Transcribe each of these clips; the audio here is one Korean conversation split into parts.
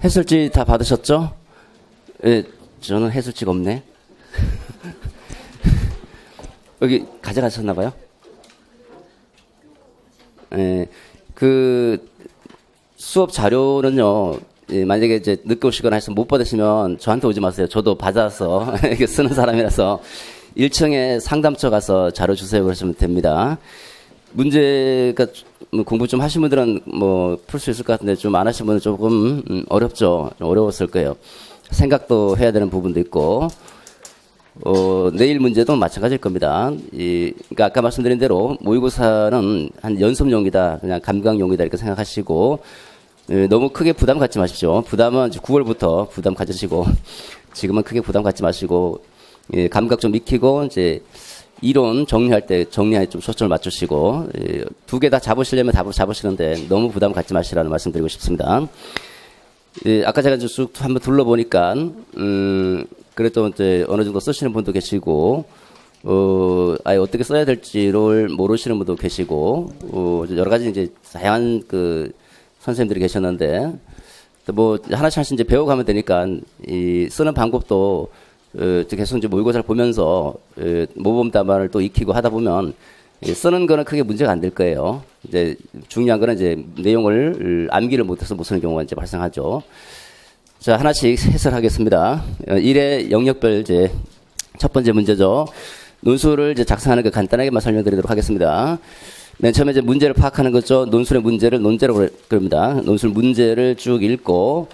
해설지 다 받으셨죠? 예, 저는 해설지가 없네. 여기 가져가셨나봐요? 예, 그, 수업 자료는요, 예, 만약에 이제 늦게 오시거나 해서 못 받으시면 저한테 오지 마세요. 저도 받아서 이렇게 쓰는 사람이라서 1층에 상담처 가서 자료 주세요. 그러시면 됩니다. 문제가 공부 좀 하신 분들은 뭐 풀 수 있을 것 같은데 좀 안 하신 분은 조금 어렵죠. 좀 어려웠을 거예요. 생각도 해야 되는 부분도 있고, 내일 문제도 마찬가지일 겁니다. 그러니까 아까 말씀드린 대로 모의고사는 한 연습용이다, 그냥 감각용이다 이렇게 생각하시고, 너무 크게 부담 갖지 마십시오. 부담은 이제 9월부터 부담 가지시고, 지금은 크게 부담 갖지 마시고, 감각 좀 익히고, 이제 이론 정리할 때 정리에 좀 초점을 맞추시고, 두 개 다 잡으시려면 답을 잡으시는데 너무 부담 갖지 마시라는 말씀 드리고 싶습니다. 아까 제가 쭉 한번 둘러보니까, 그래도 이제 어느 정도 쓰시는 분도 계시고, 아예 어떻게 써야 될지를 모르시는 분도 계시고, 여러 가지 이제 다양한 선생님들이 계셨는데, 뭐, 하나씩 이제 배워가면 되니까, 쓰는 방법도, 계속 이제 모의고사를 보면서, 모범 답안을 또 익히고 하다 보면, 쓰는 거는 크게 문제가 안 될 거예요. 이제 중요한 거는 이제 내용을 암기를 못해서 못 쓰는 경우가 이제 발생하죠. 자, 하나씩 해설하겠습니다. 1회 영역별 이제 첫 번째 문제죠. 논술을 이제 작성하는 거 간단하게만 설명드리도록 하겠습니다. 맨 처음에 이제 문제를 파악하는 거죠. 논술의 문제를 논제라고 그럽니다. 논술 문제를 쭉 읽고,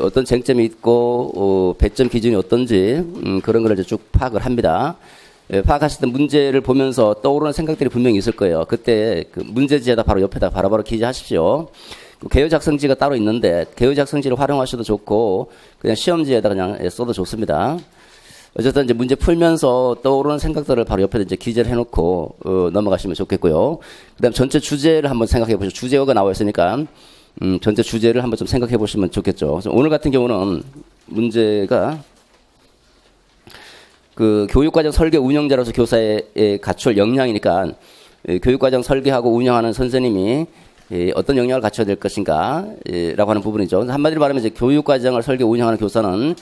어떤 쟁점이 있고, 배점 기준이 어떤지, 그런 걸 이제 쭉 파악을 합니다. 파악하실 때 문제를 보면서 떠오르는 생각들이 분명히 있을 거예요. 그때 그 문제지에다 바로 옆에다 바로바로 기재하십시오. 개요 작성지가 따로 있는데, 개요 작성지를 활용하셔도 좋고, 그냥 시험지에다 그냥 써도 좋습니다. 어쨌든 이제 문제 풀면서 떠오르는 생각들을 바로 옆에다 이제 기재를 해놓고, 넘어가시면 좋겠고요. 그 다음 전체 주제를 한번 생각해 보시죠. 주제어가 나와 있으니까, 전체 주제를 한번 좀 생각해 보시면 좋겠죠. 오늘 같은 경우는 문제가 교육과정 설계 운영자로서 교사에 갖출 역량이니까, 교육과정 설계하고 운영하는 선생님이 어떤 역량을 갖춰야 될 것인가 라고 하는 부분이죠. 한마디로 말하면 이제 교육과정을 설계 운영하는 교사는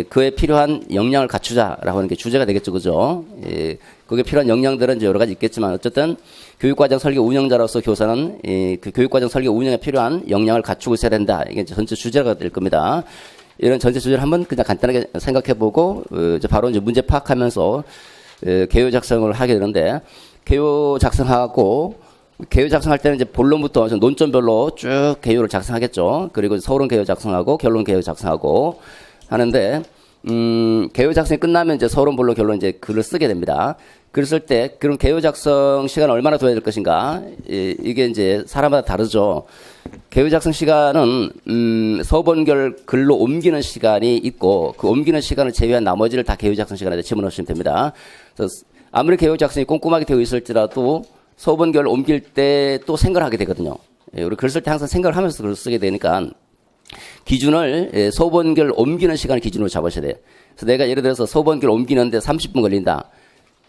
그에 필요한 역량을 갖추자라고 하는 게 주제가 되겠죠. 그죠? 그게 필요한 역량들은 이제 여러 가지 있겠지만 어쨌든 교육과정 설계 운영자로서 교사는 그 교육과정 설계 운영에 필요한 역량을 갖추고 있어야 된다. 이게 이제 전체 주제가 될 겁니다. 이런 전체 주제를 한번 그냥 간단하게 생각해보고 이제 바로 이제 문제 파악하면서 개요 작성을 하게 되는데, 개요 작성하고 개요 작성할 때는 이제 본론부터 논점별로 쭉 개요를 작성하겠죠. 그리고 서론 개요 작성하고 결론 개요 작성하고 하는데, 개요 작성이 끝나면 이제 서론, 본론, 결론 이제 글을 쓰게 됩니다. 글을 쓸 때 그럼 개요 작성 시간을 얼마나 둬야 될 것인가? 이게 이제 사람마다 다르죠. 개요 작성 시간은 서본결 글로 옮기는 시간이 있고, 그 옮기는 시간을 제외한 나머지를 다 개요 작성 시간에 집어넣으시면 됩니다. 그래서 아무리 개요 작성이 꼼꼼하게 되어 있을지라도 서본결 옮길 때 또 생각을 하게 되거든요. 우리 글 쓸 때 항상 생각을 하면서 글을 쓰게 되니까 기준을 서본결 옮기는 시간을 기준으로 잡으셔야 돼요. 그래서 내가 예를 들어서 서본결 옮기는데 30분 걸린다.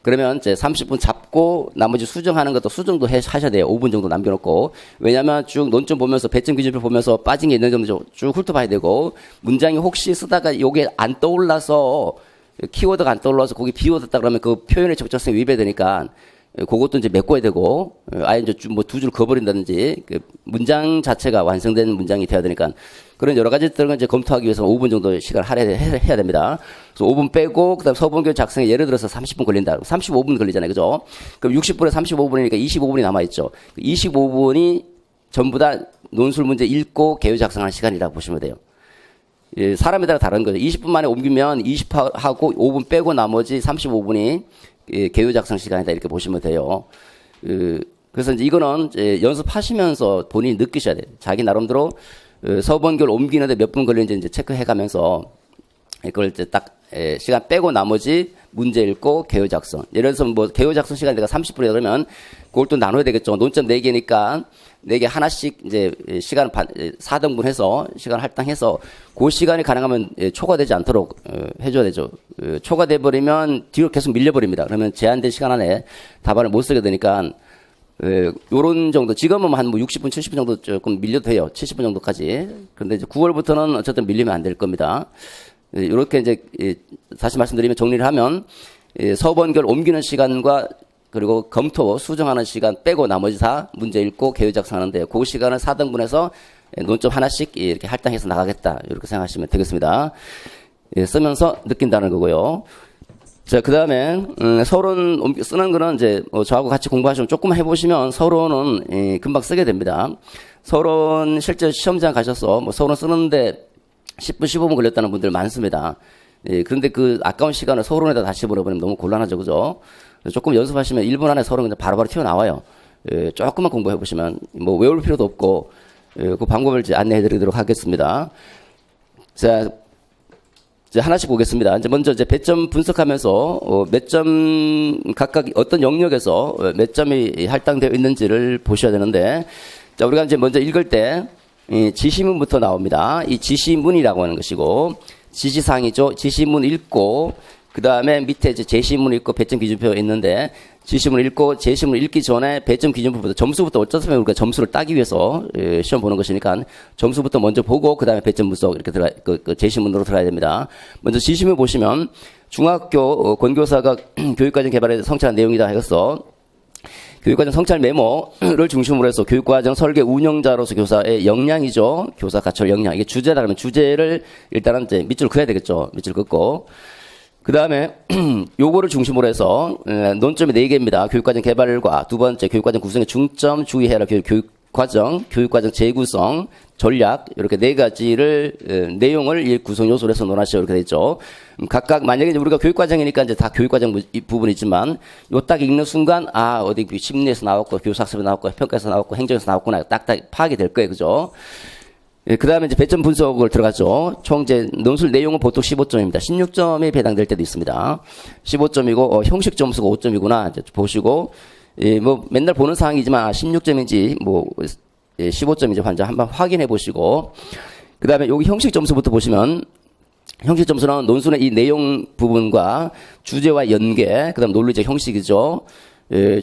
그러면 이제 30분 잡고 나머지 수정하는 것도 수정도 하셔야 돼요. 5분 정도 남겨놓고. 왜냐하면 쭉 논점 보면서 배점 기준표 보면서 빠진 게 있는지 없는지 쭉 훑어봐야 되고, 문장이 혹시 쓰다가 요게 안 떠올라서 키워드가 안 떠올라서 거기 비워뒀다 그러면 그 표현의 적절성이 위배되니까 그것도 이제 메꿔야 되고, 아예 이제 뭐 두 줄 그어버린다든지, 그 문장 자체가 완성된 문장이 돼야 되니까, 그런 여러 가지들을 이제 검토하기 위해서 5분 정도 시간을 할애해야 됩니다. 그래서 5분 빼고, 그 다음 서본결 작성에 예를 들어서 30분 걸린다. 35분 걸리잖아요. 그죠? 그럼 60분에 35분이니까 25분이 남아있죠. 25분이 전부 다 논술 문제 읽고 개요 작성하는 시간이라고 보시면 돼요. 사람에 따라 다른 거죠. 20분 만에 옮기면 20하고 5분 빼고 나머지 35분이 개요 작성 시간이다 이렇게 보시면 돼요. 그래서 이제 이거는 이제 연습하시면서 본인이 느끼셔야 돼요. 자기 나름대로 서본결 옮기는데 몇 분 걸리는지 이제 체크해가면서 그걸 이제 딱 시간 빼고 나머지 문제 읽고 개요 작성. 예를 들어서 뭐 개요 작성 시간 내가 30분이다 그러면 그걸 또 나눠야 되겠죠. 논점 4개니까 4개 하나씩 이제 시간 4등분 해서 시간 할당해서 그 시간이 가능하면 초과되지 않도록 해줘야 되죠. 초과돼 버리면 뒤로 계속 밀려버립니다. 그러면 제한된 시간 안에 답안을 못 쓰게 되니까 요런 정도, 지금은 한 뭐 60분, 70분 정도 조금 밀려도 돼요. 70분 정도까지. 그런데 이제 9월부터는 어쨌든 밀리면 안 될 겁니다. 이렇게 이제, 다시 말씀드리면 정리를 하면, 서번결 옮기는 시간과 그리고 검토, 수정하는 시간 빼고 나머지 다 문제 읽고 계획 작성하는데, 그 시간을 4등분해서 논점 하나씩 이렇게 할당해서 나가겠다. 이렇게 생각하시면 되겠습니다. 쓰면서 느낀다는 거고요. 자, 그 다음에, 서론 쓰는 거는 이제, 저하고 같이 공부하시면 조금 해보시면 서론은, 금방 쓰게 됩니다. 서론 실제 시험장 가셔서 서론 쓰는데 10분, 15분 걸렸다는 분들 많습니다. 그런데 그 아까운 시간을 서론에다 다시 물어보면 너무 곤란하죠, 그죠? 조금 연습하시면 1분 안에 서론 그냥 바로바로 튀어나와요. 조금만 공부해보시면, 외울 필요도 없고, 그 방법을 이제 안내해드리도록 하겠습니다. 자, 이제 하나씩 보겠습니다. 이제 먼저 이제 배점 분석하면서 몇 점 각각 어떤 영역에서 몇 점이 할당되어 있는지를 보셔야 되는데, 자, 우리가 이제 먼저 읽을 때 지시문부터 나옵니다. 이 지시문이라고 하는 것이고, 지시사항이죠. 지시문 읽고, 그 다음에 밑에 이제 제시문 읽고 배점 기준표 있는데, 지시문 읽고 제시문 읽기 전에 배점 기준표부터 점수부터 어쩌면 우리가 점수를 따기 위해서 시험 보는 것이니까 점수부터 먼저 보고 그 다음에 배점 분석 이렇게 그 제시문으로 들어야 됩니다. 먼저 지시문 보시면 중학교 권교사가 교육과정 개발에 성찰한 내용이다 해서 교육과정 성찰 메모를 중심으로 해서 교육과정 설계 운영자로서 교사의 역량이죠. 교사 가철 역량. 이게 주제다 그러면 주제를 일단은 이제 밑줄 그어야 되겠죠. 밑줄 긋고. 그 다음에 요거를 중심으로 해서 논점이 4개입니다. 교육과정 개발과 두 번째 교육과정 구성에 중점 주의해라. 교육과정 재구성 전략 이렇게 4가지를 내용을 이 구성 요소로 해서 논하시오 이렇게 되죠. 각각 만약에 이제 우리가 교육과정이니까 이제 다 교육과정 부분이지만 요 딱 읽는 순간 어디 심리에서 나왔고 교사학습에서 나왔고 평가에서 나왔고 행정에서 나왔구나 딱딱 파악이 될 거예요. 그죠? 그 다음에 이제 배점 분석을 들어갔죠. 총 이제 논술 내용은 보통 15점입니다. 16점이 배당될 때도 있습니다. 15점이고, 형식 점수가 5점이구나. 이제 보시고, 맨날 보는 사항이지만 16점인지, 15점인지 한번 확인해 보시고, 그 다음에 여기 형식 점수부터 보시면, 형식 점수는 논술의 이 내용 부분과 주제와 연계, 그 다음 논리적 형식이죠.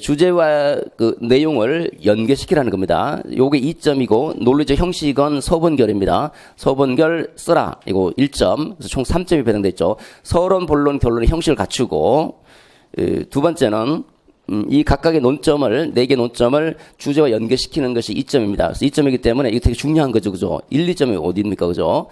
주제와 그 내용을 연계시키라는 겁니다. 요게 2점이고 논리적 형식은 서본결입니다. 서본결 쓰라. 이거 1점. 그래서 총 3점이 배당돼 있죠. 서론, 본론, 결론의 형식을 갖추고 두 번째는 이 각각의 논점을 4개 논점을 주제와 연계시키는 것이 2점입니다. 그래서 2점이기 때문에 이게 되게 중요한 거죠. 그죠? 1, 2점이 어디입니까? 그죠?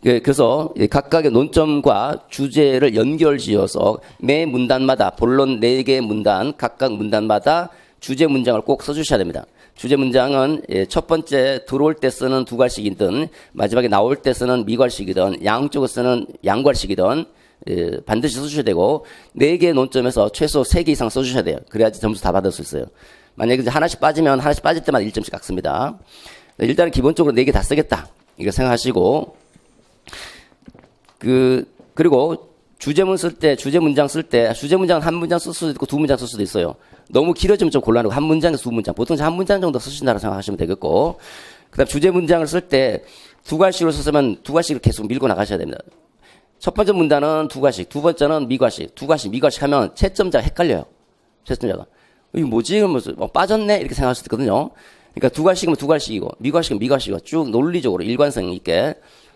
그래서 각각의 논점과 주제를 연결지어서 매 문단마다 본론 4개 문단 각각 문단마다 주제 문장을 꼭 써주셔야 됩니다. 주제 문장은 첫 번째 들어올 때 쓰는 두괄식이든 마지막에 나올 때 쓰는 미괄식이든 양쪽을 쓰는 양괄식이든 반드시 써주셔야 되고 4개 논점에서 최소 3개 이상 써주셔야 돼요. 그래야지 점수 다 받을 수 있어요. 만약에 이제 하나씩 빠지면 하나씩 빠질 때마다 1점씩 깎습니다. 일단은 기본적으로 4개 다 쓰겠다 이렇게 생각하시고 그리고 주제문 쓸 때, 주제 문장은 한 문장 쓸 수도 있고 2문장 쓸 수도 있어요. 너무 길어지면 좀 곤란하고 한 문장에서 2문장. 보통 한 문장 정도 쓰신다고 생각하시면 되겠고. 그 다음 주제 문장을 쓸 때 2괄식으로 썼으면 2괄식을 계속 밀고 나가셔야 됩니다. 첫 번째 문단은 2괄식, 두 번째는 미괄식. 2괄식, 미괄식 하면 채점자가 헷갈려요. 채점자가. 이게 뭐지? 그러면서 빠졌네? 이렇게 생각할 수 있거든요. 그러니까 2괄식이면 2괄식이고, 미괄식은 미괄식이고 쭉 논리적으로 일관성 있게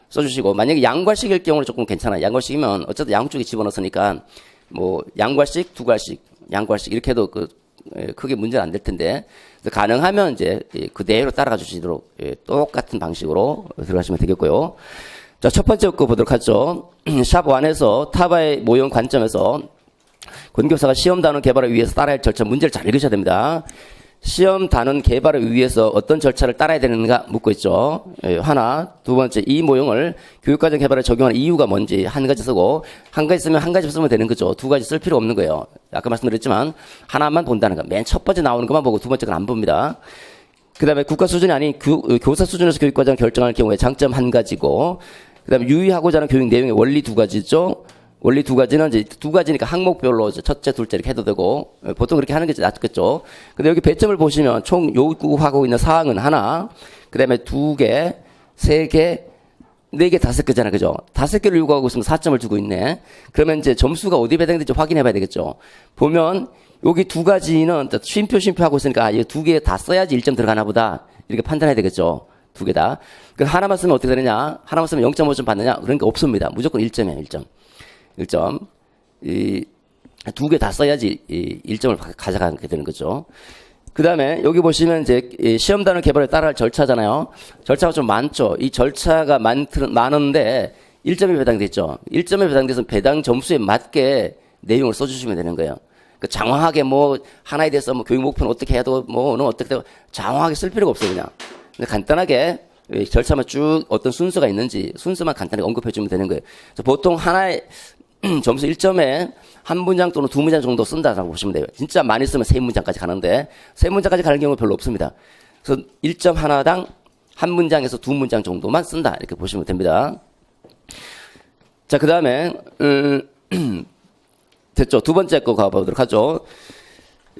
써주시고, 만약에 양괄식일 경우는 조금 괜찮아요. 양괄식이면 어쨌든 양쪽에 집어넣었으니까 양괄식, 2괄식, 양괄식 이렇게 해도 크게 문제는 안 될 텐데, 가능하면 이제 그대로 따라가 주시도록 똑같은 방식으로 들어가시면 되겠고요. 자, 첫 번째 거 보도록 하죠. 샵 1에서 타바의 모형 관점에서 권교사가 시험 단원 개발을 위해서 따라야 할 절차 문제를 잘 읽으셔야 됩니다. 시험 단원 개발을 위해서 어떤 절차를 따라야 되는가 묻고 있죠. 하나. 두 번째, 이 모형을 교육과정 개발에 적용하는 이유가 뭔지 한 가지 쓰고, 한 가지 쓰면 한 가지 쓰면 되는 거죠. 2가지 쓸 필요 없는 거예요. 아까 말씀드렸지만 하나만 본다는 거. 맨 첫 번째 나오는 것만 보고 두 번째 건 안 봅니다. 그 다음에 국가 수준이 아닌 교사 수준에서 교육과정 결정할 경우에 장점 한 가지고, 그 다음에 유의하고자 하는 교육 내용의 원리 2가지죠. 원리 2가지는 이제 2가지니까 항목별로 첫째, 둘째 이렇게 해도 되고, 보통 그렇게 하는 게 낫겠죠. 근데 여기 배점을 보시면 총 요구하고 있는 사항은 하나, 그 다음에 2개, 3개, 4개, 5개잖아. 그죠? 5개를 요구하고 있으면 4점을 주고 있네. 그러면 이제 점수가 어디 배당될지 확인해 봐야 되겠죠. 보면 여기 두 가지는 쉼표 하고 있으니까 이 두 개 다 써야지 1점 들어가나 보다. 이렇게 판단해야 되겠죠. 두 개 다. 하나만 쓰면 어떻게 되느냐? 하나만 쓰면 0.5점 받느냐? 그러니까 없습니다. 무조건 1점이에요, 1점. 1점. 두 개 다 써야지 1점을 가져가게 되는 거죠. 그 다음에 여기 보시면 이제 시험단원 개발에 따라할 절차잖아요. 절차가 좀 많죠. 이 절차가 많은데 1점이 배당됐죠. 1점이 배당돼서 배당 점수에 맞게 내용을 써주시면 되는 거예요. 그 장황하게 뭐 하나에 대해서 뭐 교육 목표는 어떻게 해도 뭐는 어떻게 되고 장황하게 쓸 필요가 없어요, 그냥. 간단하게 절차만 쭉 어떤 순서가 있는지 순서만 간단하게 언급해 주면 되는 거예요. 그래서 보통 하나의 점수 1점에 한 문장 또는 두 문장 정도 쓴다라고 보시면 돼요. 진짜 많이 쓰면 세 문장까지 가는데 세 문장까지 가는 경우는 별로 없습니다. 그래서 1점 하나당 한 문장에서 두 문장 정도만 쓴다 이렇게 보시면 됩니다. 자, 그 다음에 됐죠. 두 번째 거 가보도록 하죠.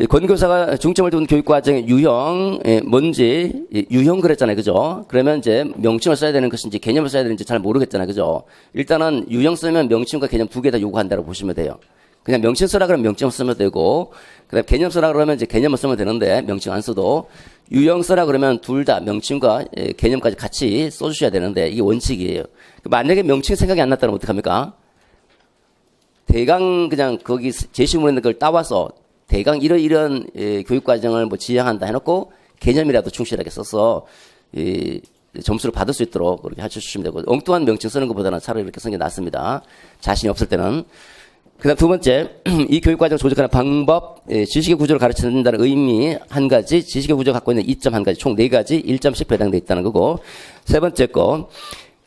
권교사가 중점을 두는 교육과정의 유형, 뭔지, 유형 그랬잖아요. 그죠? 그러면 이제 명칭을 써야 되는 것인지 개념을 써야 되는지 잘 모르겠잖아요. 그죠? 일단은 유형 쓰면 명칭과 개념 두 개 다 요구한다고 보시면 돼요. 그냥 명칭 쓰라 그러면 명칭을 쓰면 되고, 그 다음에 개념 쓰라 그러면 이제 개념을 쓰면 되는데, 명칭 안 써도, 유형 쓰라 그러면 둘 다 명칭과 개념까지 같이 써주셔야 되는데, 이게 원칙이에요. 만약에 명칭 생각이 안 났다면 어떡합니까? 대강 그냥 거기 제시문에 있는 걸 따와서 대강 이런 교육과정을 뭐 지향한다 해놓고 개념이라도 충실하게 써서 점수를 받을 수 있도록 그렇게 해주시면 되고 엉뚱한 명칭 쓰는 것보다는 차라리 이렇게 쓰는 게 낫습니다. 자신이 없을 때는. 그 다음 두 번째, 이 교육과정을 조직하는 방법, 지식의 구조를 가르친다는 의미 한 가지, 지식의 구조가 갖고 있는 이점 한 가지, 총 4가지 1점씩 배당되어 있다는 거고 세 번째 거,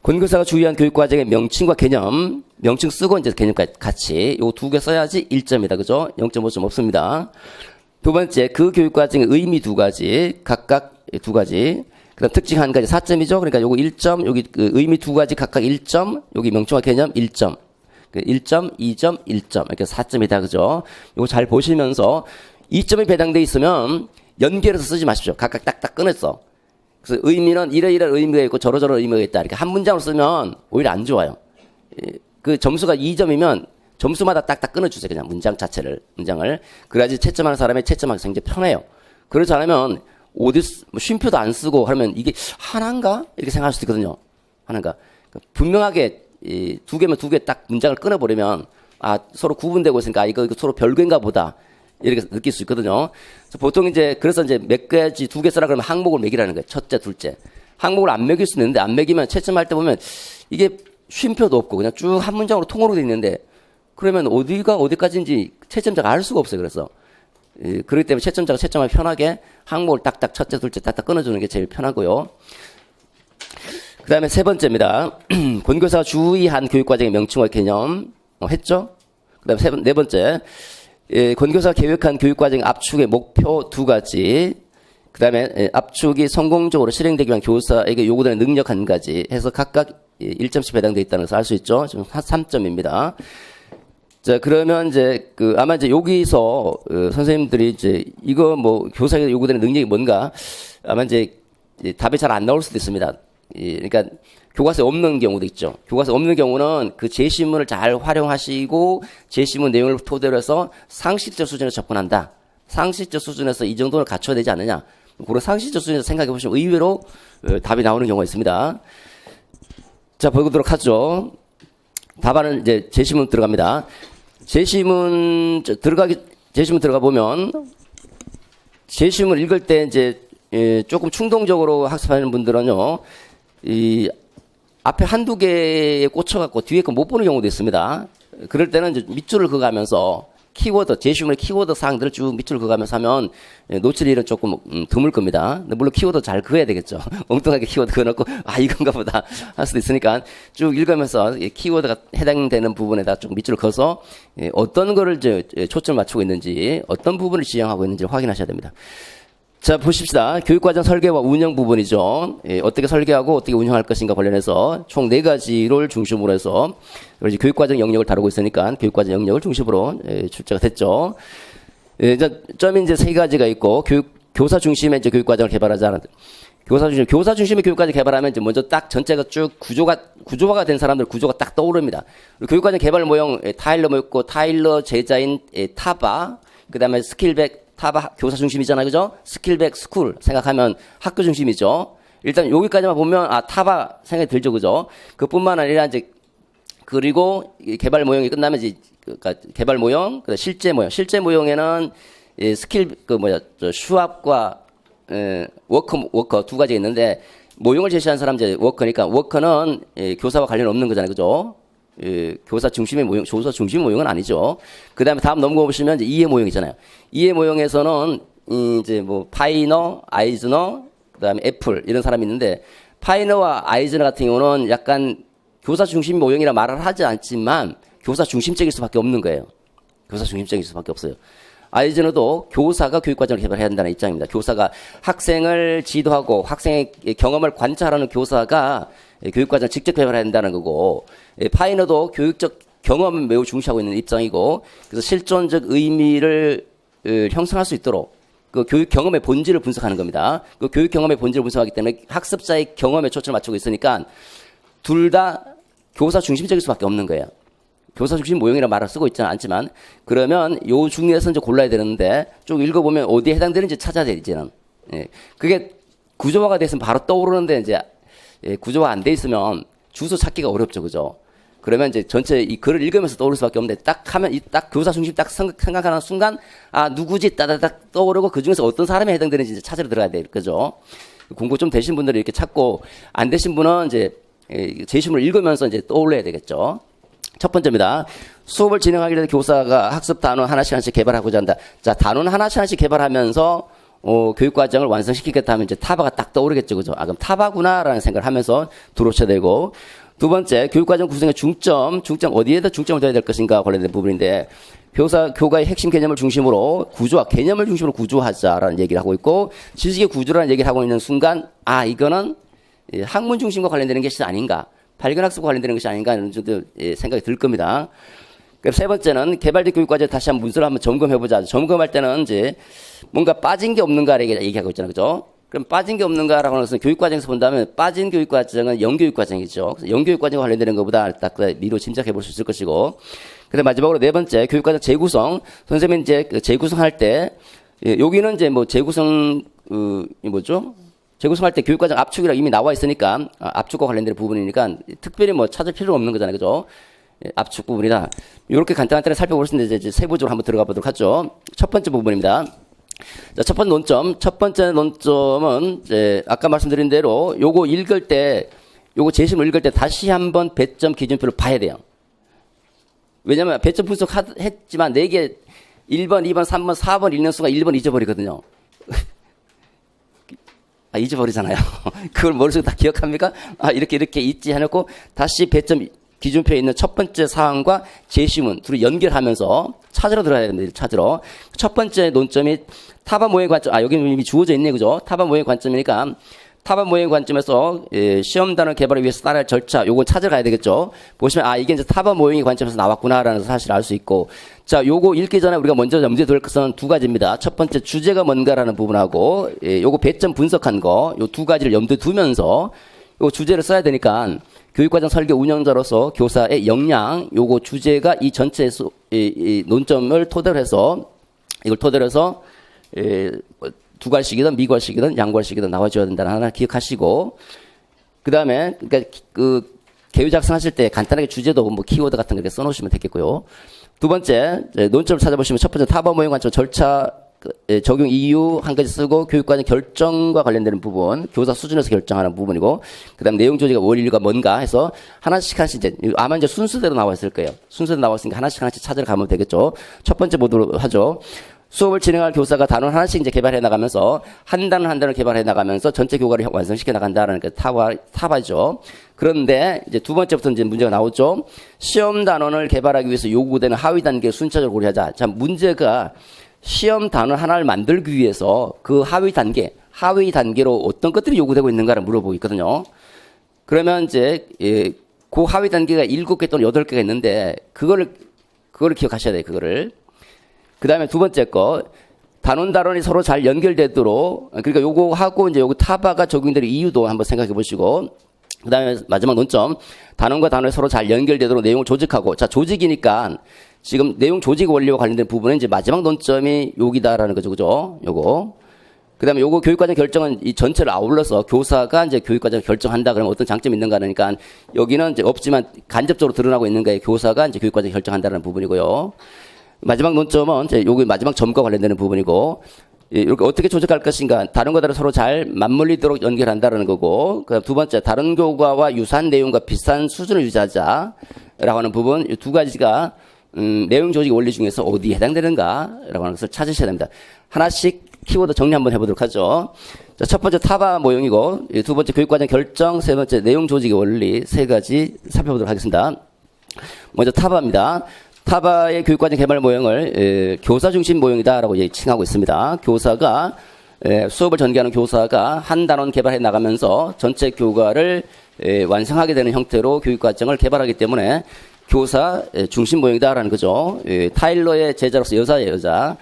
권교사가 주의한 교육과정의 명칭과 개념, 명칭 쓰고 이제 개념까지 같이 요 두 개 써야지 1점이다. 그죠? 0.5점 없습니다. 두 번째, 그 교육과정의 의미 두 가지, 각각 두 가지. 그 다음 특징 한 가지 4점이죠. 그러니까 요거 1점, 여기 그 의미 두 가지 각각 1점, 여기 명칭과 개념 1점. 1점, 2점, 1점. 이렇게 4점이다. 그죠? 요거 잘 보시면서 2점이 배당돼 있으면 연결해서 쓰지 마십시오. 각각 딱딱 끊었어. 그래서 의미는 이러이러한 의미가 있고 저러저러 의미가 있다. 이렇게 한 문장으로 쓰면 오히려 안 좋아요. 그 점수가 2점이면 점수마다 딱딱 끊어주세요. 그냥 문장을. 그래야지 채점하는 사람이 채점하기 굉장히 편해요. 그렇지 않으면 쉼표도 안 쓰고 하면 이게 하나인가? 이렇게 생각할 수도 있거든요. 하나인가? 분명하게 두 개면 두 개 딱 문장을 끊어버리면 서로 구분되고 있으니까 이거 서로 별개인가 보다. 이렇게 느낄 수 있거든요. 보통 그래서 몇 가지 두 개 써라 그러면 항목을 매기라는 거예요. 첫째, 둘째. 항목을 안 매길 수 있는데 안 매기면 채점할 때 보면 이게 쉼표도 없고 그냥 쭉 한 문장으로 통으로 돼 있는데 그러면 어디가 어디까지인지 채점자가 알 수가 없어요. 그래서. 그렇기 때문에 채점자가 채점하기 편하게 항목을 딱딱 첫째, 둘째 딱딱 끊어주는 게 제일 편하고요. 그 다음에 세 번째입니다. 권교사가 주의한 교육과정의 명칭과 개념 했죠? 그 다음에 네 번째. 권교사가 계획한 교육과정 압축의 목표 두 가지, 그 다음에 압축이 성공적으로 실행되기 위한 교사에게 요구되는 능력 한 가지 해서 각각 1점씩 배당되어 있다는 것을 알 수 있죠. 지금 3점입니다. 자, 그러면 아마 여기서 선생님들이 이거 뭐 교사에게 요구되는 능력이 뭔가 아마 답이 잘 안 나올 수도 있습니다. 그러니까 교과서에 없는 경우도 있죠. 교과서에 없는 경우는 그 제시문을 잘 활용하시고 제시문 내용을 토대로 해서 상식적 수준에 접근한다. 상식적 수준에서 이 정도는 갖춰야 되지 않느냐. 그런 상식적 수준에서 생각해 보시면 의외로 답이 나오는 경우가 있습니다. 자, 보도록 하죠. 답안은 제시문 들어갑니다. 제시문 들어가 보면 제시문 읽을 때 조금 충동적으로 학습하는 분들은요. 앞에 한두 개에 꽂혀갖고 뒤에 거 못 보는 경우도 있습니다. 그럴 때는 밑줄을 그어가면서 제시문의 키워드 사항들을 쭉 밑줄을 그어가면서 하면 놓칠 일은 조금 드물 겁니다. 물론 키워드 잘 그어야 되겠죠. 엉뚱하게 키워드 그어놓고 이건가 보다 할 수도 있으니까 쭉 읽으면서 키워드가 해당되는 부분에다 좀 밑줄을 그어서 어떤 거를 초점을 맞추고 있는지 어떤 부분을 지향하고 있는지를 확인하셔야 됩니다. 자, 보십시다. 교육과정 설계와 운영 부분이죠. 어떻게 설계하고 어떻게 운영할 것인가 관련해서 총 4가지를 중심으로 해서 이제 교육과정 영역을 다루고 있으니까 교육과정 영역을 중심으로 출제가 됐죠. 점이 3가지가 있고 교사 중심의 교육과정을 개발하자. 교사 중심의 교육과정 개발하면 먼저 딱 전체가 쭉 구조화가 된 사람들 구조가 딱 떠오릅니다. 교육과정 개발 모형 타일러 있고 타일러 제자인 타바 그다음에 스킬백 타바 교사 중심이잖아요. 그죠? 스킬백 스쿨 생각하면 학교 중심이죠. 일단 여기까지만 보면 타바 생각이 들죠. 그죠? 그뿐만 아니라 이제 그리고 개발 모형이 끝나면 이제 그러니까 개발 모형, 그다음 실제 모형. 실제 모형에는 스킬 슈압과 워커 두 가지가 있는데 모형을 제시한 사람 이제 워커니까 워커는 교사와 관련 없는 거잖아요. 그죠? 교사 중심의 모형은 아니죠. 그다음에 다음 넘어가 보시면 이제 이해 모형이잖아요. 이해 모형에서는 이제 뭐 파이너, 아이즈너, 그다음에 애플 이런 사람이 있는데 파이너와 아이즈너 같은 경우는 약간 교사 중심 모형이라 말을 하지 않지만 교사 중심적일 수밖에 없는 거예요. 교사 중심적일 수밖에 없어요. 아이즈너도 교사가 교육과정을 개발해야 한다는 입장입니다. 교사가 학생을 지도하고 학생의 경험을 관찰하는 교사가 교육과정을 직접 개발해야 한다는 거고, 파이너도 교육적 경험을 매우 중시하고 있는 입장이고, 그래서 실존적 의미를 형성할 수 있도록 그 교육 경험의 본질을 분석하는 겁니다. 그 교육 경험의 본질을 분석하기 때문에 학습자의 경험에 초점을 맞추고 있으니까 둘 다 교사 중심적일 수밖에 없는 거예요. 교사 중심 모형이라는 말을 쓰고 있지는 않지만 그러면 요 중에서 이제 골라야 되는데 쭉 읽어보면 어디에 해당되는지 찾아야 돼 이제는. 그게 구조화가 됐으면 바로 떠오르는데 이제 구조화 안 돼 있으면 주소 찾기가 어렵죠, 그죠? 그러면 이제 전체 이 글을 읽으면서 떠오를 수밖에 없는데 딱 하면 딱 교사 중심 딱 생각하는 순간 누구지 따다닥 떠오르고 그 중에서 어떤 사람이 해당되는지 이제 찾으러 들어가야 돼, 그죠? 공부 좀 되신 분들이 이렇게 찾고 안 되신 분은 이제 제시문을 읽으면서 이제 떠올려야 되겠죠. 첫 번째입니다. 수업을 진행하기 위해 교사가 학습 단원 하나씩 개발하고자 한다. 자, 단원 하나씩 개발하면서 교육과정을 완성시키겠다 하면 이제 타바가 딱 떠오르겠죠. 그죠? 그럼 타바구나라는 생각을 하면서 들어오셔야 되고, 두 번째, 교육과정 구성의 중점 어디에다 중점을 둬야 될 것인가 관련된 부분인데, 교과의 핵심 개념을 중심으로 개념을 중심으로 구조하자라는 얘기를 하고 있고, 지식의 구조라는 얘기를 하고 있는 순간, 이거는 학문 중심과 관련되는 것이 아닌가. 발견학습과 관련되는 것이 아닌가 이런 정도 생각이 들 겁니다. 세 번째는 개발된 교육과정 다시 한번 문서를 한번 점검해보자. 점검할 때는 이제 뭔가 빠진 게 없는가를 얘기하고 있잖아요. 그죠? 그럼 빠진 게 없는가라고 하는 것은 교육과정에서 본다면 빠진 교육과정은 영교육과정이죠. 그래서 영교육과정과 관련되는 것보다 딱 미로 짐작해 볼 수 있을 것이고. 그다음 마지막으로 네 번째 교육과정 재구성. 선생님이 이제 재구성할 때 여기는 이제 뭐 재구성 재구성할 때 교육과정 압축이라고 이미 나와 있으니까 압축과 관련된 부분이니까 특별히 뭐 찾을 필요가 없는 거잖아요. 그죠? 압축 부분이다. 이렇게 간단한 때를 살펴볼 수 있는데 이제 세부적으로 한번 들어가 보도록 하죠. 첫 번째 부분입니다. 자, 첫 번째 논점은 이제 아까 말씀드린 대로 요거 제시문 읽을 때 다시 한번 배점 기준표를 봐야 돼요. 왜냐면 배점 분석했지만 4개 1번, 2번, 3번, 4번 읽는 순간 1번 잊어버리거든요. 잊어버리잖아요. 그걸 머릿속에 다 기억합니까? 이렇게 잊지 해놓고 다시 배점 기준표에 있는 첫 번째 사항과 제시문 둘이 연결하면서 찾으러 들어가야 됩니다. 찾으러. 첫 번째 논점이 타바 모형의 관점. 여기는 이미 주어져 있네, 그죠? 타바 모형의 관점이니까 타바 모형의 관점에서 시험 단원 개발을 위해서 따라야 할 절차, 요거 찾으러 가야 되겠죠? 보시면 이게 이제 타바 모형의 관점에서 나왔구나라는 사실을 알 수 있고, 자, 요거 읽기 전에 우리가 먼저 염두에 둘 것은 두 가지입니다. 첫 번째 주제가 뭔가라는 부분하고, 요거 배점 분석한 거, 요 두 가지를 염두에 두면서 요 주제를 써야 되니까 교육과정 설계 운영자로서 교사의 역량, 요거 주제가 이 전체 이 논점을 토대로 해서 이걸 토대로 해서 두괄식이든 미괄식이든 양괄식이든 나와줘야 된다는 하나 기억하시고, 그 다음에 그러니까 그 개요 작성하실 때 간단하게 주제도 뭐 키워드 같은 거 이렇게 써놓으시면 되겠고요. 두 번째 논점을 찾아보시면 첫 번째 타바 모형 관점 절차 적용 이유 한 가지 쓰고 교육과정 결정과 관련되는 부분, 교사 수준에서 결정하는 부분이고, 그다음 내용 조직의 원리가 뭔가 해서 하나씩 이제 아마 이제 순서대로 나와 있을 거예요. 순서대로 나와 있으니까 하나씩 찾으러 가면 되겠죠. 첫 번째 보도록 하죠. 수업을 진행할 교사가 단원 하나씩 이제 개발해 나가면서 한 단원 개발해 나가면서 전체 교과를 완성시켜 나간다라는 게 타바죠. 그런데 이제 두 번째부터 이제 문제가 나오죠. 시험 단원을 개발하기 위해서 요구되는 하위 단계 순차적으로 고려하자. 자, 문제가 시험 단원 하나를 만들기 위해서 그 하위 단계로 어떤 것들이 요구되고 있는가를 물어보고 있거든요. 그러면 이제 그 하위 단계가 7개 또는 8개가 있는데 그거를 기억하셔야 돼요. 그거를. 그 다음에 두 번째 거, 단원이 서로 잘 연결되도록, 그러니까 요거 하고 이제 요거 타바가 적용될 이유도 한번 생각해 보시고, 그 다음에 마지막 논점, 단원과 단원이 서로 잘 연결되도록 내용을 조직하고, 자, 조직이니까 지금 내용 조직 원리와 관련된 부분은 이제 마지막 논점이 여기다라는 거죠. 그죠? 요거. 그 다음에 요거 교육과정 결정은 이 전체를 아울러서 교사가 이제 교육과정 결정한다 그러면 어떤 장점이 있는가 하니까 여기는 이제 없지만 간접적으로 드러나고 있는 거에 교사가 이제 교육과정 결정한다는 부분이고요. 마지막 논점은 이제 요기 마지막 점과 관련되는 부분이고, 이렇게 어떻게 조직할 것인가, 다른 것들을 서로 잘 맞물리도록 연결한다는 거고, 그다음 두 번째, 다른 교과와 유사한 내용과 비슷한 수준을 유지하자라고 하는 부분, 이 두 가지가 내용 조직 원리 중에서 어디에 해당되는가라고 하는 것을 찾으셔야 됩니다. 하나씩 키워드 정리 한번 해보도록 하죠. 자, 첫 번째 타바 모형이고, 두 번째 교육과정 결정, 세 번째 내용 조직의 원리, 세 가지 살펴보도록 하겠습니다. 먼저 타바입니다. 타바의 교육과정 개발 모형을 교사 중심 모형이다라고 칭하고 있습니다. 교사가 수업을 전개하는 교사가 한 단원 개발해 나가면서 전체 교과를 완성하게 되는 형태로 교육과정을 개발하기 때문에 교사 중심 모형이다라는 거죠. 타일러의 제자로서 여자예요, 여자.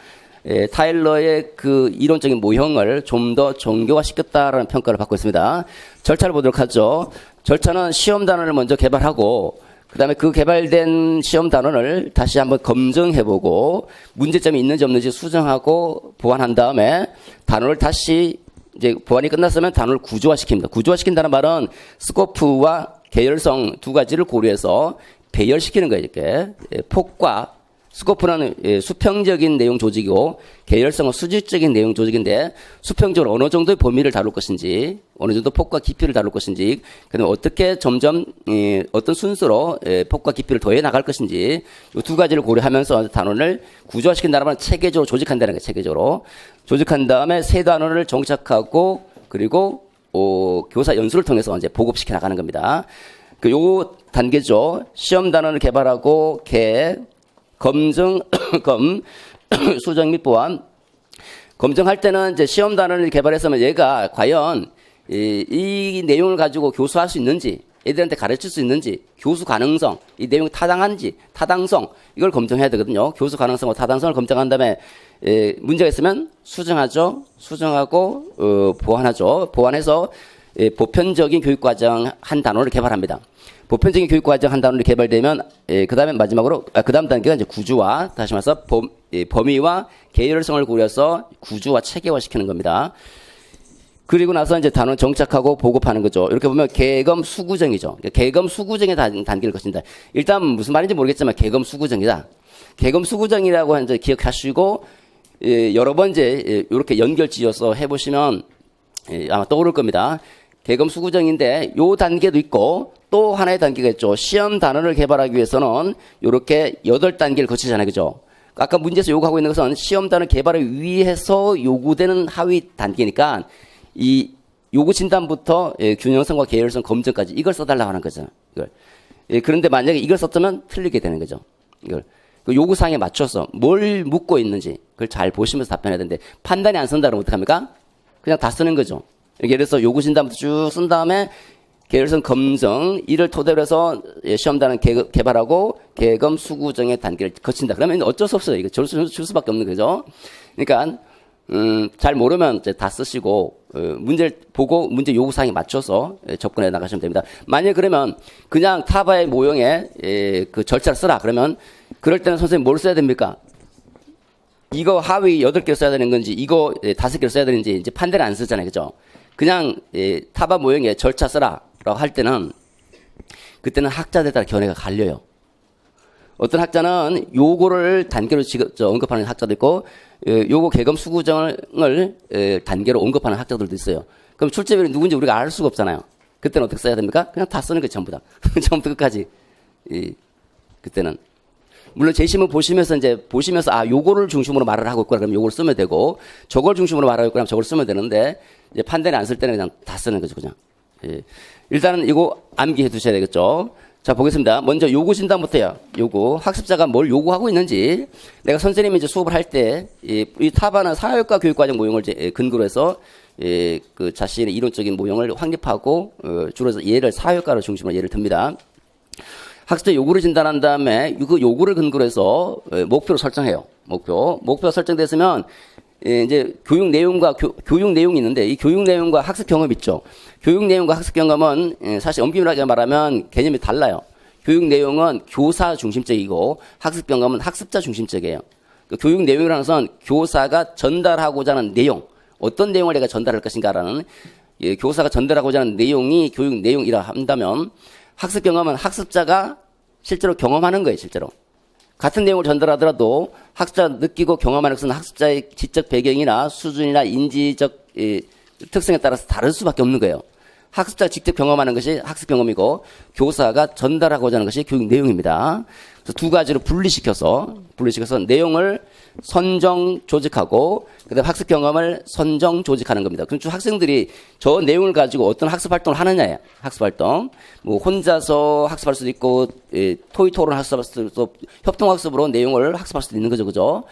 타일러의 그 이론적인 모형을 좀 더 정교화시켰다라는 평가를 받고 있습니다. 절차를 보도록 하죠. 절차는 시험 단원을 먼저 개발하고, 그 다음에 그 개발된 시험 단원을 다시 한번 검증해보고, 문제점이 있는지 없는지 수정하고 보완한 다음에 단원을 다시 이제 보완이 끝났으면 단원을 구조화시킵니다. 구조화시킨다는 말은 스코프와 계열성 두 가지를 고려해서 배열시키는 거예요, 이렇게. 폭과 스코프는 수평적인 내용 조직이고 계열성은 수직적인 내용 조직인데, 수평적으로 어느 정도의 범위를 다룰 것인지, 어느 정도 폭과 깊이를 다룰 것인지, 그다음에 어떻게 점점 어떤 순서로 폭과 깊이를 더해 나갈 것인지, 이 두 가지를 고려하면서 단원을 구조화시킨다는 말은 체계적으로 조직한다는 거예요. 체계적으로 조직한 다음에 세 단원을 정착하고, 그리고 교사 연수를 통해서 이제 보급시켜 나가는 겁니다. 요 단계죠. 시험 단원을 개발하고 검증, 수정 및 보완. 검증할 때는 이제 시험 단원을 개발했으면 얘가 과연 이 내용을 가지고 교수할 수 있는지, 애들한테 가르칠 수 있는지, 교수 가능성, 이 내용이 타당한지, 타당성, 이걸 검증해야 되거든요. 교수 가능성과 타당성을 검증한 다음에 문제가 있으면 수정하죠. 수정하고 보완하죠. 보완해서 보편적인 교육과정 한 단원을 개발합니다. 보편적인 교육과정 한 단원이 개발되면 그 다음에 마지막으로 그 다음 단계가 이제 구조화, 다시 말해서 범위와 계열성을 고려해서 구조화 체계화시키는 겁니다. 그리고 나서 이제 단원 정착하고 보급하는 거죠. 이렇게 보면 개검 수구정이죠. 개검 수구정의 단계를 거친다. 일단 무슨 말인지 모르겠지만 개검 수구정이다. 개검 수구정이라고 하는 점 기억하시고 여러 번 이제 이렇게 연결 지어서 해보시면 아마 떠오를 겁니다. 개검 수구정인데 요 단계도 있고 또 하나의 단계가 있죠. 시험 단원을 개발하기 위해서는 이렇게 8단계를 거치잖아요. 그죠? 아까 문제에서 요구하고 있는 것은 시험 단원 개발을 위해서 요구되는 하위 단계니까 이 요구 진단부터 균형성과 계열성 검증까지 이걸 써달라고 하는 거죠. 이걸. 그런데 만약에 이걸 썼다면 틀리게 되는 거죠. 이걸. 그 요구사항에 맞춰서 뭘 묻고 있는지 그걸 잘 보시면서 답변해야 되는데 판단이 안 쓴다 그러면 어떡합니까? 그냥 다 쓰는 거죠. 예를 들어서 요구 진단부터 쭉 쓴 다음에 계열성 검증 이를 토대로 해서 시험단은 개발하고 개검 수구정의 단계를 거친다. 그러면 어쩔 수 없어요. 이거 줄 수밖에 없는 거죠. 그러니까 잘 모르면 이제 다 쓰시고 문제를 보고 문제 요구사항에 맞춰서 접근해 나가시면 됩니다. 만약 그러면 그냥 타바의 모형에 그 절차를 쓰라. 그러면 그럴 때는 선생님 뭘 써야 됩니까? 이거 하위 8개를 써야 되는 건지 이거 5개를 써야 되는지 이제 판단을 안 쓰잖아요. 그죠? 그냥 타바 모형에 절차 쓰라 라고 할 때는 그때는 학자들에 따라 견해가 갈려요. 어떤 학자는 요거를 단계로 언급하는 학자도 있고 요거 개검 수구정을 단계로 언급하는 학자들도 있어요. 그럼 출제별이 누군지 우리가 알 수가 없잖아요. 그때는 어떻게 써야 됩니까? 그냥 다 쓰는 게 전부 다. 처음부터 끝까지. 그때는. 물론 제시문 보시면서 요거를 중심으로 말을 하고 있구나 그러면 요걸 쓰면 되고 저걸 중심으로 말하고 있구나 저걸 쓰면 되는데 이제 판단이 안 쓸 때는 그냥 다 쓰는 거죠. 그냥. 일단은 이거 암기해 두셔야 되겠죠. 자, 보겠습니다. 먼저 요구 진단부터요. 요구. 학습자가 뭘 요구하고 있는지. 내가 선생님이 이제 수업을 할 때, 이 타바는 사회과 교육과정 모형을 이제 근거로 해서, 그 자신의 이론적인 모형을 확립하고, 주로 예를 사회과를 중심으로 예를 듭니다. 학습자 요구를 진단한 다음에 그 요구를 근거로 해서 목표를 설정해요. 목표가 설정됐으면, 이제 교육 내용과 교육 내용이 있는데 이 교육 내용과 학습 경험 있죠. 교육 내용과 학습 경험은 사실 엄밀하게 말하면 개념이 달라요. 교육 내용은 교사 중심적이고 학습 경험은 학습자 중심적이에요. 그 교육 내용이라는 것은 교사가 전달하고자 하는 내용, 어떤 내용을 내가 전달할 것인가라는 교사가 전달하고자 하는 내용이 교육 내용이라 한다면 학습 경험은 학습자가 실제로 경험하는 거예요, 실제로. 같은 내용을 전달하더라도 학습자가 느끼고 경험하는 것은 학습자의 지적 배경이나 수준이나 인지적 특성에 따라서 다를 수밖에 없는 거예요. 학습자가 직접 경험하는 것이 학습 경험이고 교사가 전달하고자 하는 것이 교육 내용입니다. 그래서 두 가지로 분리시켜서 내용을 선정 조직하고 그다음에 학습 경험을 선정 조직하는 겁니다. 그럼 학생들이 저 내용을 가지고 어떤 학습 활동을 하느냐예요. 학습 활동. 뭐 혼자서 학습할 수도 있고 토의 토론 학습할 수도 있고 협동 학습으로 내용을 학습할 수도 있는 거죠. 그죠?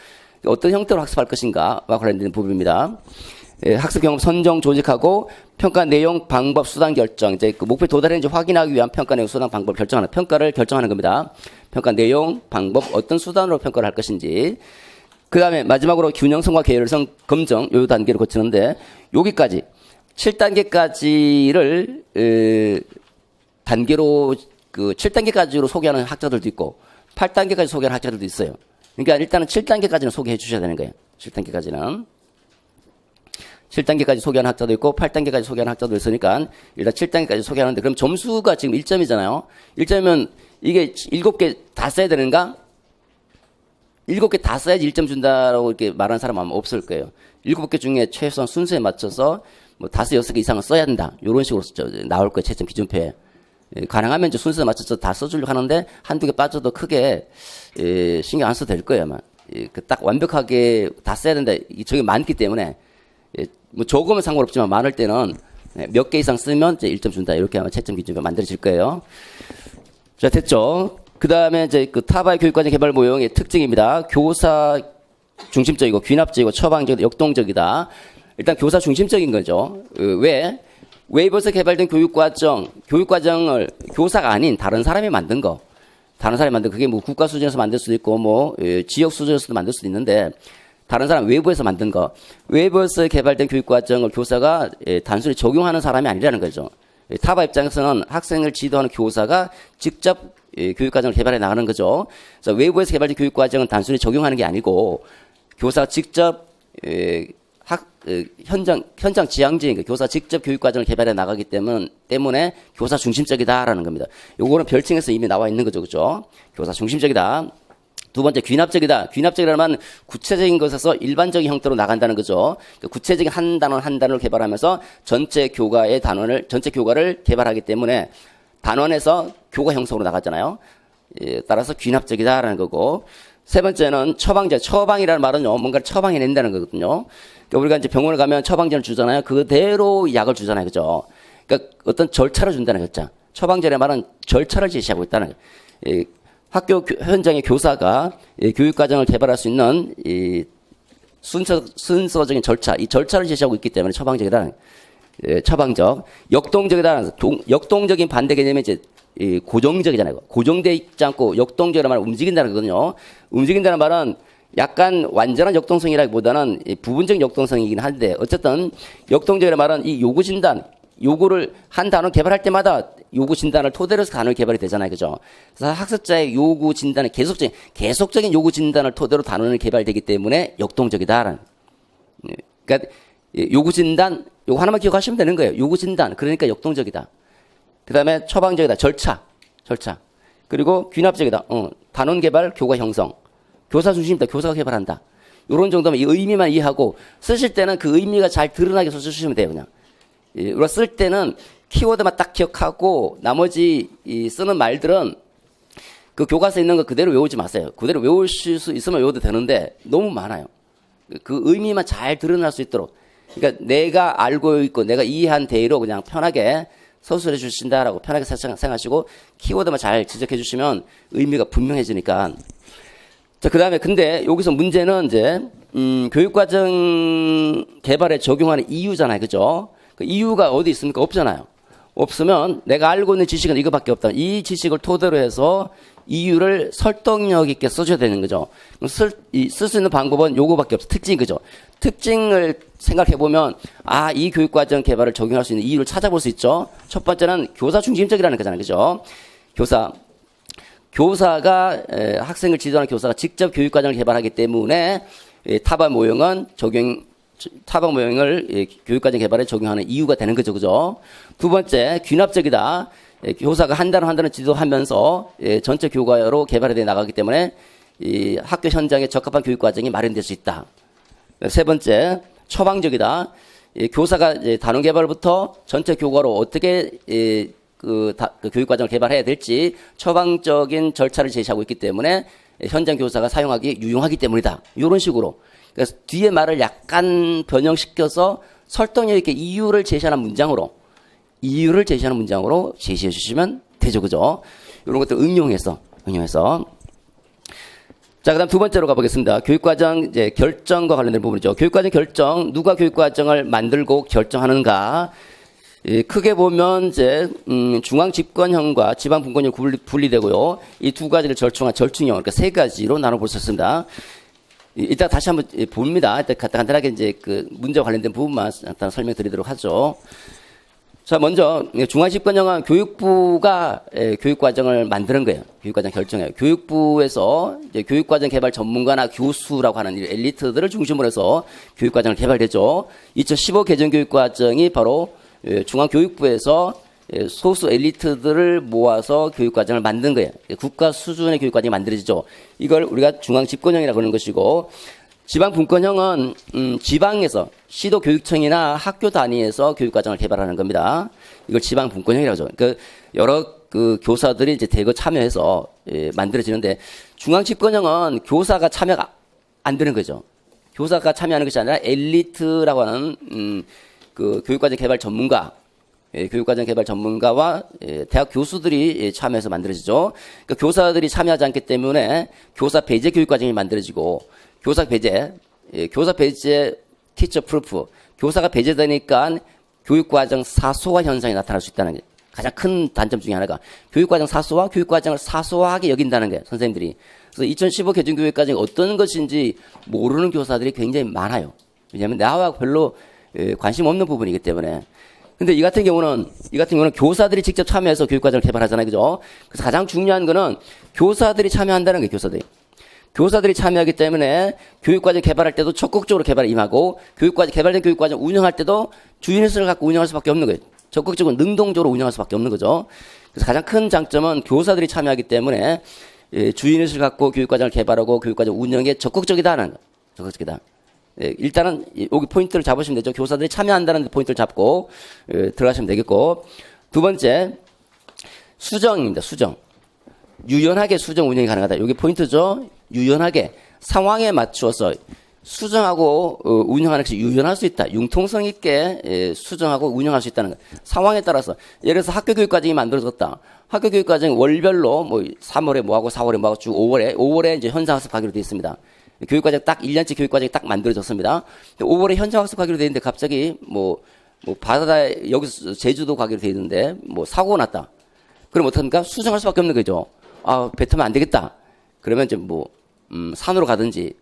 어떤 형태로 학습할 것인가와 관련된 부분입니다. 학습 경험 선정 조직하고 평가 내용 방법 수단 결정 이제 그 목표에 도달했는지 확인하기 위한 평가 내용 수단 방법 결정하는 평가를 결정하는 겁니다. 평가 내용 방법 어떤 수단으로 평가를 할 것인지 그 다음에 마지막으로 균형성과 계열성 검정 요 단계를 거치는데 여기까지 7단계까지를 단계로 그 7단계까지로 소개하는 학자들도 있고 8단계까지 소개하는 학자들도 있어요. 그러니까 일단은 7단계까지는 소개해 주셔야 되는 거예요. 7단계까지 소개하는 학자도 있고 8단계까지 소개하는 학자도 있으니까 일단 7단계까지 소개하는데 그럼 점수가 지금 1점이잖아요. 1점이면 이게 7개 다 써야 되는가? 7개 다 써야지 1점 준다라고 이렇게 말하는 사람 아마 없을 거예요. 7개 중에 최소한 순서에 맞춰서 뭐 5, 6개 이상은 써야 된다. 이런 식으로 나올 거예요. 채점 기준표에. 가능하면 이제 순서에 맞춰서 다 써주려고 하는데 한두 개 빠져도 크게 신경 안 써도 될 거예요. 아마. 딱 완벽하게 다 써야 된다. 저게 많기 때문에 뭐 적으면 상관없지만 많을 때는 몇 개 이상 쓰면 이제 1점 준다. 이렇게 아마 채점 기준표가 만들어질 거예요. 자, 됐죠? 그 다음에 이제 그 타바의 교육과정 개발 모형의 특징입니다. 교사 중심적이고 귀납적이고 처방적이고 역동적이다. 일단 교사 중심적인 거죠. 왜? 웨이버에서 개발된 교육과정을 교사가 아닌 다른 사람이 만든 거. 다른 사람이 만든 그게 뭐 국가 수준에서 만들 수도 있고 뭐 지역 수준에서도 만들 수도 있는데 다른 사람 외부에서 만든 거. 외부에서 개발된 교육과정을 교사가 단순히 적용하는 사람이 아니라는 거죠. 타바 입장에서는 학생을 지도하는 교사가 직접 교육과정을 개발해 나가는 거죠. 그래서 외부에서 개발된 교육과정은 단순히 적용하는 게 아니고 교사가 직접 현장 지향적인 교사 직접 교육과정을 개발해 나가기 때문에 교사 중심적이다라는 겁니다. 요거는 별칭에서 이미 나와 있는 거죠. 그죠? 교사 중심적이다. 두 번째, 귀납적이다. 귀납적이라는 말 구체적인 것에서 일반적인 형태로 나간다는 거죠. 구체적인 한 단원을 개발하면서 전체 교과를 개발하기 때문에 단원에서 교과 형성으로 나갔잖아요. 따라서 귀납적이다라는 거고. 세 번째는 처방이라는 말은요, 뭔가를 처방해낸다는 거거든요. 그러니까 우리가 이제 병원을 가면 처방전을 주잖아요. 그대로 약을 주잖아요. 그죠? 그러니까 어떤 절차를 준다는 거죠. 처방전의 말은 절차를 제시하고 있다는 거예요. 학교 현장의 교사가 교육과정을 개발할 수 있는 순서적인 절차, 이 절차를 제시하고 있기 때문에 처방적이다는 처방적. 역동적인 반대 개념이 이제 고정적이잖아요. 고정되어 있지 않고 역동적이라는 말은 움직인다는 거거든요. 움직인다는 말은 약간 완전한 역동성이라기보다는 부분적인 역동성이긴 한데 어쨌든 역동적이라는 말은 이 요구 진단, 요구를 한 단어 개발할 때마다 요구 진단을 토대로 해서 단어가 개발이 되잖아요. 그죠? 그래서 학습자의 요구 진단은 계속적인 요구 진단을 토대로 단어는 개발되기 때문에 역동적이다라는. 그러니까 요구 진단, 요거 하나만 기억하시면 되는 거예요. 요구 진단. 그러니까 역동적이다. 그 다음에 처방적이다. 절차. 그리고 귀납적이다. 단원 개발, 교과 형성. 교사 중심이다. 교사가 개발한다. 이런 정도면 이 의미만 이해하고 쓰실 때는 그 의미가 잘 드러나게 써주시면 돼요. 그냥. 우리가 쓸 때는 키워드만 딱 기억하고 나머지 쓰는 말들은 그 교과서에 있는 거 그대로 외우지 마세요. 그대로 외우실 수 있으면 외워도 되는데 너무 많아요. 그 의미만 잘 드러날 수 있도록. 그러니까 내가 알고 있고 내가 이해한 대로 그냥 편하게 서술해 주신다라고 편하게 생각하시고 키워드만 잘 지적해 주시면 의미가 분명해지니까. 자, 그 다음에 근데 여기서 문제는 이제 교육과정 개발에 적용하는 이유잖아요. 그죠? 그 이유가 어디 있습니까? 없잖아요. 없으면 내가 알고 있는 지식은 이거밖에 없다. 이 지식을 토대로 해서 이유를 설득력 있게 써줘야 되는 거죠. 쓸 수 있는 방법은 요거밖에 없어. 특징, 그죠? 특징을 생각해보면, 이 교육과정 개발을 적용할 수 있는 이유를 찾아볼 수 있죠. 첫 번째는 교사 중심적이라는 거잖아요. 그죠? 교사 교사가 학생을 지도하는 교사가 직접 교육과정을 개발하기 때문에 타바 모형을 교육과정 개발에 적용하는 이유가 되는 거죠, 그죠? 두 번째, 귀납적이다. 교사가 한 단원 한 단원 지도하면서 전체 교과로 개발이 돼 나가기 때문에 이 학교 현장에 적합한 교육과정이 마련될 수 있다. 세 번째, 처방적이다. 교사가 단원 개발부터 전체 교과로 어떻게 그 교육과정을 개발해야 될지 처방적인 절차를 제시하고 있기 때문에 현장 교사가 사용하기 유용하기 때문이다. 이런 식으로. 그래서 뒤에 말을 약간 변형시켜서 설득력 있게 이유를 제시하는 문장으로 제시해 주시면 되죠. 그죠? 이런 것들 응용해서. 자, 그 다음 두 번째로 가보겠습니다. 교육과정 결정과 관련된 부분이죠. 교육과정 결정, 누가 교육과정을 만들고 결정하는가. 크게 보면 중앙집권형과 지방분권형 분리되고요. 이 두 가지를 절충한 절충형, 그러니까 세 가지로 나눠볼 수 있습니다. 이따 다시 한번 봅니다. 일단 간단하게 그 문제와 관련된 부분만 일단 설명드리도록 하죠. 자, 먼저 중앙집권형은 교육부가 교육과정을 만드는 거예요. 교육과정 결정해요. 교육부에서 교육과정 개발 전문가나 교수라고 하는 엘리트들을 중심으로 해서 교육과정을 개발되죠. 2015 개정교육과정이 바로 중앙교육부에서 소수 엘리트들을 모아서 교육과정을 만든 거예요. 국가 수준의 교육과정이 만들어지죠. 이걸 우리가 중앙집권형이라고 하는 것이고, 지방분권형은 지방에서 시도교육청이나 학교 단위에서 교육과정을 개발하는 겁니다. 이걸 지방분권형이라고 하죠. 그러니까 여러 그 교사들이 이제 대거 참여해서 만들어지는데, 중앙집권형은 교사가 참여가 안 되는 거죠. 교사가 참여하는 것이 아니라 엘리트라고 하는 그 교육과정 개발 전문가, 교육과정 개발 전문가와 대학 교수들이 참여해서 만들어지죠. 그러니까 교사들이 참여하지 않기 때문에 교사 배제 교육과정이 만들어지고, 교사 배제 티처 프루프, 교사가 배제되니까 교육과정 사소화 현상이 나타날 수 있다는 게 가장 큰 단점 중에 하나가 교육과정 사소화, 교육과정을 사소하게 여긴다는 게 선생님들이. 그래서 2015 개정교육과정이 어떤 것인지 모르는 교사들이 굉장히 많아요. 왜냐하면 나와 별로 관심 없는 부분이기 때문에. 근데 이 같은 경우는 교사들이 직접 참여해서 교육과정을 개발하잖아요. 그죠? 그래서 가장 중요한 거는 교사들이 참여한다는 거예요, 교사들이 참여하기 때문에 교육과정 개발할 때도 적극적으로 개발에 임하고, 개발된 교육과정 운영할 때도 주인의식을 갖고 운영할 수밖에 없는 거예요. 적극적으로 능동적으로 운영할 수밖에 없는 거죠. 그래서 가장 큰 장점은 교사들이 참여하기 때문에 주인의식을 갖고 교육과정을 개발하고 교육과정 운영에 적극적이다는 거. 적극적이다. 일단은 여기 포인트를 잡으시면 되죠. 교사들이 참여한다는 포인트를 잡고 들어가시면 되겠고, 두 번째 수정입니다. 수정. 유연하게 수정 운영이 가능하다. 여기 포인트죠. 유연하게 상황에 맞추어서 수정하고 운영하는 것이 유연할 수 있다. 융통성 있게 수정하고 운영할 수 있다는 것. 상황에 따라서 예를 들어서 학교 교육과정이 만들어졌다. 학교 교육과정이 월별로 뭐 3월에 뭐하고 4월에 뭐하고 쭉 5월에 이제 현장학습하기로 되어 있습니다. 교육과정 딱 1년치 교육과정이 딱 만들어졌습니다. 5월에 현장학습하기로 되어 있는데 갑자기 뭐 바다에 여기서 제주도 가기로 되어 있는데 뭐 사고가 났다. 그럼 어떡합니까? 수정할 수밖에 없는 거죠. 배 타면 안 되겠다. 그러면 이제 산으로 가든지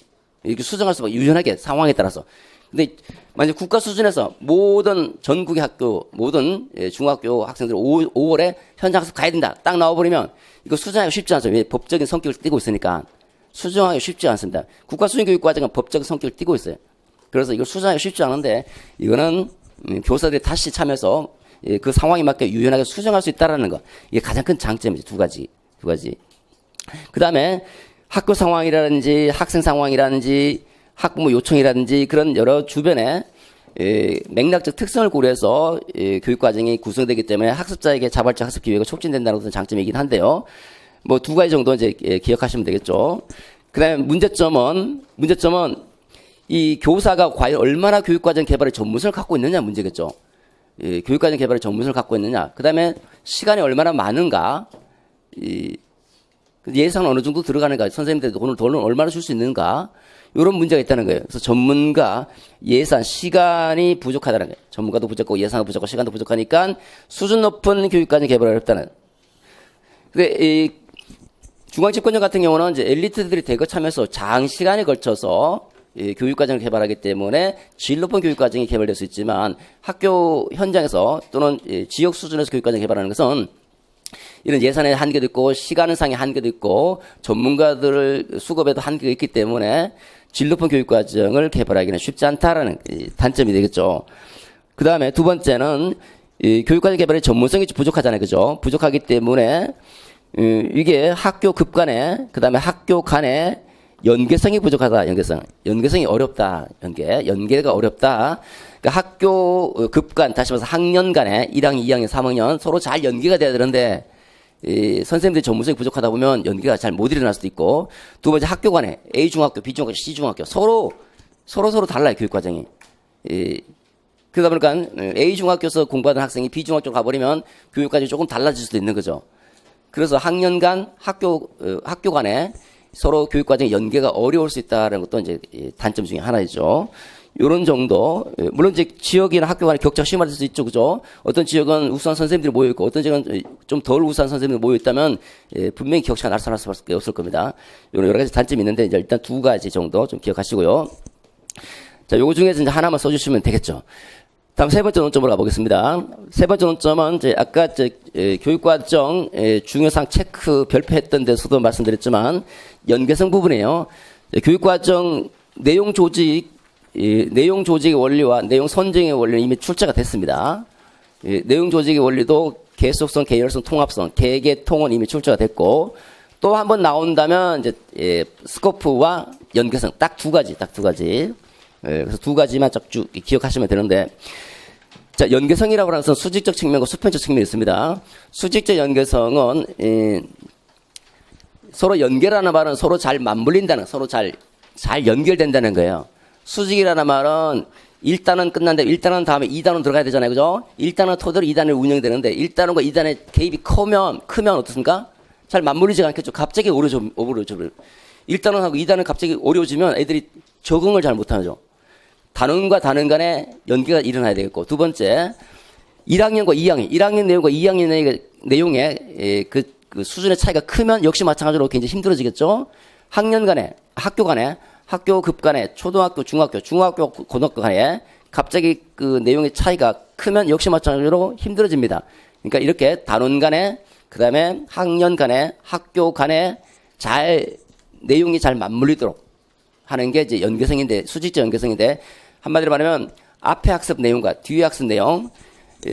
이렇게 수정할 수밖에, 유연하게 상황에 따라서. 근데 만약 국가 수준에서 모든 전국의 학교, 모든 중학교 학생들 5월에 현장학습 가야 된다. 딱 나와버리면 이거 수정하기 쉽지 않죠. 왜? 법적인 성격을 띠고 있으니까. 수정하기 쉽지 않습니다. 국가 수준 교육과정은 법적인 성격을 띠고 있어요. 그래서 이걸 수정하기 쉽지 않은데, 이거는 교사들이 다시 참여해서 그 상황에 맞게 유연하게 수정할 수 있다는 거. 이게 가장 큰 장점이죠. 두 가지. 그 다음에 학교 상황이라든지 학생 상황이라든지 학부모 요청이라든지 그런 여러 주변에 맥락적 특성을 고려해서 교육과정이 구성되기 때문에 학습자에게 자발적 학습 기회가 촉진된다는 것은 장점이긴 한데요. 뭐 두 가지 정도 이제 기억하시면 되겠죠. 그 다음에 문제점은 이 교사가 과연 얼마나 교육과정 개발의 전문성을 갖고 있느냐 문제겠죠. 교육과정 개발의 전문성을 갖고 있느냐. 그 다음에 시간이 얼마나 많은가. 예산은 어느 정도 들어가는가, 선생님들 돈을 얼마나 줄 수 있는가, 이런 문제가 있다는 거예요. 그래서 전문가, 예산, 시간이 부족하다는 거예요. 전문가도 부족하고 예산도 부족하고 시간도 부족하니까 수준 높은 교육과정 개발이 어렵다는. 근데 이 중앙집권형 같은 경우는 이제 엘리트들이 대거 참여해서 장시간에 걸쳐서 교육과정을 개발하기 때문에 질 높은 교육과정이 개발될 수 있지만, 학교 현장에서 또는 지역 수준에서 교육과정 개발하는 것은 이런 예산의 한계도 있고 시간상의 한계도 있고 전문가들 수급에도 한계가 있기 때문에 질 높은 교육과정을 개발하기는 쉽지 않다라는 단점이 되겠죠. 그 다음에 두 번째는 이 교육과정 개발의 전문성이 부족하잖아요. 그죠? 부족하기 때문에 이게 학교 급 간에 그 다음에 학교 간에 연계성이 부족하다. 연계성이 어렵다. 연계가 어렵다. 그러니까 학교 급 간, 다시 말해서 학년 간에 1학년, 2학년, 3학년 서로 잘 연계가 돼야 되는데 선생님들이 전문성이 부족하다 보면 연계가 잘 못 일어날 수도 있고, 두 번째 학교 간에 A 중학교, B 중학교, C 중학교 서로 달라요. 교육과정이. 그러다 보니까 A 중학교에서 공부하던 학생이 B 중학교 가버리면 교육과정이 조금 달라질 수도 있는 거죠. 그래서 학년 간 학교 간에 서로 교육과정의 연계가 어려울 수 있다는 것도 이제 단점 중에 하나이죠. 요런 정도. 물론 이제 지역이나 학교 간에 격차가 심할 수 있죠. 그죠? 어떤 지역은 우수한 선생님들이 모여있고 어떤 지역은 좀 덜 우수한 선생님들이 모여있다면 분명히 격차가 나타날 수밖에 없을 겁니다. 요런 여러 가지 단점이 있는데 이제 일단 두 가지 정도 좀 기억하시고요. 자, 요거 중에서 이제 하나만 써주시면 되겠죠. 다음 세 번째 논점으로 가보겠습니다. 세 번째 논점은 이제 아까 교육과정 중요상 체크 별표했던 데서도 말씀드렸지만 연계성 부분이에요. 교육과정 내용 조직의 원리와 내용 선정의 원리는 이미 출제가 됐습니다. 내용 조직의 원리도 계속성, 계열성, 통합성, 계계통은 이미 출제가 됐고, 또 한 번 나온다면 이제 스코프와 연계성 딱 두 가지. 그래서 두 가지만 쭉 기억하시면 되는데, 자, 연계성이라고 하는 것은 수직적 측면과 수평적 측면이 있습니다. 수직적 연계성은 서로 연계라는 말은 서로 잘 맞물린다는, 서로 잘 연결된다는 거예요. 수직이라는 말은 1단원 끝났는데 1단원 다음에 2단원 들어가야 되잖아요. 그죠? 1단원 토대로 2단원이 운영이 되는데 1단원과 2단원의 개입이 크면 어떻습니까? 잘 맞물리지가 않겠죠. 갑자기 오려져. 1단원하고 2단원 갑자기 어려워지면 애들이 적응을 잘 못하죠. 단원과 단원 간에 연계가 일어나야 되겠고, 두 번째 1학년과 2학년 내용과 2학년 내용의 그 수준의 차이가 크면 역시 마찬가지로 굉장히 힘들어지겠죠. 학년 간에, 학교 간에, 학교급 간에, 초등학교, 중학교, 고등학교 간에 갑자기 그 내용의 차이가 크면 역시 마찬가지로 힘들어집니다. 그러니까 이렇게 단원 간에, 그 다음에 학년 간에, 학교 간에 내용이 잘 맞물리도록 하는 게 이제 연계성인데, 수직적 연계성인데, 한마디로 말하면 앞에 학습 내용과 뒤에 학습 내용,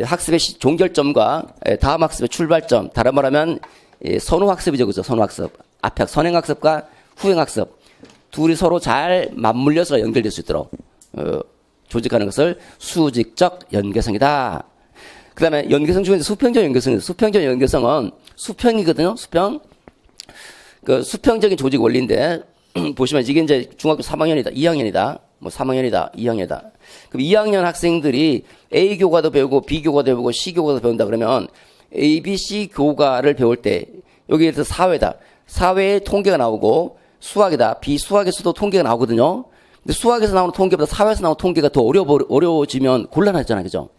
학습의 종결점과 다음 학습의 출발점, 다른 말하면 선후학습이죠. 그죠? 선후학습. 앞에 선행학습과 후행학습. 둘이 서로 잘 맞물려서 연결될 수 있도록 조직하는 것을 수직적 연계성이다. 그 다음에 연계성 중에서 수평적 연계성입니다. 수평적 연계성은 수평이거든요. 그 수평적인 조직 원리인데, 보시면 이게 이제 중학교 3학년이다, 2학년이다, 뭐 3학년이다, 2학년이다. 그럼 2학년 학생들이 A 교과도 배우고 B 교과도 배우고 C 교과도 배운다 그러면 A, B, C 교과를 배울 때 여기에서 사회다. 사회의 통계가 나오고 수학이다. 비수학에서도 통계가 나오거든요. 근데 수학에서 나오는 통계보다 사회에서 나오는 통계가 더 어려워지면 곤란하잖아요. 그죠?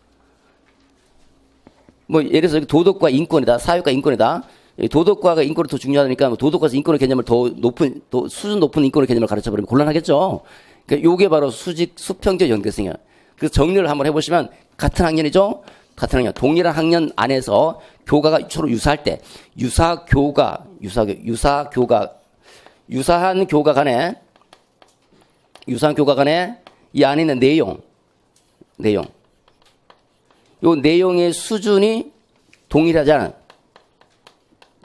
뭐 예를 들어서 도덕과 인권이다. 사회과 인권이다. 도덕과가 인권이 더 중요하니까 도덕과에서 인권의 개념을 수준 높은 인권의 개념을 가르쳐버리면 곤란하겠죠. 그러니까 요게 바로 수평적 연계성이에요. 그래서 정리를 한번 해보시면 같은 학년이죠. 같은 학년, 동일한 학년 안에서 교과가 서로 유사할 때 유사한 교과 간에 이 안에 있는 내용 요 내용의 수준이 동일하지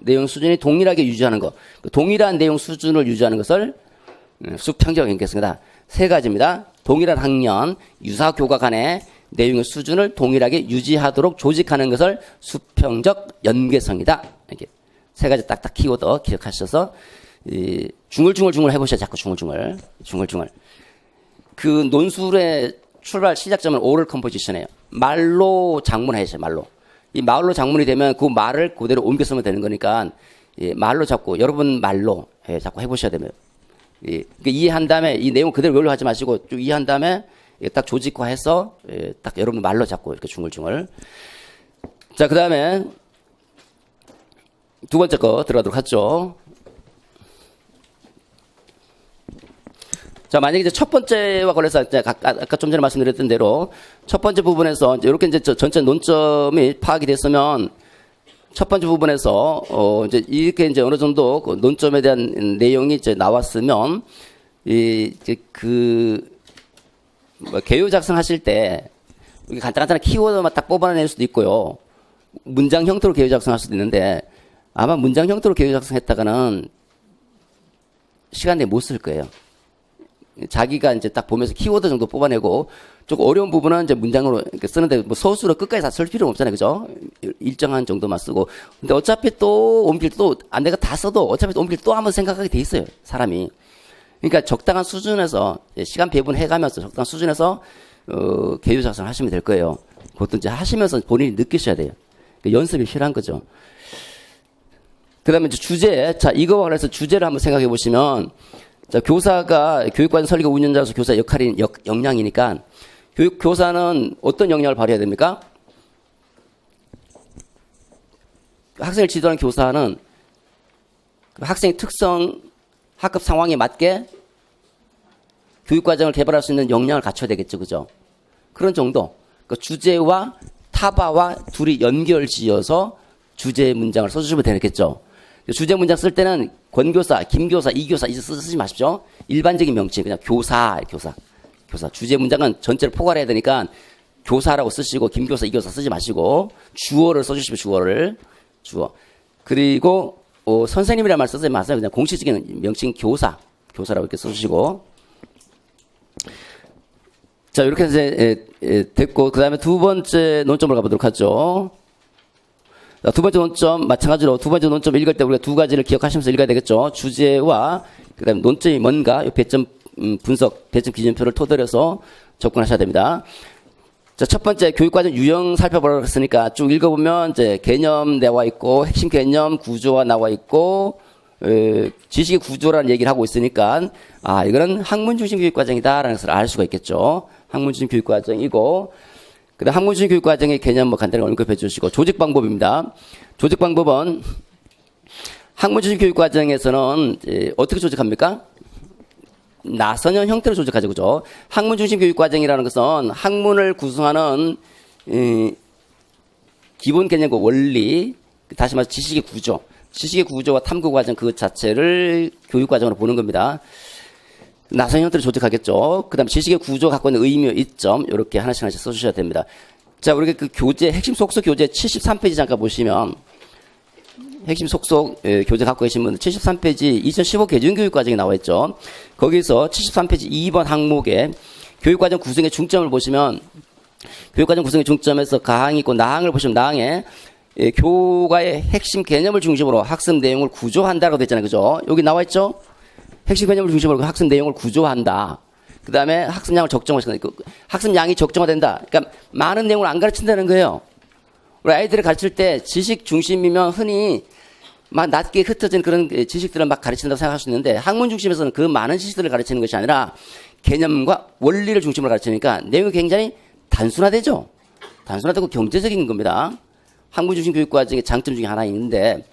내용 수준이 동일하게 유지하는 것, 동일한 내용 수준을 유지하는 것을 수평적 연계성이다. 세 가지입니다. 동일한 학년, 유사 교과 간의 내용의 수준을 동일하게 유지하도록 조직하는 것을 수평적 연계성이다. 이렇게 세 가지 딱딱 키워드 기억하셔서 중얼중얼 해보셔야 자꾸 중얼중얼. 그 논술의 출발 시작점은 오럴 컴포지션이에요. 말로 장문하셔요. 이 말로 장문이 되면 그 말을 그대로 옮겨 쓰면 되는 거니까 말로 자꾸 여러분 말로 자꾸 해보셔야 됩니다. 그러니까 이해한 다음에 이 내용 그대로 외우려 하지 마시고 쭉 이해한 다음에 딱 조직화해서 딱 여러분 말로 자꾸 이렇게 중얼중얼. 자, 그 다음에 두 번째 거 들어가도록 하죠. 자, 만약에 이제 첫 번째와 관련해서 아까 좀 전에 말씀드렸던 대로 첫 번째 부분에서 이렇게 이제 전체 논점이 파악이 됐으면 첫 번째 부분에서 이제 이렇게 이제 어느 정도 그 논점에 대한 내용이 이제 나왔으면 이제 뭐 개요 작성하실 때 간단한 키워드만 딱 뽑아낼 수도 있고요. 문장 형태로 개요 작성할 수도 있는데 아마 문장 형태로 개요 작성했다가는 시간 내에 못 쓸 거예요. 자기가 이제 딱 보면서 키워드 정도 뽑아내고 조금 어려운 부분은 이제 문장으로 이렇게 쓰는데 뭐 서술로 끝까지 다 쓸 필요는 없잖아요. 그죠? 일정한 정도만 쓰고. 근데 어차피 또 옮길 또 내가 다 써도 어차피 또 옮길 또 한번 생각하게 돼 있어요. 사람이. 그러니까 적당한 수준에서 시간 배분해가면서 적당한 수준에서 개요 작성을 하시면 될 거예요. 그것도 이제 하시면서 본인이 느끼셔야 돼요. 그러니까 연습이 필요한 거죠. 그 다음에 이제 주제. 자, 이거와 관련해서 주제를 한번 생각해 보시면 자, 교사가 교육과정 설계 운영자로서 교사 역량이니까 교사는 어떤 역량을 발휘해야 됩니까? 학생을 지도하는 교사는 학생의 특성, 학급 상황에 맞게 교육과정을 개발할 수 있는 역량을 갖춰야 되겠죠. 그죠? 그런 정도. 그 주제와 타바와 둘이 연결지어서 주제 문장을 써주시면 되겠죠. 주제 문장 쓸 때는 권교사, 김교사, 이교사 이제 쓰지 마십시오. 일반적인 명칭 그냥 교사. 주제 문장은 전체를 포괄해야 되니까 교사라고 쓰시고 김교사, 이교사 쓰지 마시고 주어를 써주시면 주어. 그리고 선생님이라는 말 쓰지 마세요. 그냥 공식적인 명칭 교사라고 이렇게 써주시고. 자, 이렇게 이제 됐고 그 다음에 두 번째 논점을 가보도록 하죠. 두 번째 논점 마찬가지로 두 번째 논점 읽을 때 우리가 두 가지를 기억하시면서 읽어야 되겠죠. 주제와 그다음에 논점이 뭔가 이 배점 분석, 배점 기준표를 토대로 해서 접근하셔야 됩니다. 자, 첫 번째 교육과정 유형 살펴보라고 했으니까 쭉 읽어보면 이제 개념 나와 있고 핵심 개념 구조가 나와 있고 지식의 구조라는 얘기를 하고 있으니까 이거는 학문 중심 교육과정이다라는 것을 알 수가 있겠죠. 학문 중심 교육과정이고 그다음 학문 중심 교육과정의 개념 간단히 언급해 주시고 조직 방법입니다. 조직 방법은 학문 중심 교육과정에서는 어떻게 조직합니까? 나선형 형태로 조직하죠. 그죠? 학문 중심 교육과정이라는 것은 학문을 구성하는 기본 개념과 원리, 다시 말해서 지식의 구조와 탐구 과정 그 자체를 교육과정으로 보는 겁니다. 나선 형태로 조직하겠죠. 그 다음에 지식의 구조 갖고 있는 의미, 이점, 이렇게 하나씩 써주셔야 됩니다. 자, 우리가 그 교재, 핵심 속속 교재 73페이지 잠깐 보시면, 핵심 속속 교재 갖고 계신 분들 73페이지 2015 개정교육과정이 나와 있죠. 거기서 73페이지 2번 항목에 교육과정 구성의 중점을 보시면, 교육과정 구성의 중점에서 가항이 있고 나항을 보시면 나항에 교과의 핵심 개념을 중심으로 학습 내용을 구조한다라고 되어 있잖아요. 그죠? 여기 나와 있죠? 핵심 개념을 중심으로 학습 내용을 구조한다. 그 다음에 학습량을 적정화시킨다. 학습량이 적정화된다. 그러니까 많은 내용을 안 가르친다는 거예요. 우리 아이들을 가르칠 때 지식 중심이면 흔히 막 낮게 흩어진 그런 지식들을 막 가르친다고 생각할 수 있는데 학문 중심에서는 그 많은 지식들을 가르치는 것이 아니라 개념과 원리를 중심으로 가르치니까 내용이 굉장히 단순화되죠. 단순화되고 경제적인 겁니다. 학문 중심 교육과정의 장점 중에 하나 있는데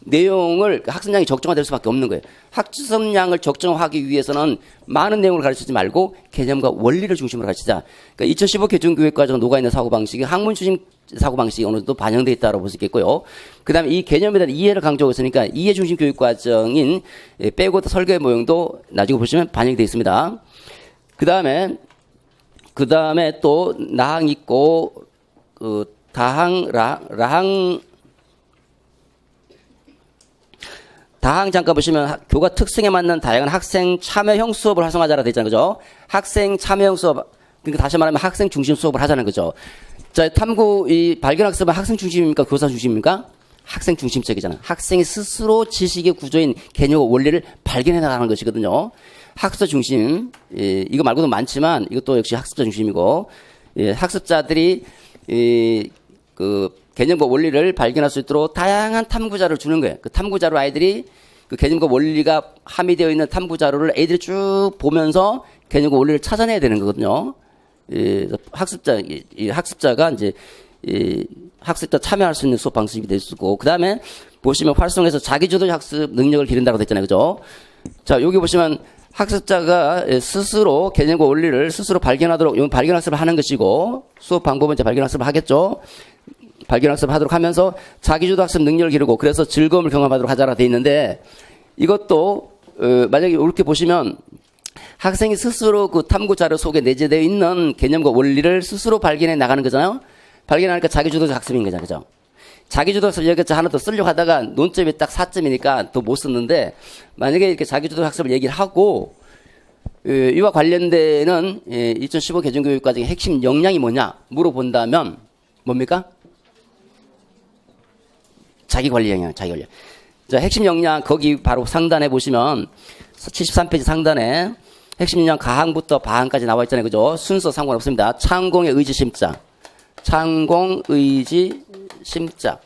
내용을 학습량이 적정화될 수밖에 없는 거예요. 학습량을 적정화하기 위해서는 많은 내용을 가르치지 말고 개념과 원리를 중심으로 가르치자. 그러니까 2015 개정교육과정 녹아있는 사고방식이 학문 중심 사고방식이 어느 정도 반영되어 있다고 볼 수 있겠고요. 그 다음에 이 개념에 대한 이해를 강조하고 있으니까 이해 중심 교육과정인 백워드 설계 모형도 나중에 보시면 반영되어 있습니다. 그 다음에 또 나항 있고 다항 잠깐 보시면 교과 특성에 맞는 다양한 학생 참여형 수업을 활성화하자라 되어 있잖아요. 그죠? 학생 참여형 수업, 그러니까 다시 말하면 학생 중심 수업을 하자는 거죠. 자, 탐구, 발견학습은 학생 중심입니까? 교사 중심입니까? 학생 중심적이잖아요. 학생이 스스로 지식의 구조인 개념과 원리를 발견해 나가는 것이거든요. 학습자 중심, 이거 말고도 많지만 이것도 역시 학습자 중심이고, 학습자들이, 개념과 원리를 발견할 수 있도록 다양한 탐구자료를 주는 거예요. 그 탐구자료 아이들이 그 개념과 원리가 함유되어 있는 탐구자료를 애들이 쭉 보면서 개념과 원리를 찾아내야 되는 거거든요. 학습자가 이제 학습자 참여할 수 있는 수업 방식이 될 수 있고, 그 다음에 보시면 활성화해서 자기주도 학습 능력을 기른다고 됐잖아요. 그죠? 자, 여기 보시면 학습자가 스스로 개념과 원리를 스스로 발견하도록, 이건 발견학습을 하는 것이고, 수업 방법은 이제 발견학습을 하겠죠? 발견학습을 하도록 하면서 자기주도 학습 능력을 기르고 그래서 즐거움을 경험하도록 하자라 돼 있는데 이것도 만약에 이렇게 보시면 학생이 스스로 그 탐구 자료 속에 내재되어 있는 개념과 원리를 스스로 발견해 나가는 거잖아요. 발견하니까 자기주도 학습인 거잖아요. 그죠? 자기주도 학습 여기 하나 더 쓰려고 하다가 논점이 딱 4점이니까 더 못 썼는데 만약에 이렇게 자기주도 학습을 얘기를 하고 이와 관련되는 2015 개정교육과정의 핵심 역량이 뭐냐 물어본다면 뭡니까? 자기관리 역량, 자기관리. 자, 핵심 역량 거기 바로 상단에 보시면 73페이지 상단에 핵심 역량 가항부터 바항까지 나와 있잖아요. 그죠? 순서 상관없습니다. 창공의 의지 심자. 창공 의지 심자.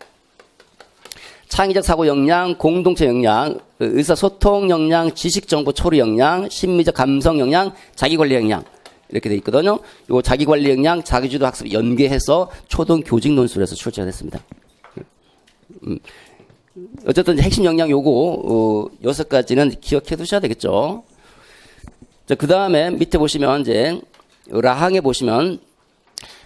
창의적 사고 역량, 공동체 역량, 의사소통 역량, 지식정보 처리 역량, 심리적 감성 역량, 자기관리 역량 이렇게 돼 있거든요. 요 자기관리 역량, 자기주도 학습 연계해서 초등 교직 논술에서 출제가 됐습니다. 어쨌든 핵심 역량 요거 6가지는 기억해 두셔야 되겠죠. 자, 그 다음에 밑에 보시면 이제 라항에 보시면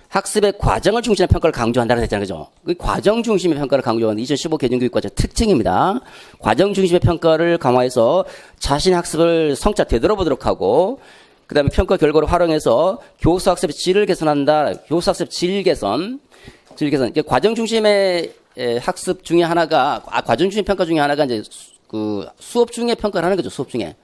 학습의 과정을 중심의 평가를 강조한다고 했잖아요. 그죠? 그 과정 중심의 평가를 강조하는 2015 개정교육과정 특징입니다. 과정 중심의 평가를 강화해서 자신의 학습을 성차 되돌아보도록 하고 그 다음에 평가 결과를 활용해서 교수 학습의 질을 개선한다. 교수 학습 질 개선. 과정 중심의 학습 중에 하나가, 과정 중심 평가 중에 하나가 이제 그 수업 중에 평가를 하는 거죠. 수업 중에.